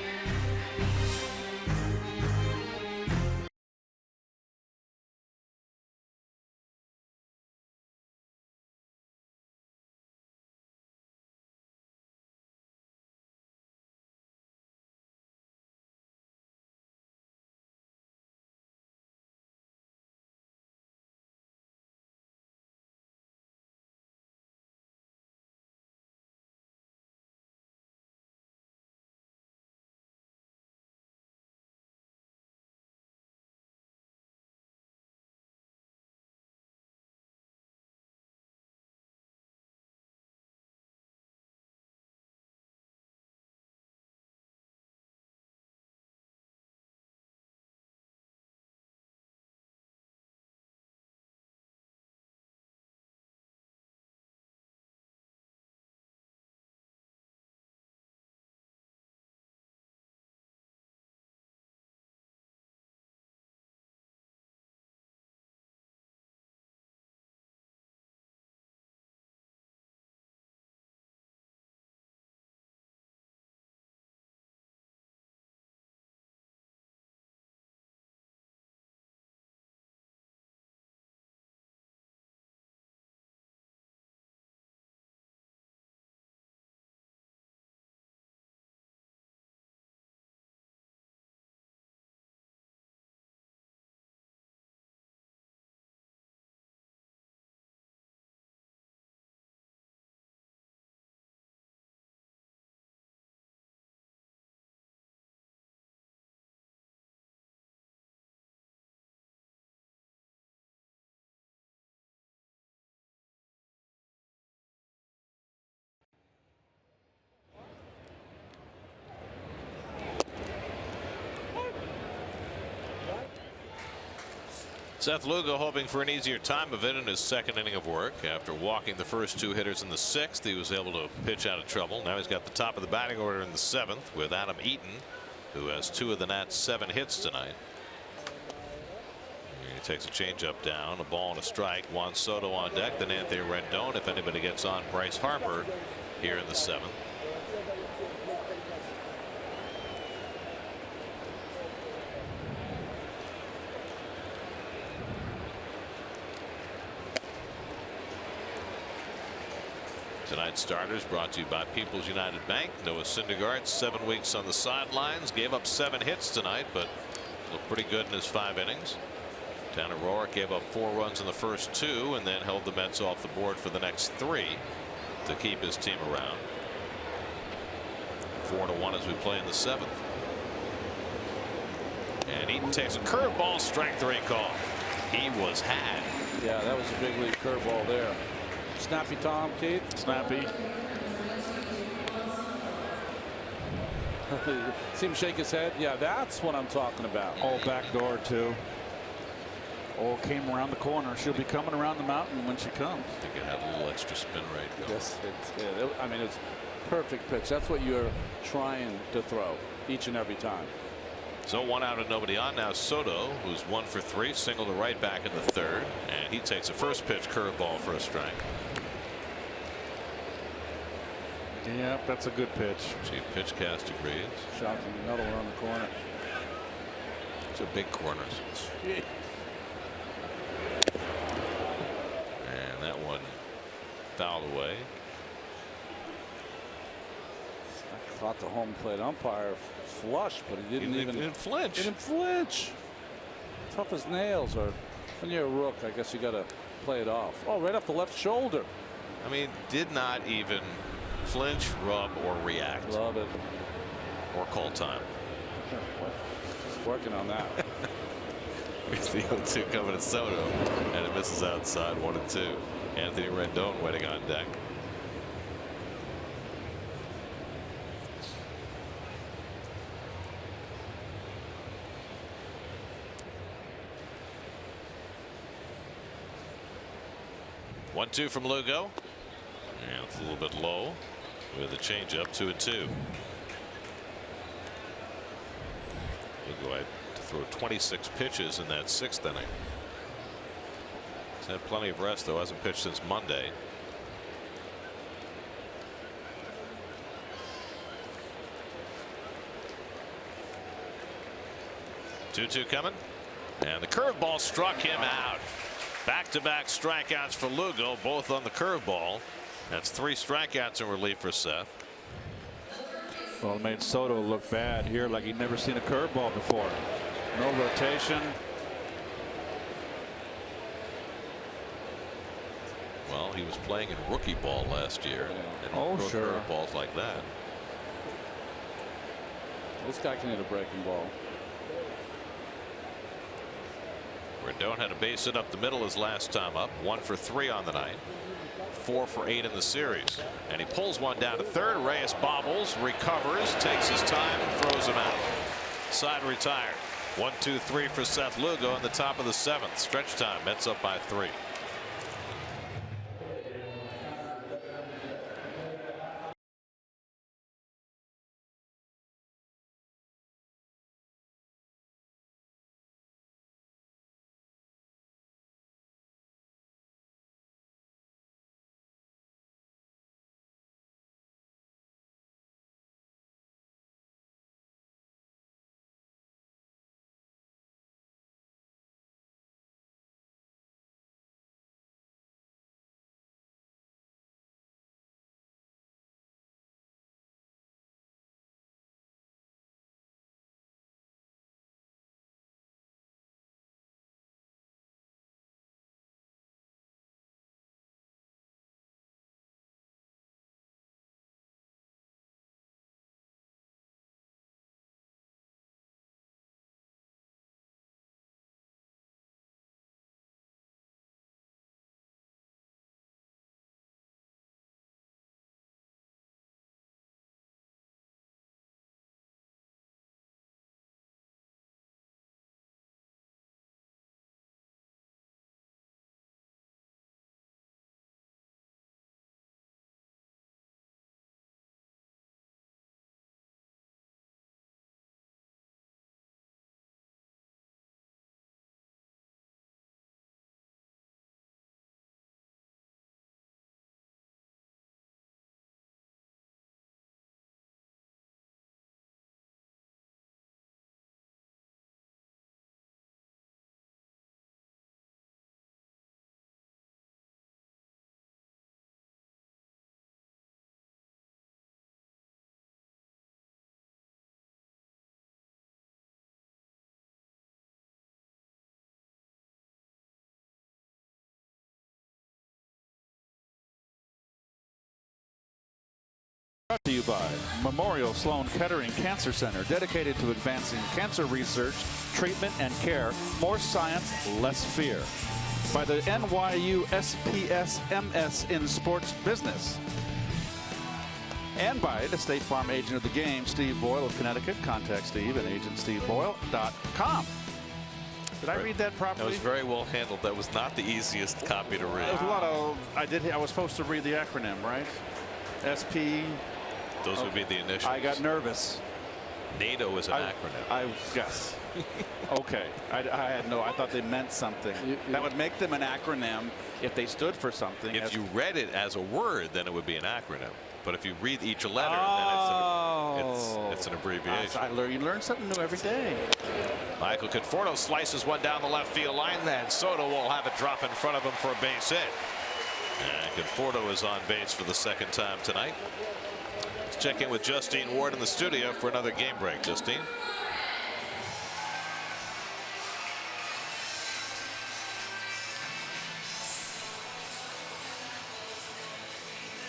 Seth Lugo hoping for an easier time of it in his second inning of work. After walking the first 2 hitters in the 6th, he was able to pitch out of trouble. Now he's got the top of the batting order in the 7th with Adam Eaton, who has 2 of the Nats' 7 hits tonight. He takes a changeup down, a ball and a strike. Juan Soto on deck, then Anthony Rendon. If anybody gets on Bryce Harper here in the 7th. Tonight's starters brought to you by People's United Bank. Noah Syndergaard, 7 weeks on the sidelines, gave up 7 hits tonight, but looked pretty good in his 5 innings. Tanner Roark gave up 4 runs in the first 2 and then held the Mets off the board for the next 3 to keep his team around. 4-1 as we play in the 7th. And Eaton takes a curveball, strike 3 call. He was had. Yeah, that was a big league curveball there. Snappy Tom, Keith. Snappy. See him shake his head. Yeah, that's what I'm talking about. Oh, back door too. Oh, came around the corner. She'll be coming around the mountain when she comes. I think it had a little extra spin rate going. Yes, I mean, it's perfect pitch. That's what you're trying to throw each and every time. So 1 out and nobody on. Now Soto, who's 1 for 3, single to right back in the 3rd, and he takes a first pitch curveball for a strike. Yeah, that's a good pitch. Chief pitchcast agrees. Shocking, another one on the corner. These are big corners. And that one fouled away. I thought the home plate umpire flushed, but he didn't flinch. He didn't flinch. Tough as nails. Or when you're a rook, I guess you got to play it off. Oh, right off the left shoulder. I mean, did not even flinch, rub, or react. Love it. Or call time. Working on that. Here's the 0-2 coming to Soto, and it misses outside 1-2. Anthony Rendon waiting on deck. One-two from Lugo. And it's a little bit low with a changeup. 2-2. Lugo had to throw 26 pitches in that 6th inning. He's had plenty of rest, though. Hasn't pitched since Monday. Two coming, and the curveball struck him out. Back-to-back strikeouts for Lugo, both on the curveball. That's 3 strikeouts in relief for Seth. Well, it made Soto look bad here, like he'd never seen a curveball before. No rotation. Well, he was playing in rookie ball last year, and he threw curveballs like that. This guy can hit a breaking ball. Rendon had a base hit up the middle his last time up. 1 for 3 on the night. 4 for 8 in the series. And he pulls one down to 3rd. Reyes bobbles, recovers, takes his time, and throws him out. Side retired. 1-2-3 for Seth Lugo in the top of the 7th. Stretch time. Mets up by 3. Brought to you by Memorial Sloan Kettering Cancer Center, dedicated to advancing cancer research, treatment, and care. More science, less fear. By the NYU SPS MS in Sports Business. And by the State Farm agent of the game, Steve Boyle of Connecticut. Contact Steve at agentsteveboyle.com. Did I read that properly? That was very well handled. That was not the easiest copy to read. There's a lot of, I was supposed to read the acronym, right? SP. Those would be the initials. I got nervous. NATO is an acronym. Yes. Okay. I thought they meant something. That would make them an acronym if they stood for something. If you read it as a word, then it would be an acronym. But if you read each letter, then it's an abbreviation. You learn something new every day. Michael Conforto slices one down the left field line. Then Soto will have it drop in front of him for a base hit. And Conforto is on base for the second time tonight. Let's check in with Justine Ward in the studio for another game break. Justine.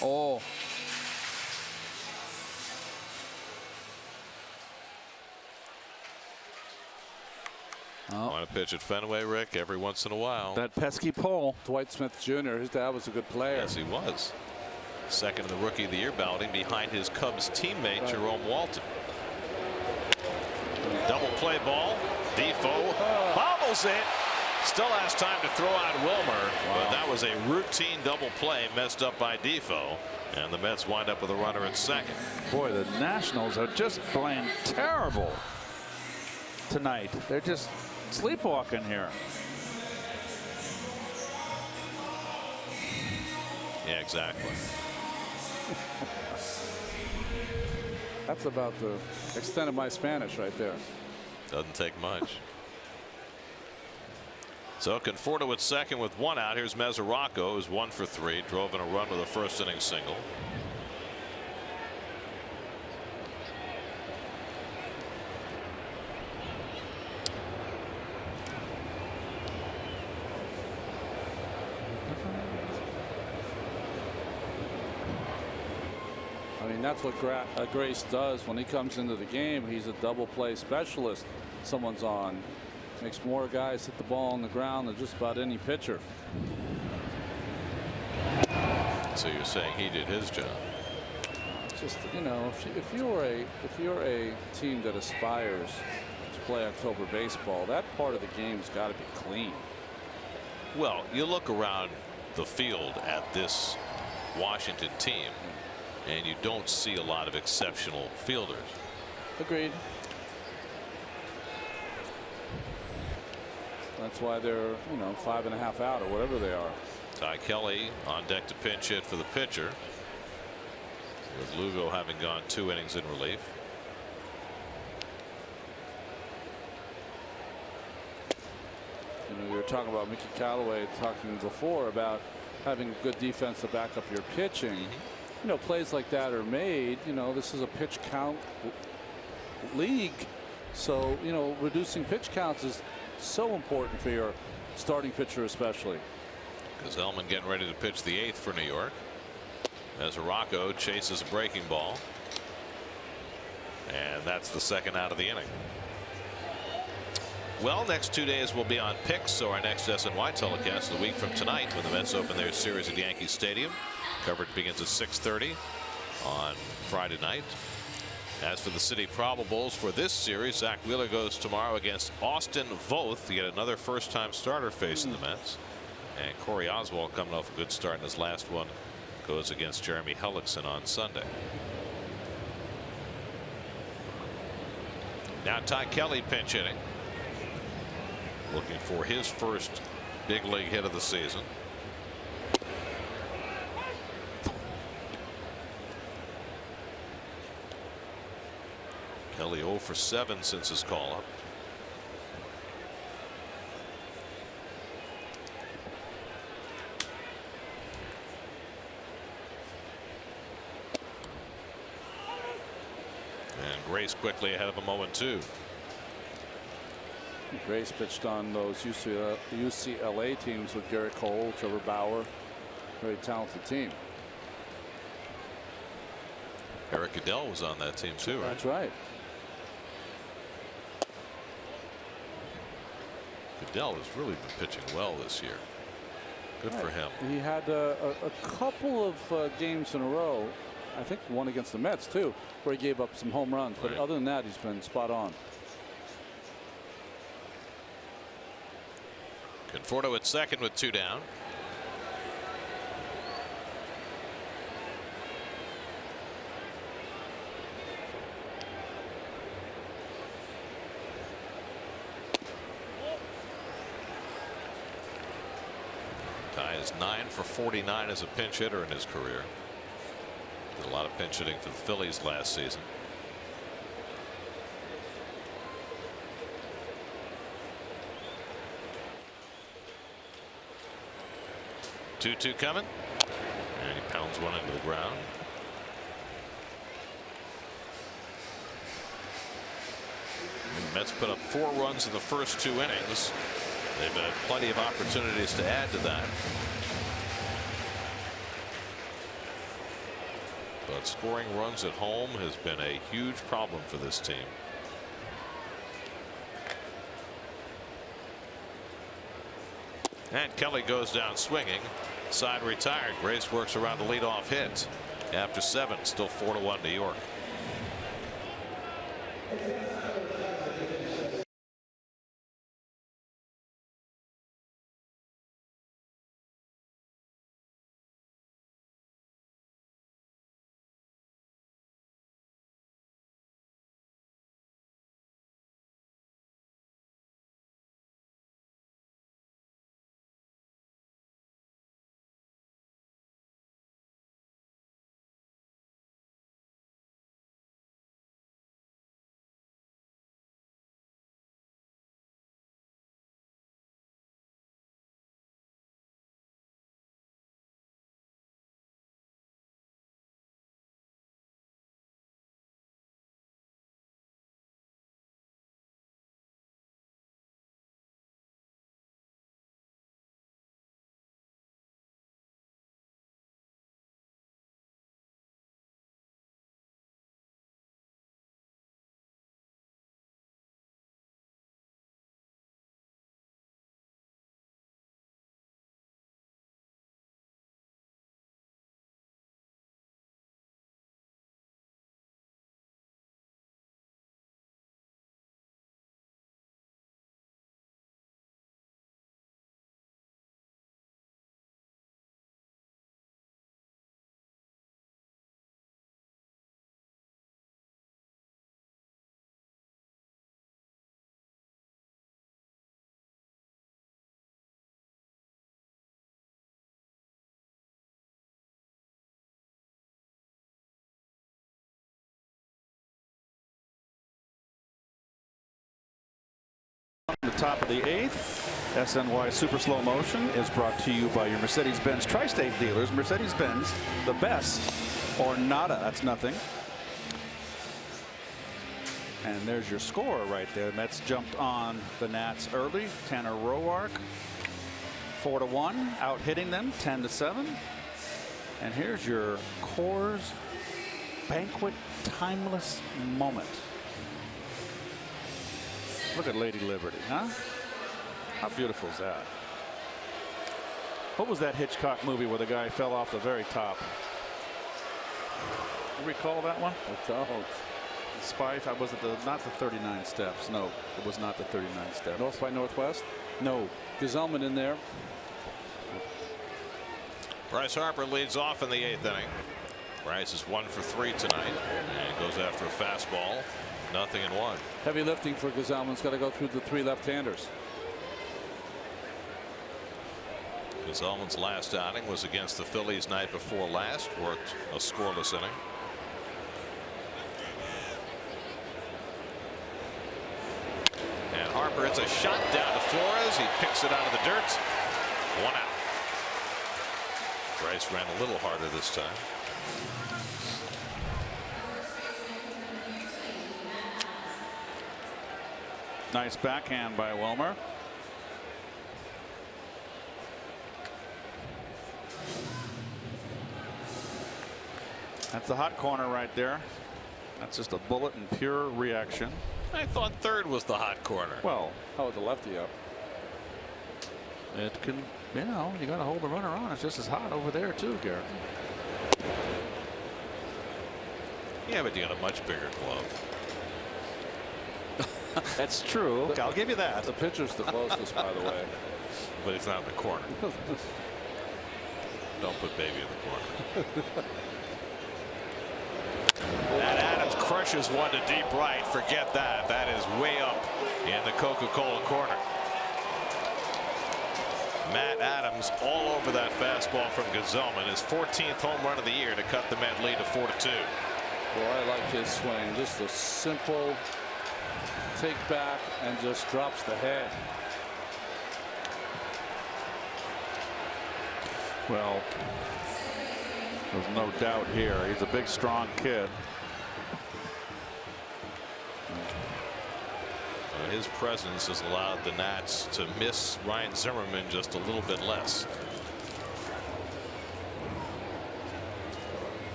Oh. On a pitch at Fenway, Rick, every once in a while. That pesky pole. Dwight Smith Jr., his dad was a good player. Yes, he was. Second in the Rookie of the Year balloting behind his Cubs teammate, Jerome Walton. Double play ball. Defoe bobbles it. Still has time to throw out Wilmer, but that was a routine double play messed up by Defoe. And the Mets wind up with a runner at second. Boy, the Nationals are just playing terrible tonight. They're just sleepwalking here. Yeah, exactly. That's about the extent of my Spanish right there. Doesn't take much. So Conforto at second with one out. Here's Mesoraco, who's 1 for 3, drove in a run with a first inning single. I mean, that's what Grace does when he comes into the game. He's a double play specialist. Someone's on. Makes more guys hit the ball on the ground than just about any pitcher. So you're saying he did his job? Just, you know, if you're a team that aspires to play October baseball, that part of the game's got to be clean. Well, you look around the field at this Washington team, and you don't see a lot of exceptional fielders. Agreed. That's why they're, you know, 5.5 out or whatever they are. Ty Kelly on deck to pinch hit for the pitcher, with Lugo having gone 2 innings in relief. You know, you were talking about Mickey Callaway talking before about having good defense to back up your pitching. You know, plays like that are made. You know, this is a pitch count league, so you know, reducing pitch counts is so important for your starting pitcher, especially. Zellman getting ready to pitch the 8th for New York as Rocco chases a breaking ball, and that's the second out of the inning. Well, next 2 days will be on picks, so our next SNY telecast a week from tonight when the Mets open their series at Yankee Stadium. Coverage begins at 6:30 on Friday night. As for the city probables for this series, Zach Wheeler goes tomorrow against Austin Voth, yet another first-time starter facing the Mets. And Corey Oswald, coming off a good start in his last one, goes against Jeremy Hellickson on Sunday. Now Ty Kelly pinch hitting, looking for his first big league hit of the season. Kelly 0 for 7 since his call up. And Grace quickly ahead of him 0-2. Grace pitched on those UCLA teams with Garrett Cole, Trevor Bauer. Very talented team. Eric Goodell was on that team too, right? That's right. Goodell has really been pitching well this year. Good for him. He had a couple of games in a row, I think one against the Mets too, where he gave up some home runs. But other than that, he's been spot on. Conforto at second with 2 down. Ty is 9 for 49 as a pinch hitter in his career. Did a lot of pinch hitting for the Phillies last season. Two coming, and he pounds one into the ground. And the Mets put up 4 runs in the first 2 innings. They've had plenty of opportunities to add to that. But scoring runs at home has been a huge problem for this team. And Kelly goes down swinging. Side retired. Grace works around the leadoff hit. After 7, still 4-1 New York. The top of the 8th. SNY Super Slow Motion is brought to you by your Mercedes-Benz Tri-State dealers. Mercedes-Benz, the best, or nada. That's nothing. And there's your score right there. Mets jumped on the Nats early. Tanner Roark, 4-1, out hitting them 10-7. And here's your Coors Banquet timeless moment. Look at Lady Liberty, huh? How beautiful is that? What was that Hitchcock movie where the guy fell off the very top? You recall that one? I don't. Spy, was it not the 39 steps? No, it was not the 39 steps. North by Northwest? No. Gazelman in there. Bryce Harper leads off in the 8th inning. Bryce is 1 for 3 tonight and goes after a fastball. 0-1. Heavy lifting for Gazelman's got to go through the 3 left-handers. Gazelman's last outing was against the Phillies night before last. Worked a scoreless inning. And Harper hits a shot down to Flores. He picks it out of the dirt. 1 out. Bryce ran a little harder this time. Nice backhand by Wilmer. That's a hot corner right there. That's just a bullet in pure reaction. I thought third was the hot corner. Well, Oh, the lefty up. it can, you know, you got to hold the runner on. It's just as hot over there too, Garrett. Yeah, but you got a much bigger glove. That's true. Okay, I'll give you that. The pitcher's the closest, by the way. But it's not in the corner. Don't put baby in the corner. And Adams crushes one to deep right. Forget that. That is way up in the Coca-Cola corner. Matt Adams all over that fastball from Gazelman. His 14th home run of the year to cut the Met lead to 4-2. Boy, I like his swing. Just a simple take back and just drops the head. Well, there's no doubt here. He's a big, strong kid. His presence has allowed the Nats to miss Ryan Zimmerman just a little bit less.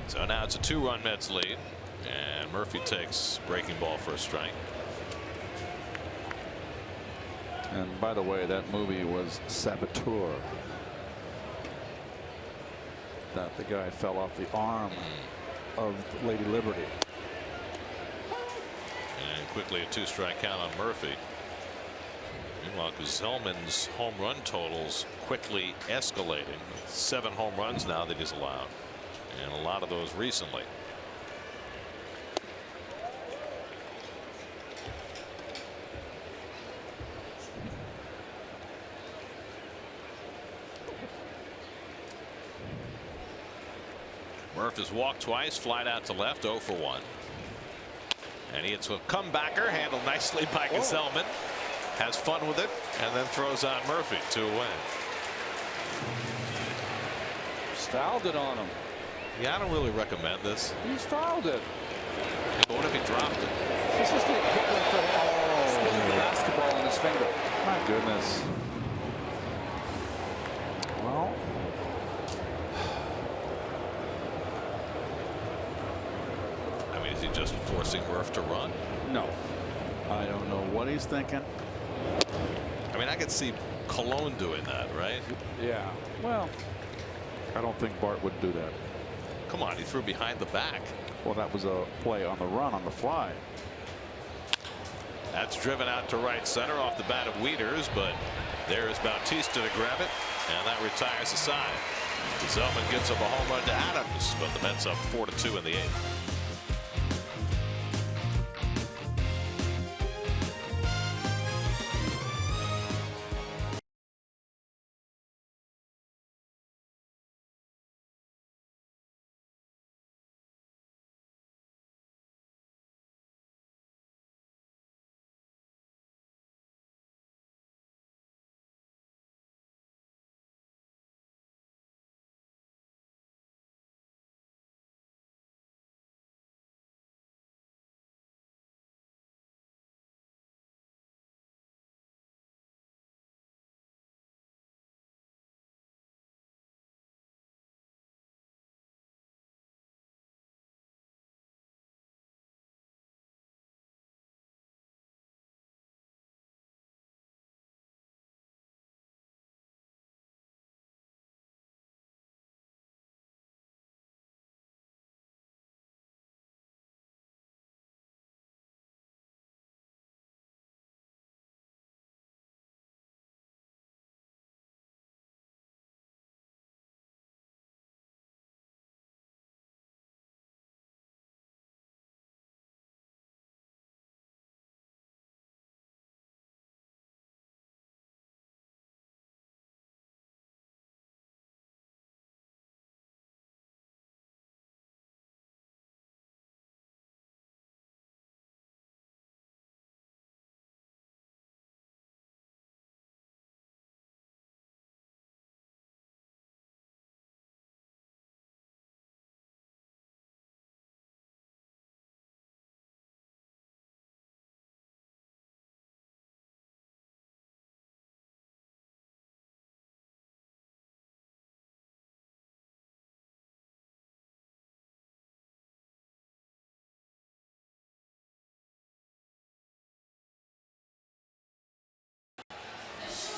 So now it's a 2-run Mets lead, and Murphy takes breaking ball for a strike. And by the way, that movie was Saboteur. That the guy fell off the arm of Lady Liberty. And quickly a 2-strike count on Murphy. Meanwhile, Gazelman's home run totals quickly escalating. 7 home runs now that he's allowed, and a lot of those recently. Murph has walked twice, flied out to left, 0 for 1. And he hits a comebacker, handled nicely by Gazelman. Has fun with it, and then throws on Murphy to a win. Styled it on him. Yeah, I don't really recommend this. He styled it. But what if he dropped it? This is the equivalent of sticking the basketball in his finger. My goodness. Well, I mean, is he just forcing Murph to run? no. I don't know what he's thinking. I mean, I could see Cologne doing that, right? Yeah. Well, I don't think Bart would do that. Come on, he threw behind the back. Well, that was a play on the run, on the fly. That's driven out to right center off the bat of Wieters, but there's Bautista to grab it, and that retires the side. Zellman gives up a home run to Adams, but the Mets up 4-2 in the 8th.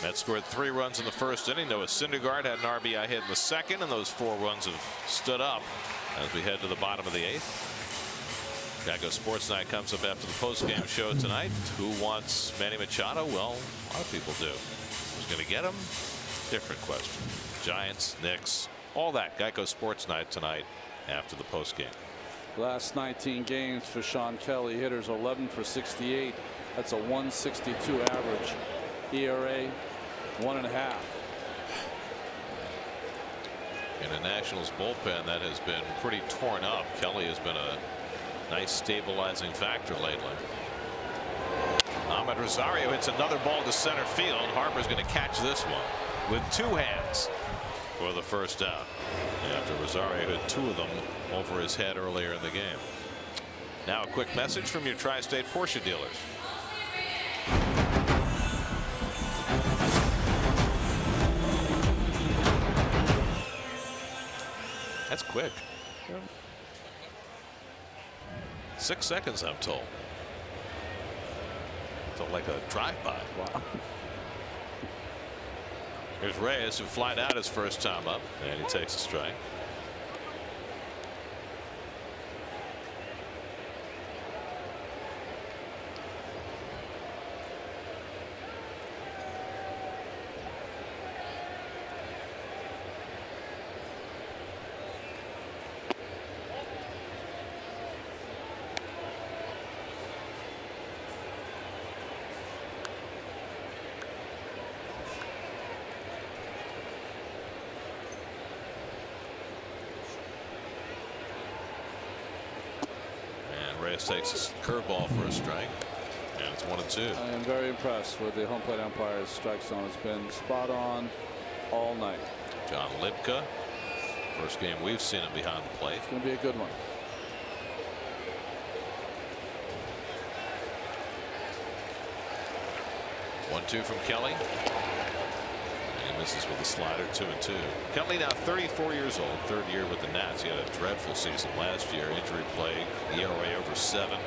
Mets scored 3 runs in the first inning. Noah Syndergaard had an RBI hit in the second, and those 4 runs have stood up as we head to the bottom of the 8th. Geico Sports Night comes up after the postgame show tonight. Who wants Manny Machado? Well, a lot of people do. Who's going to get him? Different question. Giants, Knicks, all that. Geico Sports Night tonight after the postgame. Last 19 games for Sean Kelly. Hitters 11 for 68. That's a 162 average. ERA 1.5. In a Nationals bullpen that has been pretty torn up. Kelly has been a nice stabilizing factor lately. Ahmed Rosario hits another ball to center field. Harper's going to catch this one with 2 hands for the first out. After Rosario hit 2 of them over his head earlier in the game. Now a quick message from your Tri-State Porsche dealers. That's quick. 6 seconds, I'm told. Felt like a drive-by. Wow. Here's Reyes, who flied out his first time up, and he takes a strike. Reyes takes a curveball for a strike, and it's 1-2. I am very impressed with the home plate umpire's strike zone. Has been spot on all night. John Libka, first game we've seen him behind the plate. It's going to be a good one. One-two from Kelly. And he misses with a slider. 2-2. Kelly now 34 years old, 3rd year with the Nats. He had a dreadful season last year, injury plague, ERA over 7,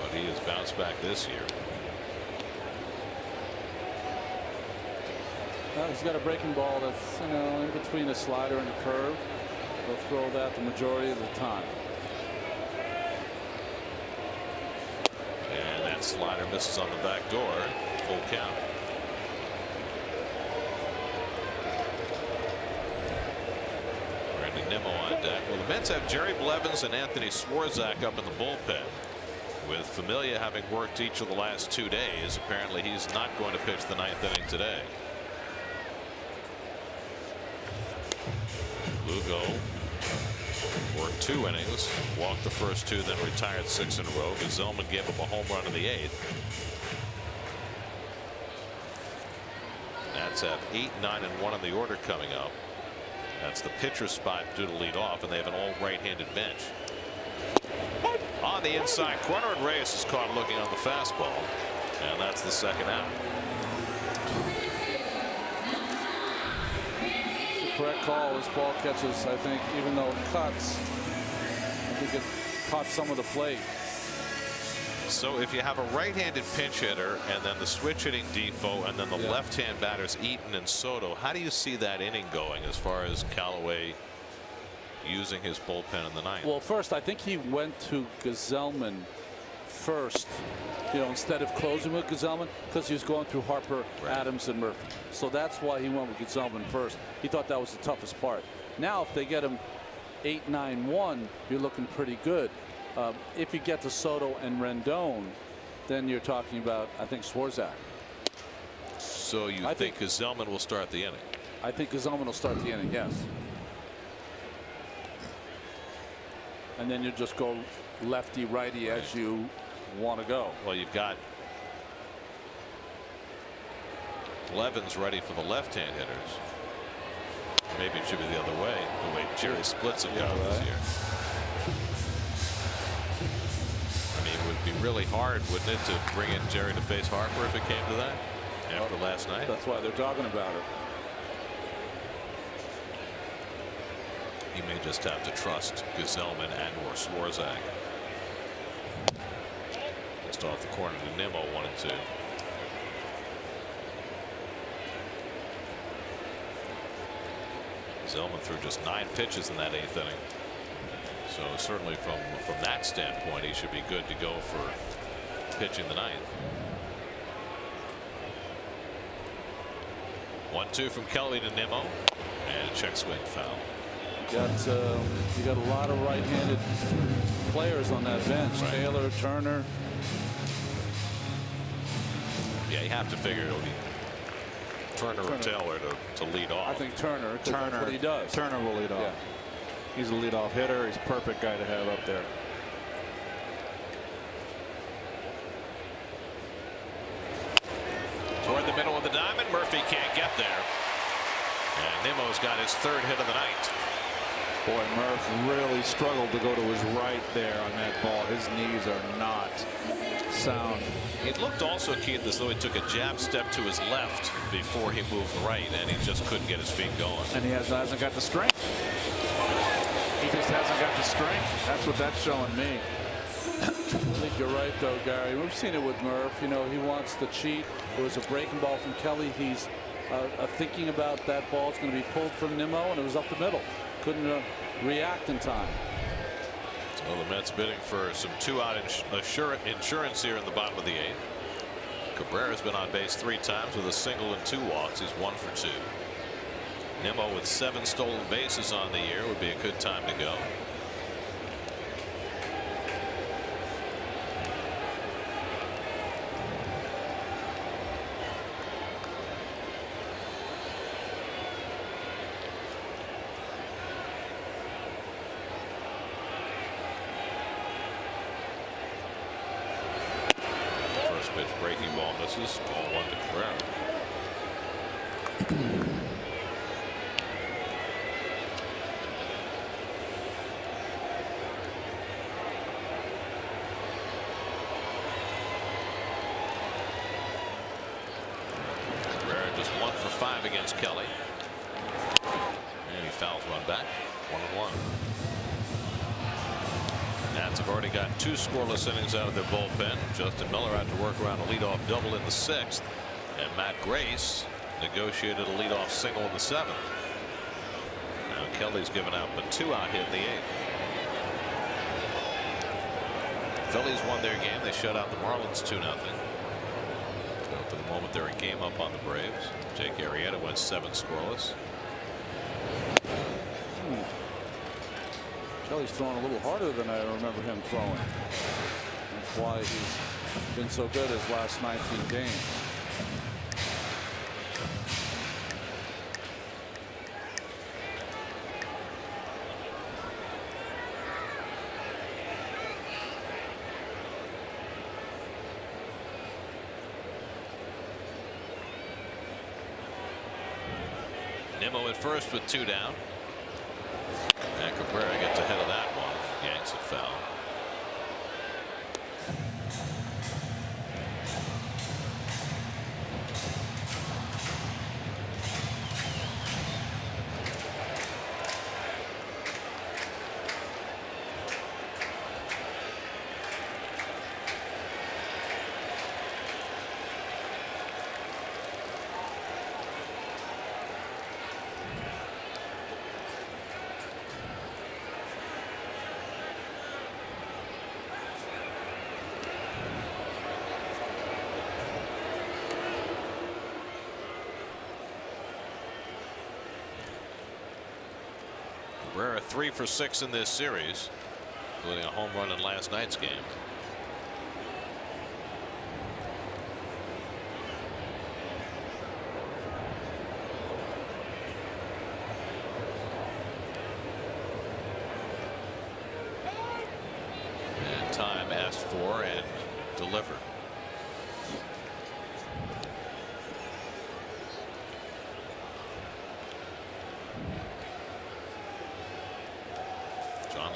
but he has bounced back this year. Well, he's got a breaking ball that's, you know, in between a slider and a curve. He'll throw that the majority of the time. And that slider misses on the back door. Full count. Randy Nimmo on deck. Well, the Mets have Jerry Blevins and Anthony Swarzak up in the bullpen. With Familia having worked each of the last 2 days, apparently he's not going to pitch the 9th inning today. Lugo worked 2 innings, walked the first 2, then retired 6 in a row. Zellman gave up a home run in the 8th. Nats have 8, 9, and 1 in the order coming up. That's the pitcher spot due to lead off, and they have an all right-handed bench. On the inside corner, and Reyes is caught looking on the fastball, and that's the second out. The correct call. This ball catches, I think, even though it cuts, I think it caught some of the plate. So if you have a right-handed pinch hitter and then the switch hitting Defoe and then the left-hand batters Eaton and Soto, how do you see that inning going as far as Callaway using his bullpen in the 9th? Well, first, I think he went to Gazelman first, you know, instead of closing with Gazelman, because he was going through Harper, Adams, and Murphy. So that's why he went with Gazelman first. He thought that was the toughest part. Now, if they get him 8-9-1, you're looking pretty good. If you get to Soto and Rendon, then you're talking about, I think, Swarzak. So you think Gazelman will start the inning? I think Gazelman will start the inning, yes. And then you just go lefty righty as you want to go. Well, you've got Blevins ready for the left-hand hitters. Maybe it should be the other way, the way Jerry splits have gone this year. I mean, it would be really hard, wouldn't it, to bring in Jerry to face Harper if it came to that after last night? That's why they're talking about it. He may just have to trust Gazelman and or Swarzak. Just off the corner to Nimmo, 1-2. Zellman threw just 9 pitches in that 8th inning. So certainly from that standpoint, he should be good to go for pitching the 9th. 1-2 from Kelly to Nimmo, and a check swing foul. You got a lot of right-handed players on that bench. Right. Taylor, Turner. Yeah, you have to figure it'll be Turner or Taylor to lead off. I think Turner. That's what he does. Turner will lead off. Yeah. He's a leadoff hitter. He's a perfect guy to have up there. Toward the middle of the diamond, Murphy can't get there. And Nimmo's got his 3rd hit of the night. Boy, Murph really struggled to go to his right there on that ball. His knees are not sound. It looked also, Keith, as though he took a jab step to his left before he moved right, and he just couldn't get his feet going. And he hasn't got the strength. He just hasn't got the strength. That's what that's showing me. I think you're right, though, Gary. We've seen it with Murph. You know, he wants to cheat. There was a breaking ball from Kelly. He's thinking about that ball's going to be pulled from Nimmo, and it was up the middle. Couldn't react in time. So the Mets bidding for some 2-out insurance here in the bottom of the 8th. Cabrera's been on base 3 times with a single and 2 walks. He's 1 for 2. Nimmo with 7 stolen bases on the year would be a good time to go. Pitch breaking ball misses. Ball 1 to Cabrera. Cabrera just 1 for 5 against Kelly. And he fouls one back. 1-1. Nats have already got 2 scoreless innings out of their bullpen. Justin Miller had to work around a leadoff double in the 6th, and Matt Grace negotiated a leadoff single in the 7th. Now Kelly's given out a 2-out hit in the 8th. Phillies won their game. They shut out the Marlins 2-0. For the moment, they're a game up on the Braves. Jake Arrieta went 7 scoreless. Kelly's throwing a little harder than I remember him throwing. That's why he's been so good his last 19 games. Nimmo at first with 2 down. And Cabrera gets ahead of that one. Yanks it foul. Cabrera 3 for 6 in this series, including a home run in last night's game. And time asked for and delivered.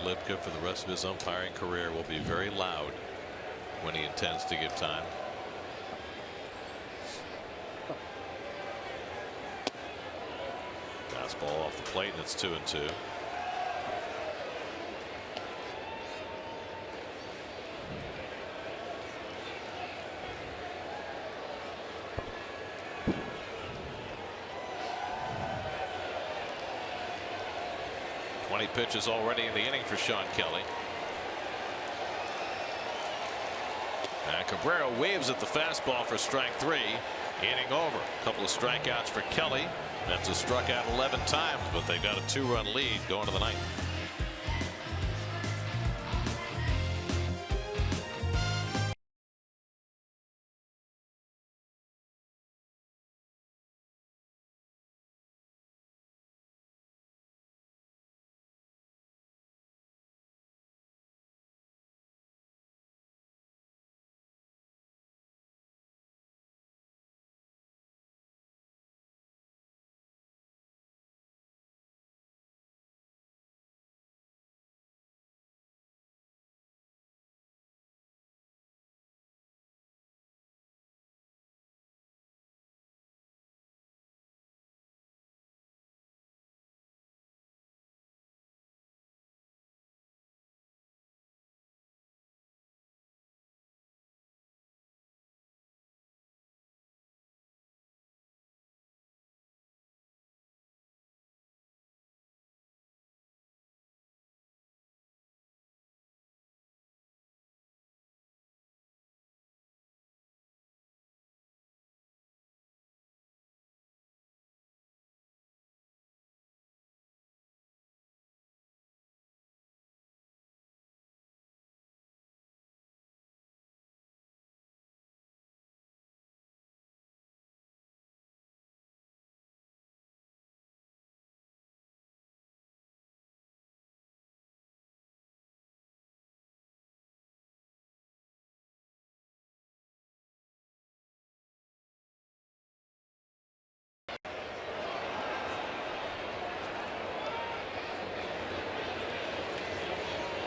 Lipka, for the rest of his umpiring career, will be very loud when he intends to give time. Fastball off the plate, and it's 2-2. 20 pitches already in the inning for Sean Kelly. And Cabrera waves at the fastball for strike 3. Inning over. A couple of strikeouts for Kelly. Mets have struck out 11 times, but they've got a 2-run lead going to the ninth.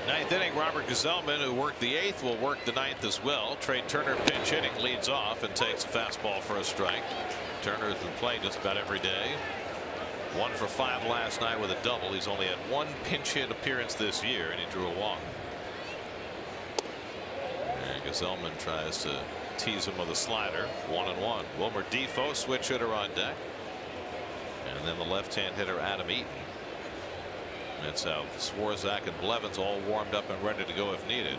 Ninth inning, Robert Gazelman, who worked the 8th, will work the 9th as well. Trey Turner pinch hitting, leads off and takes a fastball for a strike. Turner has been playing just about every day. 1 for 5 last night with a double. He's only had 1 pinch hit appearance this year, and he drew a walk. And Gazelman tries to tease him with a slider. 1-1. Wilmer Defoe, switch hitter on deck. And then the left-hand hitter Adam Eaton. That's how Swarzak and Blevins all warmed up and ready to go if needed.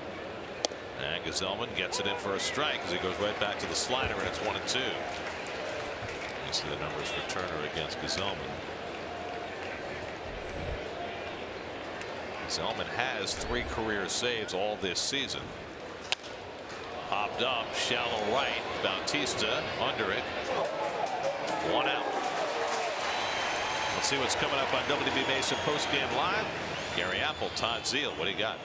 And Gazelman gets it in for a strike as he goes right back to the slider, and it's 1-2. You see the numbers for Turner against Gazelman. Gazelman has 3 career saves all this season. Popped up, shallow right. Bautista under it. 1 out. Let's see what's coming up on WB Mason postgame live. Gary Apple, Todd Zeal, what do you got?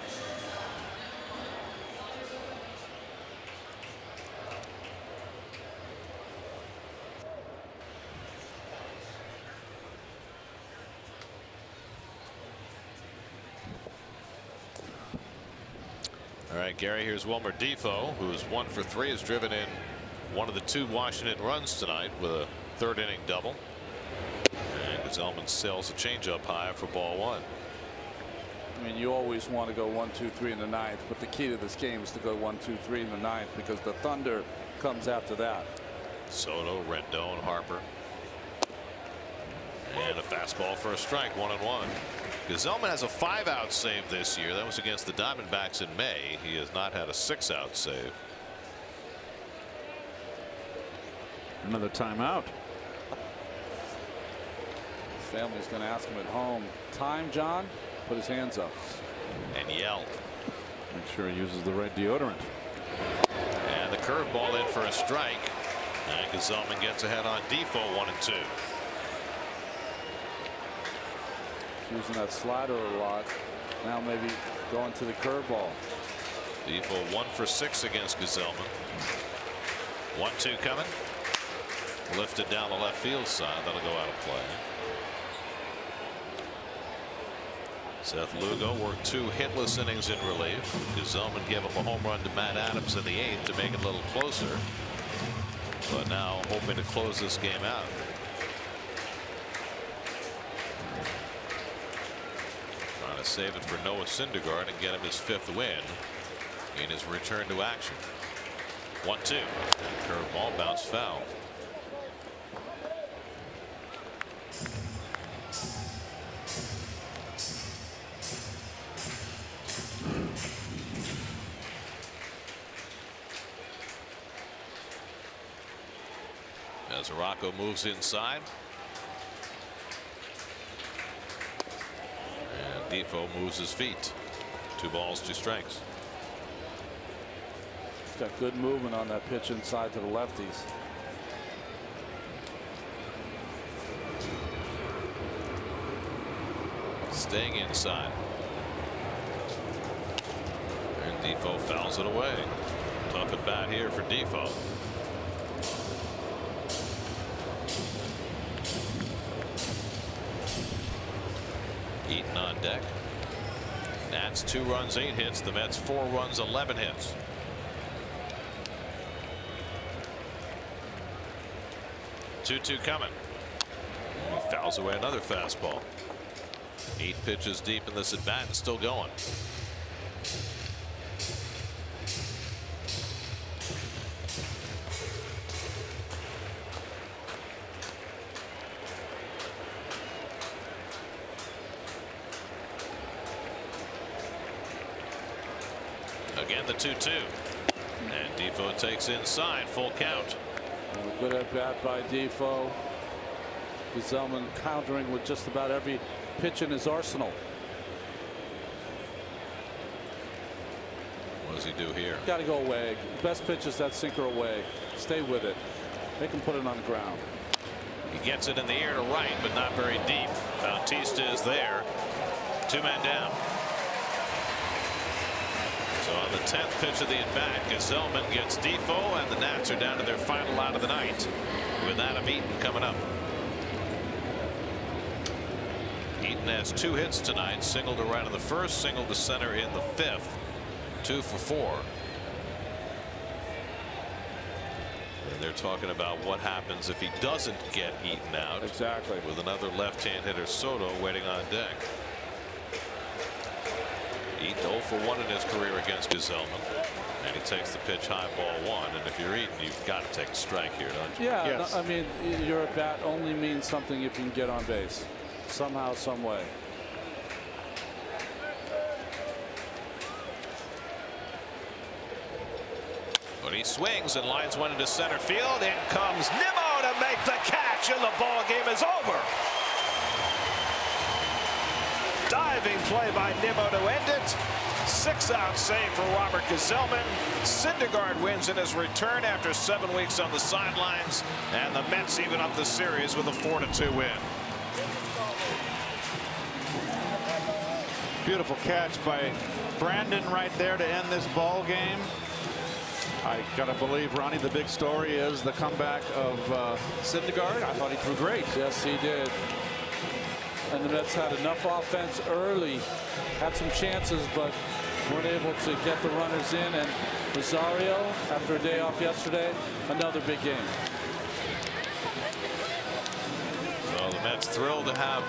All right, Gary, here's Wilmer Defoe, who's 1 for 3, has driven in one of the 2 Washington runs tonight with a 3rd inning double. Gazelman sails a changeup high for ball 1. I mean, you always want to go 1, 2, 3 in the 9th, but the key to this game is to go 1, 2, 3 in the 9th because the thunder comes after that. Soto, Rendon, Harper, and a fastball for a strike. 1-1. Gazelman has a 5-out save this year. That was against the Diamondbacks in May. He has not had a 6-out save. Another timeout. Family's going to ask him at home. Time, John? Put his hands up. And yell. Make sure he uses the right deodorant. And the curveball in for a strike. And Gazelman gets ahead on Defoe. 1-2. Using that slider a lot. Now maybe going to the curveball. Defoe 1 for 6 against Gazelman. 1-2 coming. Lifted down the left field side. That'll go out of play. Seth Lugo worked 2 hitless innings in relief. Gazelman gave up a home run to Matt Adams in the 8th to make it a little closer. But now hoping to close this game out. Trying to save it for Noah Syndergaard and get him his 5th win in his return to action. 1-2. Curveball bounced foul. As Rocco moves inside. And Defoe moves his feet. 2 balls, 2 strikes. He's got good movement on that pitch inside to the lefties. Staying inside. And Defoe fouls it away. Tough at bat here for Defoe. Eaton on deck. Nats 2 runs, 8 hits. The Mets 4 runs, 11 hits. Two coming. He fouls away another fastball. 8 pitches deep in this at bat and still going. Again, the 2-2. And Defoe takes inside, full count. And a good at bat by Defoe. Gesellman countering with just about every pitch in his arsenal. What does he do here? Got to go away. Best pitch is that sinker away. Stay with it. Make him put it on the ground. He gets it in the air to right, but not very deep. Bautista is there. 2 men down. So on the 10th pitch of the at-bat, Gesellman gets Defoe, and the Nats are down to their final out of the night with Adam Eaton coming up. Eaton has 2 hits tonight. Single to right in the first, single to center in the 5th. 2 for 4. And they're talking about what happens if he doesn't get Eaton out. Exactly. With another left-hand hitter, Soto, waiting on deck. Eaton 0 for 1 in his career against Gesellman. And he takes the pitch high, ball 1. And if you're Eaton, you've got to take a strike here, don't you? Yeah, Yes. no, I mean, your at bat only means something if you can get on base. Somehow, some way. But he swings and lines one into center field. In comes Nimmo to make the catch, and the ball game is over. Diving play by Nimmo to end it. 6-out save for Robert Gesellman. Syndergaard wins in his return after 7 weeks on the sidelines, and the Mets even up the series with a 4-2 win. Beautiful catch by Brandon right there to end this ball game. I gotta believe, Ronnie, the big story is the comeback of Syndergaard. I thought he threw great. Yes, he did. And the Mets had enough offense early, had some chances, but weren't able to get the runners in. And Rosario, after a day off yesterday, another big game. Well, the Mets thrilled to have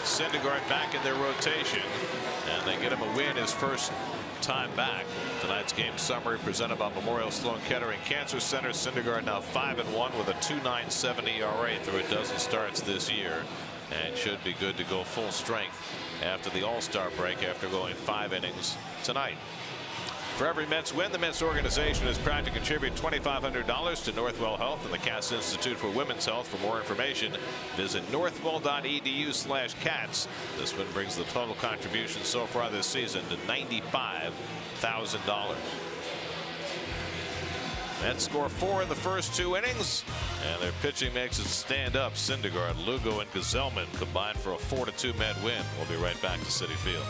Syndergaard back in their rotation, and they get him a win his first time back. Tonight's game summary presented by Memorial Sloan Kettering Cancer Center. Syndergaard now 5-1 with a 2.97 ERA through a dozen starts this year, and should be good to go full strength after the All-Star break after going 5 innings tonight. For every Mets win, the Mets organization is proud to contribute $2,500 to Northwell Health and the Katz Institute for Women's Health. For more information, visit northwell.edu/cats. This one brings the total contribution so far this season to $95,000. Mets score 4 in the first 2 innings, and their pitching makes it stand up. Syndergaard, Lugo, and Gesellman combined for a 4-2 Met win. We'll be right back to Citi Field.